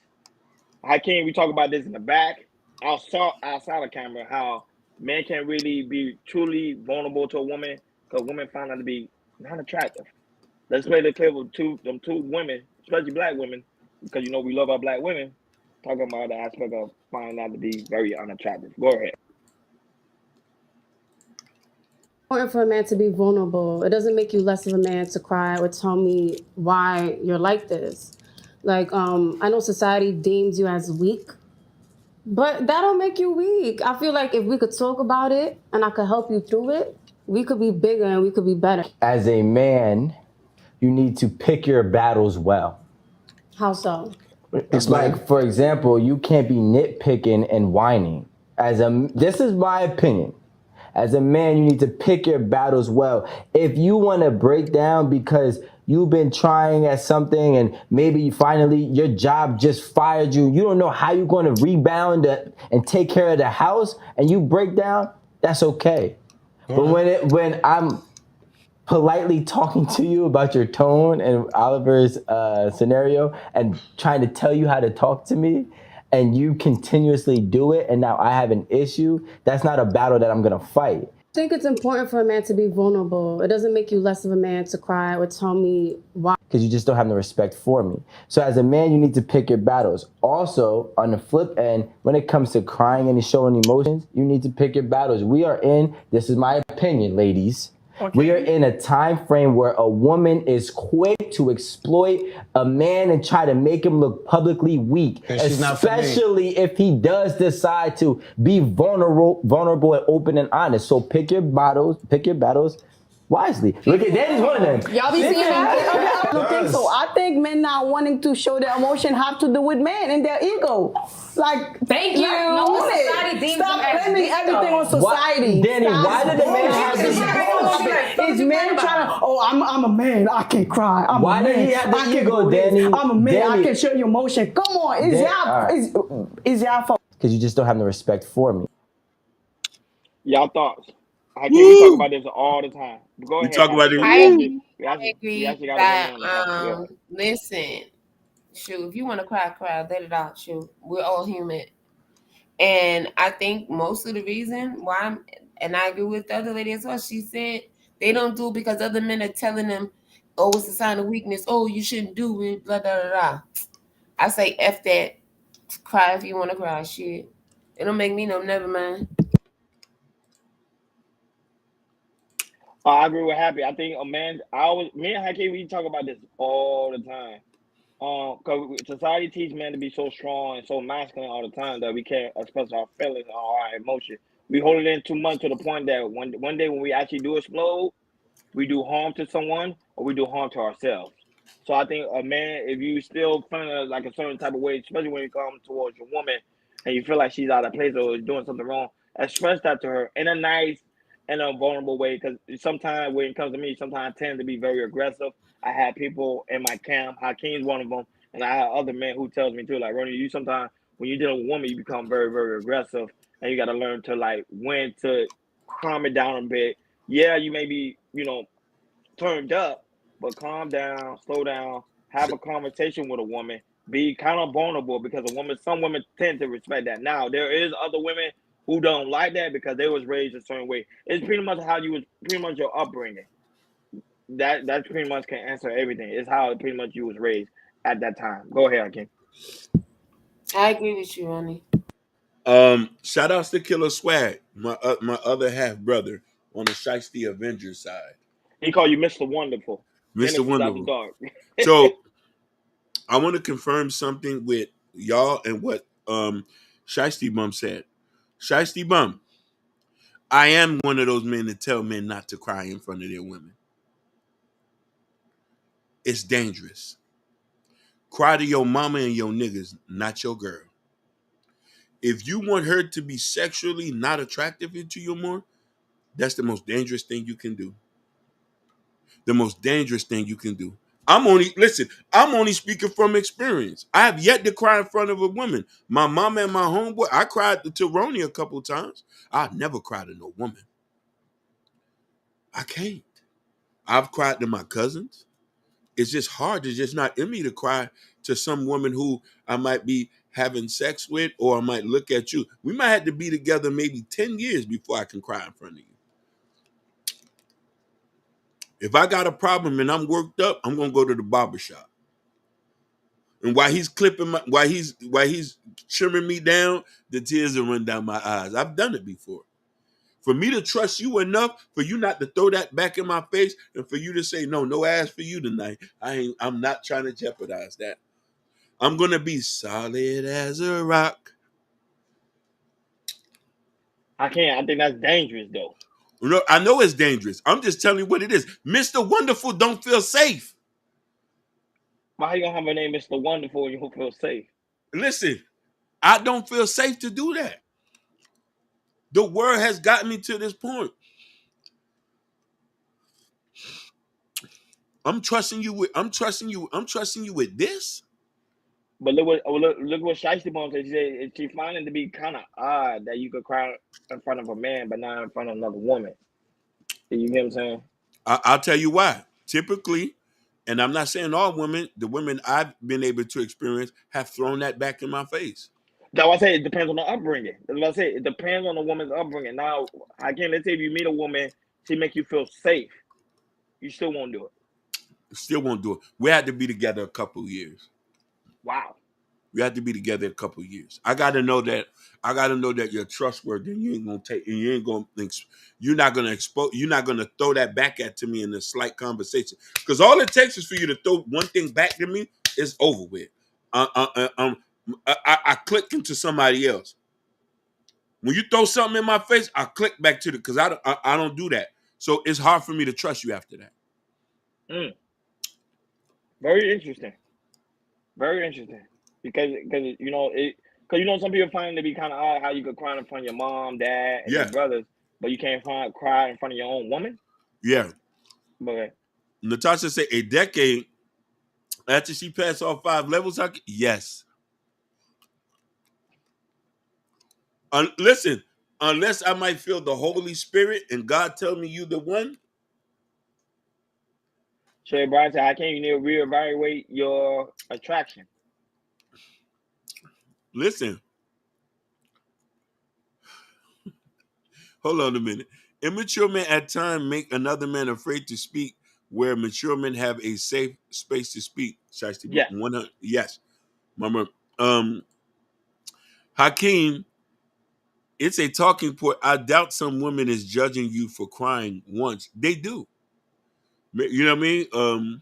Hakeem, we talk about this in the back, outside of camera, how men can really be truly vulnerable to a woman because women find that to be not attractive. Let's play the clip with them two women, especially black women, because we love our black women, talking about the aspect of finding that to be very unattractive. Go ahead. important for a man to be vulnerable. It doesn't make you less of a man to cry or tell me why you're like this. Like, I know society deems you as weak, but that don't make you weak. I feel like if we could talk about it and I could help you through it, we could be bigger and we could be better. As a man, you need to pick your battles well. How so? It's like, for example, you can't be nitpicking and whining. This is my opinion. As a man, you need to pick your battles well. If you want to break down because you've been trying at something and maybe finally your job just fired you, you don't know how you're going to rebound and take care of the house, and you break down, that's okay. But when I'm politely talking to you about your tone and Oliver's scenario and trying to tell you how to talk to me, and you continuously do it, and now I have an issue, that's not a battle that I'm gonna fight. I think it's important for a man to be vulnerable. It doesn't make you less of a man to cry or tell me why. Because you just don't have no respect for me. So as a man, you need to pick your battles. Also, on the flip end, when it comes to crying and showing emotions, you need to pick your battles. This is my opinion, ladies. Okay. We are in a time frame where a woman is quick to exploit a man and try to make him look publicly weak, especially if he does decide to be vulnerable and open and honest. So pick your battles wisely. Look at Danny's one of them. Y'all be seeing that? I don't think so. I think men not wanting to show their emotion have to do with men and their ego. Like, thank you. No, society deems them as blaming everything on society. Danny, why did the man have this? It's men trying to, I'm a man, I can cry. Why did he have the ego, Danny? I'm a man, I can show you emotion. Come on, it's your fault. Because you just don't have no respect for me. Y'all thoughts? We talk about this all the time. Go ahead. Talk about it. I agree that, listen, shoot, if you want to cry, let it out, shoot. We're all human. And I think most of the reason why and I agree with the other lady as well, she said they don't do it because other men are telling them, oh, it's a sign of weakness. Oh, you shouldn't do it, blah, blah, blah, blah. I say, F that. Cry if you want to cry, shit. It don't make me no, never mind. I agree with Happy. I think me and Hakeem, we talk about this all the time. Because society teaches men to be so strong and so masculine all the time that we can't express our feelings or our emotions. We hold it in too much to the point that one day when we actually do explode, we do harm to someone or we do harm to ourselves. So I think a man, if you still feeling like a certain type of way, especially when you come towards your woman and you feel like she's out of place or is doing something wrong, express that to her in a nice and a vulnerable way. Because sometimes when it comes to me, sometimes I tend to be very aggressive. I had people in my camp, Hakeem's one of them, and I have other men who tells me too, like, Ronnie, you sometimes, when you deal with a woman, you become very, very aggressive, and you got to learn to, like, when to calm it down a bit. Yeah, you may be, turned up, but calm down, slow down, have a conversation with a woman, be kind of vulnerable, because some women tend to respect that. Now, there is other women who don't like that because they was raised a certain way. It's pretty much pretty much your upbringing. That pretty much can answer everything. It's how pretty much you was raised at that time. Go ahead, Hakeem. I agree with you, Ronnie. Shout outs to Killer Swag, my other half brother on the Shiesty Avengers side. He called you Mr. Wonderful. Mr. Wonderful. So I want to confirm something with y'all and what Shiesty Bum said. Shiesty Bum, I am one of those men that tell men not to cry in front of their women. It's dangerous. Cry to your mama and your niggas, not your girl. If you want her to be sexually not attractive to you more, that's the most dangerous thing you can do. The most dangerous thing you can do. I'm only speaking from experience. I have yet to cry in front of a woman. My mama and my homeboy, I cried to Ronnie a couple of times. I've never cried to no woman. I can't. I've cried to my cousins. It's just hard. It's just not in me to cry to some woman who I might be having sex with, or I might look at you. We might have to be together maybe 10 years before I can cry in front of you. If I got a problem and I'm worked up, I'm gonna go to the barbershop. And while he's while he's trimming me down, the tears will run down my eyes. I've done it before. For me to trust you enough for you not to throw that back in my face and for you to say, no ass for you tonight. I'm not trying to jeopardize that. I'm going to be solid as a rock. I can't. I think that's dangerous, though. No, I know it's dangerous. I'm just telling you what it is. Mr. Wonderful don't feel safe. Why you gonna have a name Mr. Wonderful and you don't feel safe? Listen, I don't feel safe to do that. The word has gotten me to this point. I'm trusting you with this. But look what Shiesty Bone said. She said she find it to be kind of odd that you could cry in front of a man, but not in front of another woman. You get what I'm saying? I'll tell you why. Typically, and I'm not saying all women, the women I've been able to experience have thrown that back in my face. That's why I say it depends on the upbringing. That's what I say. It depends on the woman's upbringing. Now, again, let's say if you meet a woman, she make you feel safe, you still won't do it. Still won't do it. We had to be together a couple years. Wow. We had to be together a couple years. I got to know that you're trustworthy. And you ain't gonna take. And you ain't gonna think. You're not gonna expose. You're not gonna throw that back at to me in a slight conversation. Because all it takes is for you to throw one thing back to me. It's over with. I click into somebody else. When you throw something in my face, I click back to it because I don't do that. So it's hard for me to trust you after that. Very interesting. Very interesting. Because some people find it to be kind of odd how you could cry in front of your mom, dad, and your brothers, but you can't cry in front of your own woman. Yeah. Okay. Natasha said a decade after she passed all 5 levels. Yes. Listen, unless I might feel the Holy Spirit and God tell me you the one. Shay Brian said, "How can you reevaluate your attraction?" Listen. Hold on a minute. Immature men at times make another man afraid to speak, where mature men have a safe space to speak. Yes. 100. Yes. Mama. Hakeem, it's a talking point. I doubt some women is judging you for crying once. They do. You know what I mean?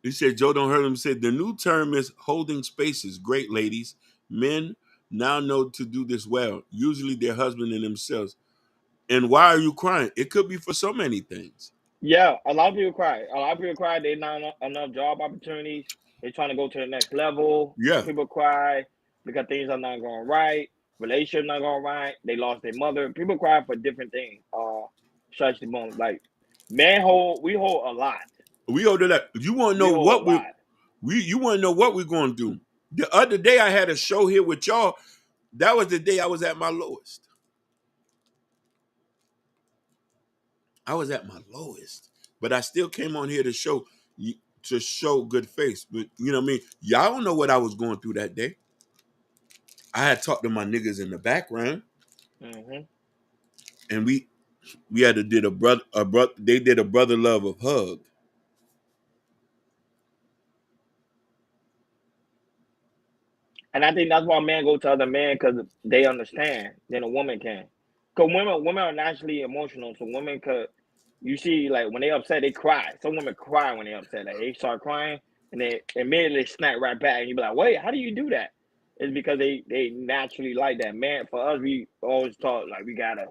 He said, Joe don't hurt him. Said the new term is holding spaces. Great, ladies. Men now know to do this well. Usually their husband and themselves. And why are you crying? It could be for so many things. Yeah, a lot of people cry. A lot of people cry. They not enough job opportunities. They're trying to go to the next level. Yeah. People cry because things are not going right. Relationship not going right. They lost their mother. People cry for different things. Stretch the bones. Like we hold a lot. We hold it up. You want to know what you want to know what we're going to do. The other day I had a show here with y'all. That was the day I was at my lowest. I was at my lowest, but I still came on here to show good face. But you know what I mean? Y'all don't know what I was going through that day. I had talked to my niggas in the background, and we had to did a brother. They did a brother love of hug. And I think that's why men go to other men because they understand than a woman can. Because women are naturally emotional, so women could. You see, like when they upset, they cry. Some women cry when they upset. Like they start crying and they immediately snap right back. And you be like, "Wait, how do you do that?" It's because they naturally like that. Man, for us, we always talk like we gotta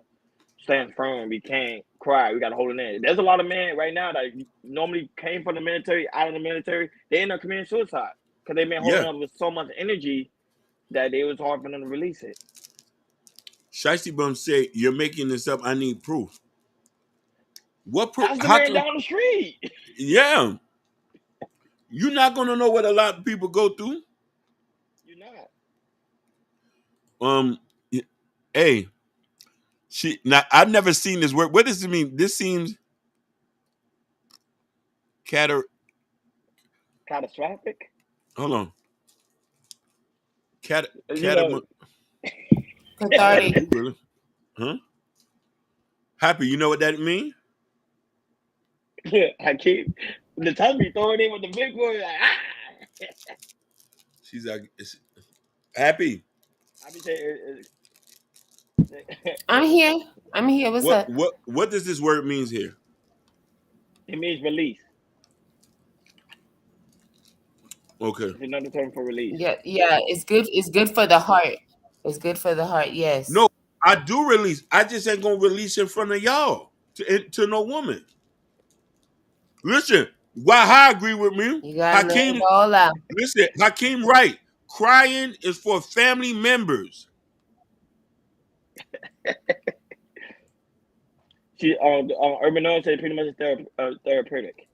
stand firm. We can't cry. We gotta hold it in. There's a lot of men right now that normally came from the military, out of the military. They end up committing suicide because they've been holding on with so much energy that it was hard for them to release it. Shiesty Bum said, "You're making this up. I need proof." What proof? That's the man down the street. Yeah. You're not gonna know what a lot of people go through. You're not. Hey, I've never seen this word. What does it mean? This seems catastrophic. Hold on. Cathartic. Huh? Happy. You know what that means? Yeah, I keep the time be throwing in with the big boy. Like, She's like, happy. I be saying, I'm here. I'm here. What's up? What does this word means here? It means release. Okay. It's another term for release. Yeah, yeah. It's good. It's good for the heart. It's good for the heart. Yes. No, I do release. I just ain't gonna release in front of y'all to no woman. Listen, why I agree with me, You gotta let Hakeem. it all out. Listen, Hakeem, right? Crying is for family members. She Urban Noah said pretty much therapeutic.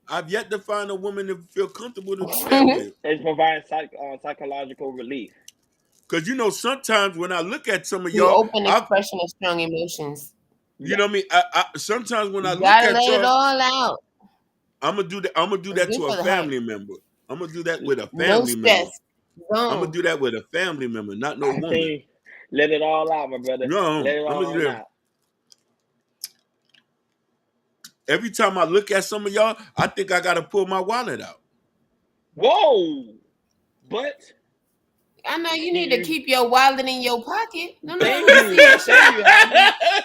I've yet to find a woman to feel comfortable to do that with. It's providing psychological relief. Because sometimes when I look at some of Through y'all, open expression of strong emotions. you know what I mean. I sometimes when I You look gotta at let it y'all, all out. I'm gonna do that. I'm gonna do It's that good to a for the heart. family member. I'm gonna do that with a No family member. stress. I'm gonna Zone. do that with a family member, not no I woman. think let it all out, my brother. No, Let it I'm gonna do all that. out. Every time I look at some of y'all, I think I gotta pull my wallet out. Whoa! But I know you need to keep your wallet in your pocket. No, thank let me see you, your shit. Happy.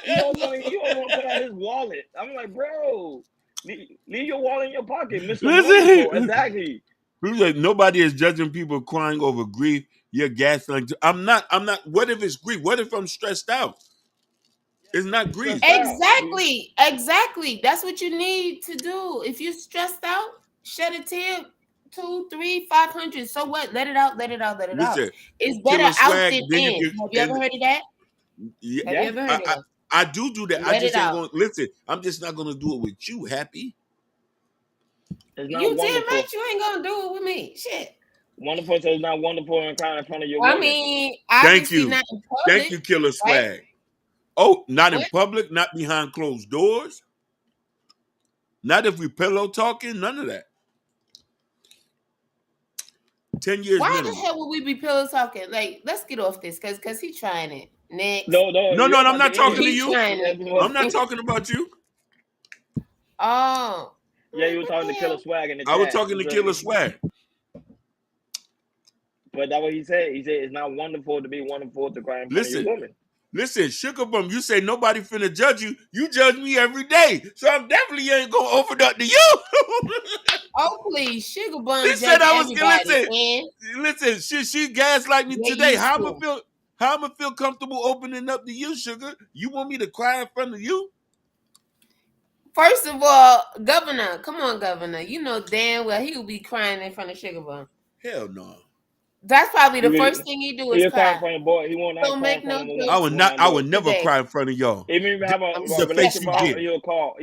You always want to put out his wallet. I'm like, bro, leave your wallet in your pocket, Mr. Wonderful. Listen, Exactly. nobody is judging people crying over grief. You're gaslighting. I'm not. What if it's grief? What if I'm stressed out? It's not grief. Stressed out. Exactly. Exactly. That's what you need to do. If you're stressed out, shed a tear. 2, 3, 500. So what? Let it out. Let it out. Let it out. Listen, It's Killer better out Swag. than Then you in. can. Have you ever heard of that? Have you Yeah. ever heard of that? I do that. I Let it just ain't out. going. Listen, I'm just not going to do it with you, Happy. It's not You damn right wonderful. you ain't gonna do it with me. Shit. Wonderful says not wonderful and crying in front of your I woman. mean, Thank obviously you. not in Thank public, you, Killer right? Swag. Oh, not in What? public, not behind closed doors, not if we pillow talking, none of that. 10 years Why the minimum. hell would we be pillow talking? Like, let's get off this, cause he trying it. Next. No, No, you're I'm about to not end talking it. to He you. trying I'm not it. talking about you. Oh. Yeah, you were What talking the to Killer hell? Swag in the I was chat. talking to Killer Swag. But that's what he said. He said it's not wonderful to be wonderful to cry in front of your woman. Listen, Sugar Bum, you say nobody finna judge you. You judge me every day. So I'm definitely ain't gonna open up to you. Oh please, Sugar Bum He said judge I was everybody. listen, she gaslight me Get today. used to. How I'ma feel comfortable opening up to you, Sugar? You want me to cry in front of you? First of all, Governor, come on, Governor. You know damn well he will be crying in front of Sugar Bum. Hell no. That's probably the first thing he do is He'll cry in cry. front of boy. He won't not Don't cry in make front no of a woman. I jokes would He will not. not I do would it. never today. cry in front of y'all. Even if we have a I'm The face relationship you with her, get. he'll call her.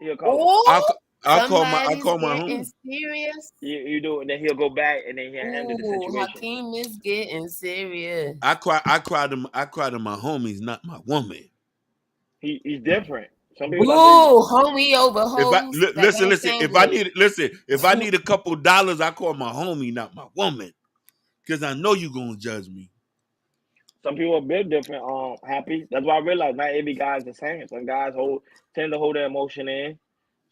He'll call her. Oh, I somebody's call my getting home. serious. You do it, and then he'll go back and then he'll handle the Ooh, situation. Hakeem is getting serious. I cry to my homies, not my woman. He's different. Some people got this. Boo, homie over If I hoes. That listen, don't sound good. if I need a couple dollars, I call my homie, not my woman, because I know you gonna judge me. Some people are built different. Happy. That's why I realized not every guy's the same. Some guys tend to hold their emotion in.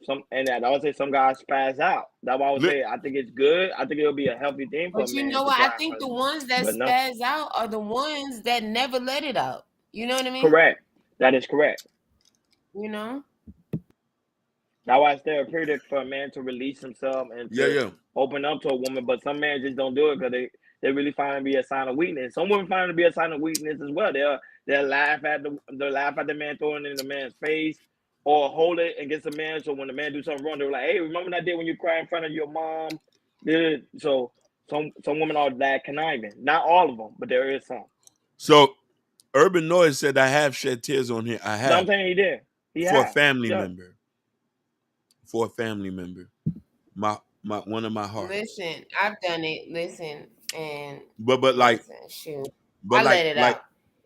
I would say some guys spaz out. That's why I would say I think it's good. I think it'll be a healthy thing for a But you man know to what? I cry in think front the of you. ones that But no, spaz out are the ones that never let it out. You know what I mean? correct. That is correct. You know? That's why it's therapeutic for a man to release himself and to open up to a woman. But some men just don't do it because they really find it to be a sign of weakness. Some women find it to be a sign of weakness as well. They'll laugh at the man throwing it in the man's face or hold it against the man. So when the man do something wrong, they're like, "Hey, remember that day when you cried in front of your mom?" So some women are that conniving. Not all of them, but there is some. So Urban Noise said I have shed tears on here. I No, I'm have saying he did. for a family member. For a family member. My one of my hearts. Listen, I've done it. Listen, and but like listen, shoot. but I let it out.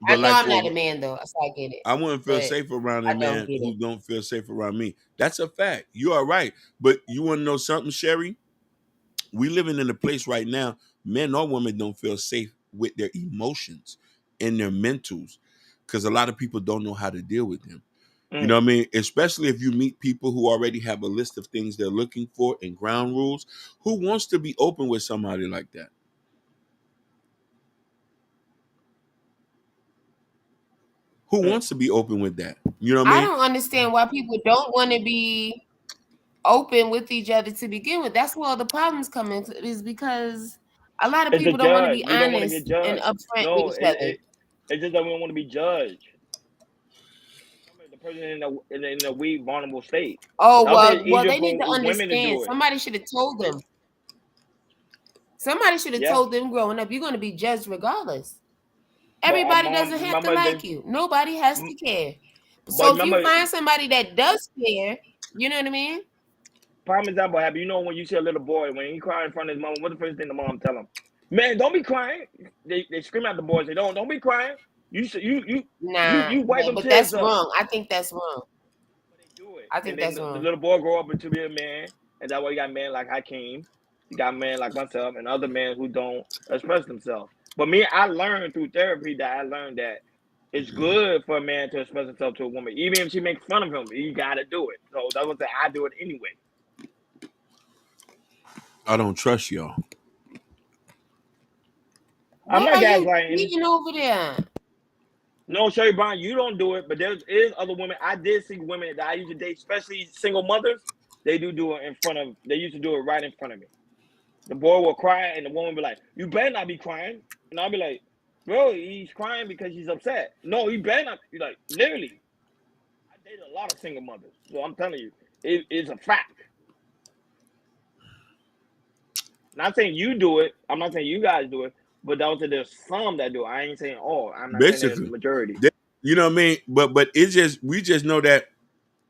I know I'm not a for man though, so I get it. I wouldn't feel But safe around I a don't man get who it. don't feel safe around me. That's a fact. You are right. But you want to know something, Sherry? We living in a place right now, men or women don't feel safe with their emotions and their mentals because a lot of people don't know how to deal with them. You know what I mean? Especially if you meet people who already have a list of things they're looking for and ground rules. Who wants to be open with somebody like that? Who wants to be open with that? You know what I I mean? don't understand why people don't want to be open with each other to begin with. That's where all the problems come in, is because a lot of It's the people don't want to be judge. We don't want to get honest and judged. upfront with No, each other. it's just that we don't want to be judged. Remember, the person in a weak, vulnerable state. Oh, I would say it's well, easier they need for to women to understand. do it. Somebody should have told them. Somebody should have Yeah. told them growing up, you're going to be judged regardless. But our Everybody mom, doesn't have to remember like they, you. Nobody has to care. but So if you remember, find somebody that does care, you know what I mean? prime example, Happy. You know when you see a little boy when he cry in front of his mom, what's the first thing the mom tell him? Man, don't be crying. They scream at the boy. Say, don't be crying. Nah, You wipe them but tears that's up. wrong. I think that's wrong. But they do it, I and think then that's the wrong. little boy grow up into be a man, and that's why you got men like Hakeem, you got men like myself, and other men who don't express themselves. But me, I learned through therapy that it's good for a man to express himself to a woman, even if she makes fun of him. You gotta do it. So that's what I do it anyway. I don't trust y'all. I'm What not are you gaslighting. eating over there? No, Sherry Brown, you don't do it, but there is other women. I did see women that I used to date, especially single mothers. They do it in front of. They used to do it right in front of me. The boy will cry, and the woman be like, "You better not be crying." And I'll be like, "Bro, he's crying because he's upset." No, he better not. You're like, literally. I dated a lot of single mothers, so I'm telling you, it's a fact. Not saying you do it. I'm not saying you guys do it, but there's some that do it. I ain't saying all. I'm not saying there's the Basically, majority. you know what I mean. But it's just we just know that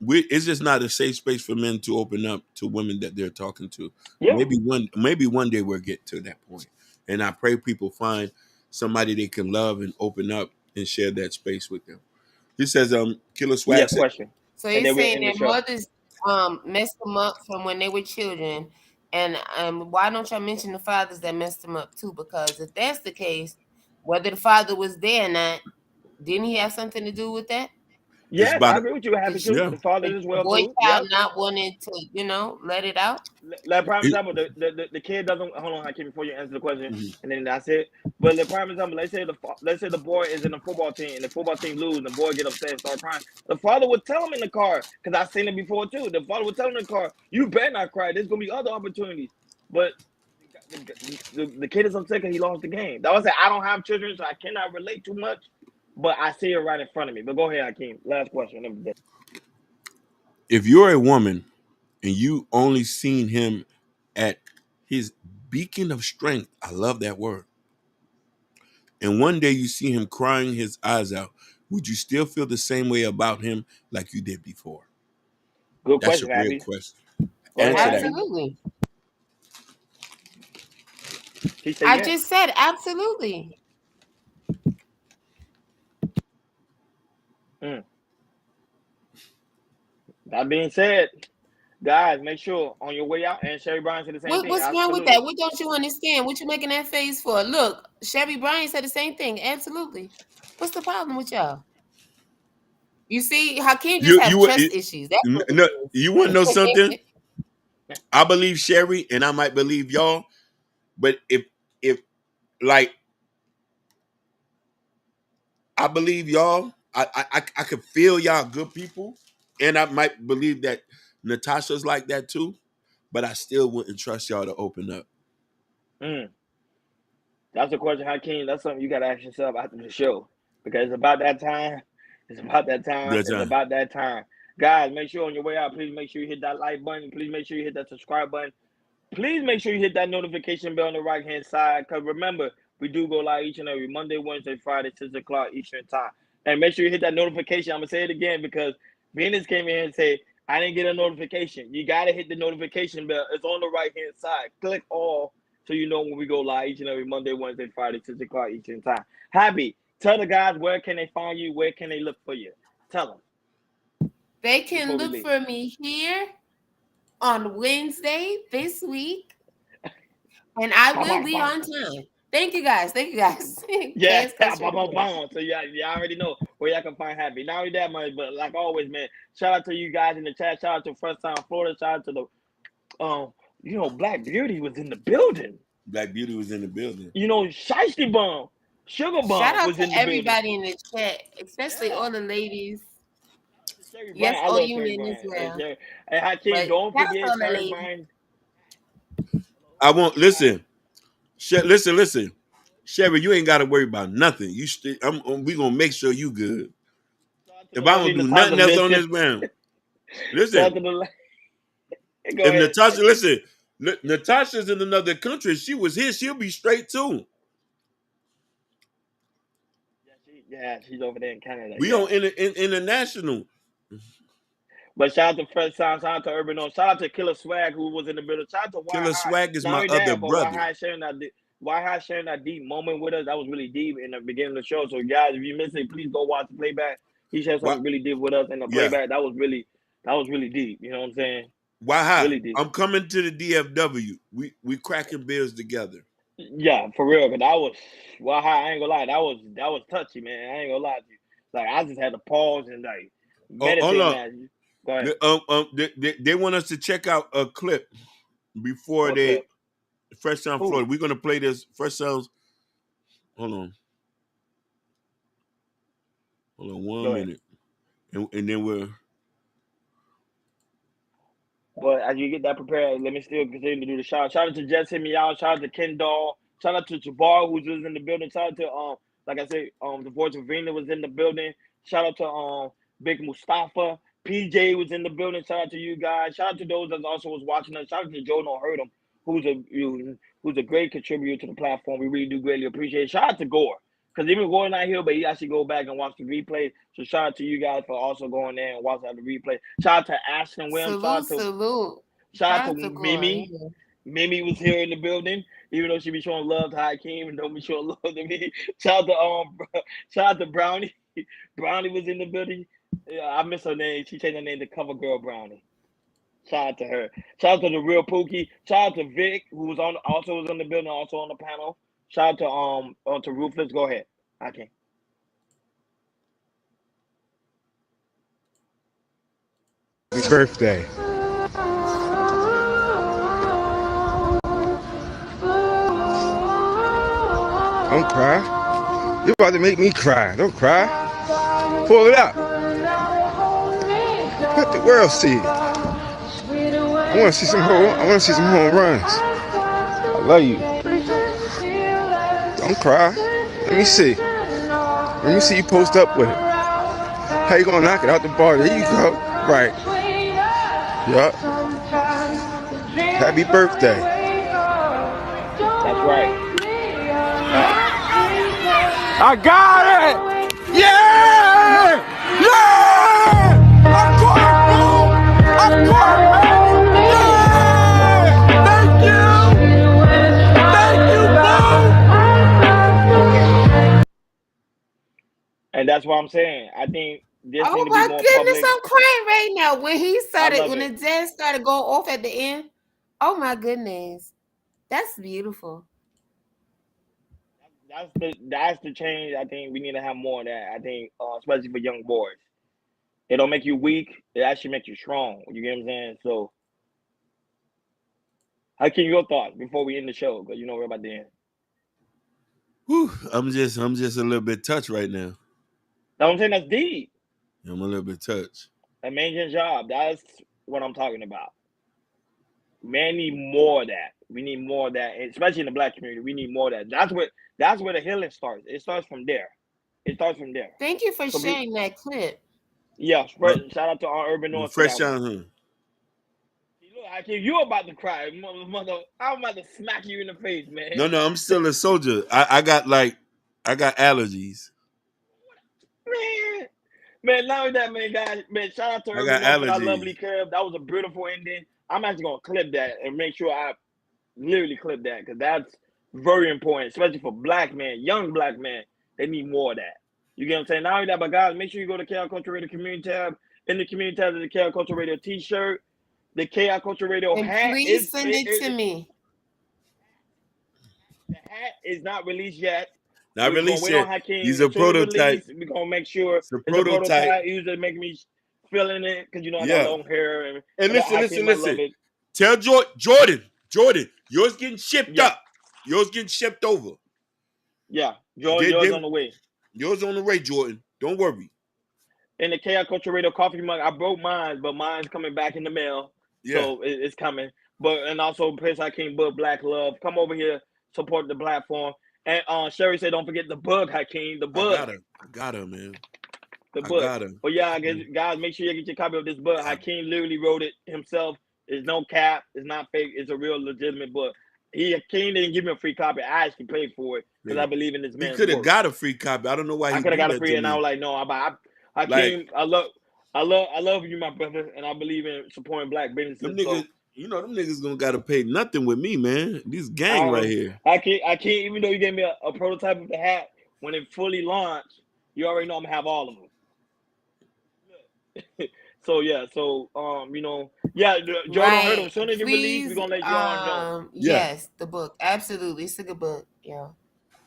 it's just not a safe space for men to open up to women that they're talking to. Yeah. Maybe one day we'll get to that point, and I pray people find somebody they can love and open up and share that space with them. He says, Killer Swag said, Question. So And you're then we're saying in the their show. mothers messed them up from when they were children, and why don't y'all mention the fathers that messed them up too? Because if that's the case, whether the father was there or not, didn't he have something to do with that? Yes, I agree with you. Happy too. Yeah. The father The as well boy too. child Yep. not wanting to, let it out. Like prime example, the kid doesn't hold on. I came before you answer the question, and then that's it. But the prime example, let's say the boy is in a football team, and the football team lose, and the boy get upset and start crying. The father would tell him in the car, because I've seen it before too. The father would tell him in the car, "You better not cry. There's gonna be other opportunities." But the kid is upset because he lost the game. That was it. I don't have children, so I cannot relate too much. But I see it right in front of me. But go ahead, Hakeem. Last question. if you're a woman and you only seen him at his beacon of strength, I love that word, and one day you see him crying his eyes out, would you still feel the same way about him like you did before? Good That's a question, real Abby. question. Go ahead, Answer that. Abby. Absolutely. He said I yes. just said absolutely. That being said, guys, make sure on your way out, and Sherry Bryan said the same thing. What's wrong with Absolutely. that? What don't you understand? What you making that face for? Look, Sherry Bryan said the same thing. Absolutely. What's the problem with y'all? You see, Hakeem just have trust issues. That's what No, it you want to know something? I believe Sherry, and I might believe y'all, but if like I believe y'all, I could feel y'all good people, and I might believe that Natasha's like that too, but I still wouldn't trust y'all to open up. That's a question, Hakeem. That's something you got to ask yourself after the show, because it's about that time. It's about that time. Good It's time. about that time. Guys, make sure on your way out, please make sure you hit that like button. Please make sure you hit that subscribe button. Please make sure you hit that notification bell on the right-hand side, because remember, we do go live each and every Monday, Wednesday, Friday, 6 o'clock Eastern time. And make sure you hit that notification. I'm going to say it again, because Venus came in and said, I didn't get a notification. You got to hit the notification bell. It's on the right-hand side. Click all so you know when we go live each and every Monday, Wednesday, Friday, 6 o'clock Eastern time. Happy, tell the guys where can they find you, where can they look for you. Tell them. They can look for me here on Wednesday this week, and I will be on time. Thank you guys. Thank you guys. Yeah, so you already know where y'all can find Happy. Not only that much, but like always, man, shout out to you guys in the chat. Shout out to First Time Florida. Shout out to the Black Beauty was in the building. Black Beauty was in the building. Shiesty Bum. Sugar Shout Bomb out was to in the building. everybody in the chat, especially all the ladies. Sherry Yes, Bryant, I love Sherry Union as Bryant. well. And Hakeem, But don't shout out to forget all the Sherry ladies. Bryant. I won't listen. Listen. Sherry, you ain't got to worry about nothing. We gonna make sure you good. If I don't do nothing else on this ground, listen. Go If ahead. Natasha, listen, Natasha's in another country. She was here. She'll be straight too. Yeah, she's over there in Canada. We on international. But shout out to Fresh Sound, shout out to Urban On, shout out to Killer Swag who was in the building. Shout out to Why Killer High. Swag is Not my only other that, but brother. Why High sharing that deep moment with us. That was really deep in the beginning of the show. So guys, if you missed it, please go watch the playback. He shared something really deep with us in the playback. That was really deep. You know what I'm saying? Why High? Really deep. I'm coming to the DFW. We cracking beers together. Yeah, for real. But that was Why High. I ain't gonna lie. That was touchy, man. I ain't gonna lie to you. Like I just had to pause and like meditate on that. Go ahead. They want us to check out a clip before Fresh Sound Florida. We're gonna play this Fresh Sounds. Hold on 1 minute, and then we're. But as you get that prepared, let me still continue to do the shout. Shout out to Jess hit me out. Shout out to Ken Doll. Shout out to Jabbar who's in the building. Shout out to like I said, the voice of Vina was in the building. Shout out to Big Mustafa. PJ was in the building. Shout out to you guys. Shout out to those that also was watching us. Shout out to Joe No Hurt Him, who's a great contributor to the platform. We really do greatly appreciate it. Shout out to Gore. Because even Gore not here, but he actually go back and watch the replay. So shout out to you guys for also going there and watching the replay. Shout out to Ashton Williams. Salute. Shout out to Mimi. Gore. Mimi was here in the building, even though she be showing love to Hakeem and don't be showing love to me. Shout out to Brownie. Brownie was in the building. Yeah, I miss her name. She changed her name to Cover Girl Brownie. Shout out to her. Shout out to the real Pookie. Shout out to Vic, who was also in the building, also on the panel. Shout out to Ruthless. Go ahead. Hakeem. Happy birthday. Don't cry. You're about to make me cry. Don't cry. Pull it out. Let the world see it. I want to see some home runs. I love you. Don't cry. Let me see. Let me see you post up with it. How you gonna knock it out the bar? There you go. Right. Yup. Happy birthday. That's right. I got it! Yeah! Yeah! I caught it, boo! I caught it, yeah! Thank you! Thank you, boo! And that's what I'm saying. I think this Oh need to be my more goodness, public. I'm crying right now. When the jazz started going off at the end, oh my goodness. That's beautiful. That's the change. I think we need to have more of that. I think, especially for young boys, it don't make you weak. It actually makes you strong. You get what I'm saying? So, Hakeem, your thoughts before we end the show? Because we're about to end. Whew, I'm just a little bit touched right now. That's what I'm saying. That's deep. I'm a little bit touched. Amazing job. That's what I'm talking about. Man, need more of that. We need more of that, especially in the Black community. We need more of that. That's where the healing starts. It starts from there. Thank you for sharing that clip. Yeah, shout out to our Urban North. Fresh Sound. Hakeem, you about to cry, mother. I'm about to smack you in the face, man. No, I'm still a soldier. I got allergies. Man, not only that, man, guys. Man, shout out to Urban North for that lovely curve. That was a beautiful ending. I'm actually gonna clip that and make sure I literally clip that because that's very important, especially for Black men, young Black men. They need more of that. You get what I'm saying? Not only that, but guys, make sure you go to KR Culture Radio Community tab. In the community tab, there's the KR Culture Radio T-shirt. The KR Culture Radio hat. Please send it to me. The hat is not released yet. Not released yet. He's a prototype. We're gonna make sure it's a prototype. Usually make me feeling it because I got long hair. And listen. Tell Jordan, yours getting shipped up. Yours getting shipped over. Yeah, yours on the way. Yours on the way, Jordan. Don't worry. And the Chaos Culture Radio coffee mug, I broke mine, but mine's coming back in the mail. Yeah. So it's coming. But and also Prince Hakeem book, Black Love. Come over here, support the platform. And Sherry said, don't forget the book, Hakeem. The book. I got her, man. The book. I got her. But yeah, guys, make sure you get your copy of this book. Hakeem literally wrote it himself. It's no cap. It's not fake. It's a real legitimate book. Hakeem didn't give me a free copy. I actually paid for it because I believe in this man's He could have work. got a free copy. I don't know why he I could have got a that free, to and me. I was like, no, Hakeem, I love you, my brother, and I believe in supporting black businesses. Them niggas, them niggas gonna gotta pay nothing with me, man. This gang right here. I can't. Even though you gave me a prototype of the hat, when it fully launched, you already know I'm gonna have all of them. So yeah, Jordan heard them. Soon as it released, we're gonna let y'all know. Yes, the book, absolutely, it's a good book. Yeah.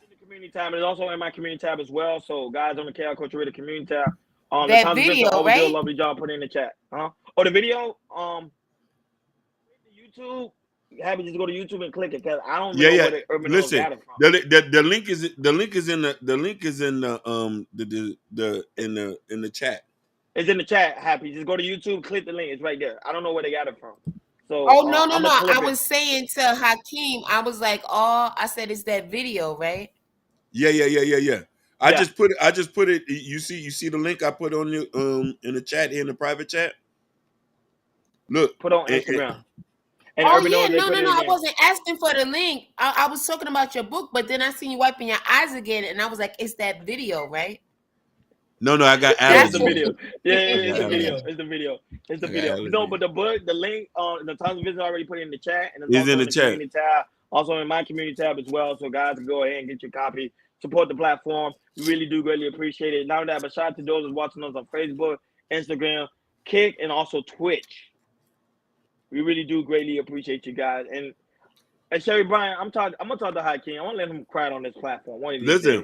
In the community tab, and it's also in my community tab as well. So guys on the Chaos Culture Radio community tab, that video, right? Do a lovely job putting in the chat. Oh, the video, YouTube. Happy just go to YouTube and click it because I don't know where the Urban Knows got it from. The link is in the chat. It's in the chat. Happy, just go to YouTube, click the link. It's right there. I don't know where they got it from. So no. I was saying to Hakeem, I was like, I said it's that video, right? Yeah. I just put it. You see the link I put on your in the chat here in the private chat. Look, put on Instagram. No. I wasn't asking for the link. I was talking about your book, but then I seen you wiping your eyes again, and I was like, it's that video, right? No, I got allergies. That's the video. Yeah, it's the video. It's the video. No, but the book, the link, the tons of videos I already put in the chat, and it's also in the chat. Community tab, also in my community tab as well. So guys, go ahead and get your copy. Support the platform. We really do greatly appreciate it. Not only that, but shout out to those who's watching us on Facebook, Instagram, Kick, and also Twitch. We really do greatly appreciate you guys. And Sherry Bryan, I'm gonna talk to Hakeem. I want to let him cry on this platform one of these days.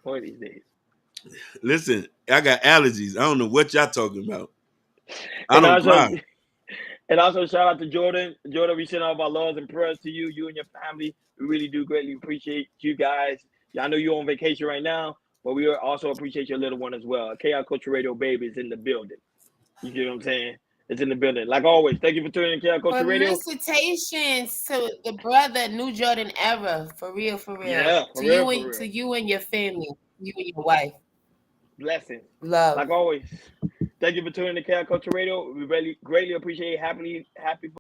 One of these days. Listen, I got allergies. I don't know what y'all talking about. I don't cry. And also shout out to Jordan. Jordan, we send all of our loves and prayers to you and your family. We really do greatly appreciate you guys. I know you're on vacation right now, but we also appreciate your little one as well. Chaos Culture Radio baby is in the building. You get what I'm saying? It's in the building. Like always, thank you for tuning in to Chaos Culture Radio. Felicitations to the brother, New Jordan Era. For real. Yeah, to you and your family, you and your wife. Blessings. Love. Like always. Thank you for tuning in to Chaos Culture Radio. We really greatly appreciate it. Happy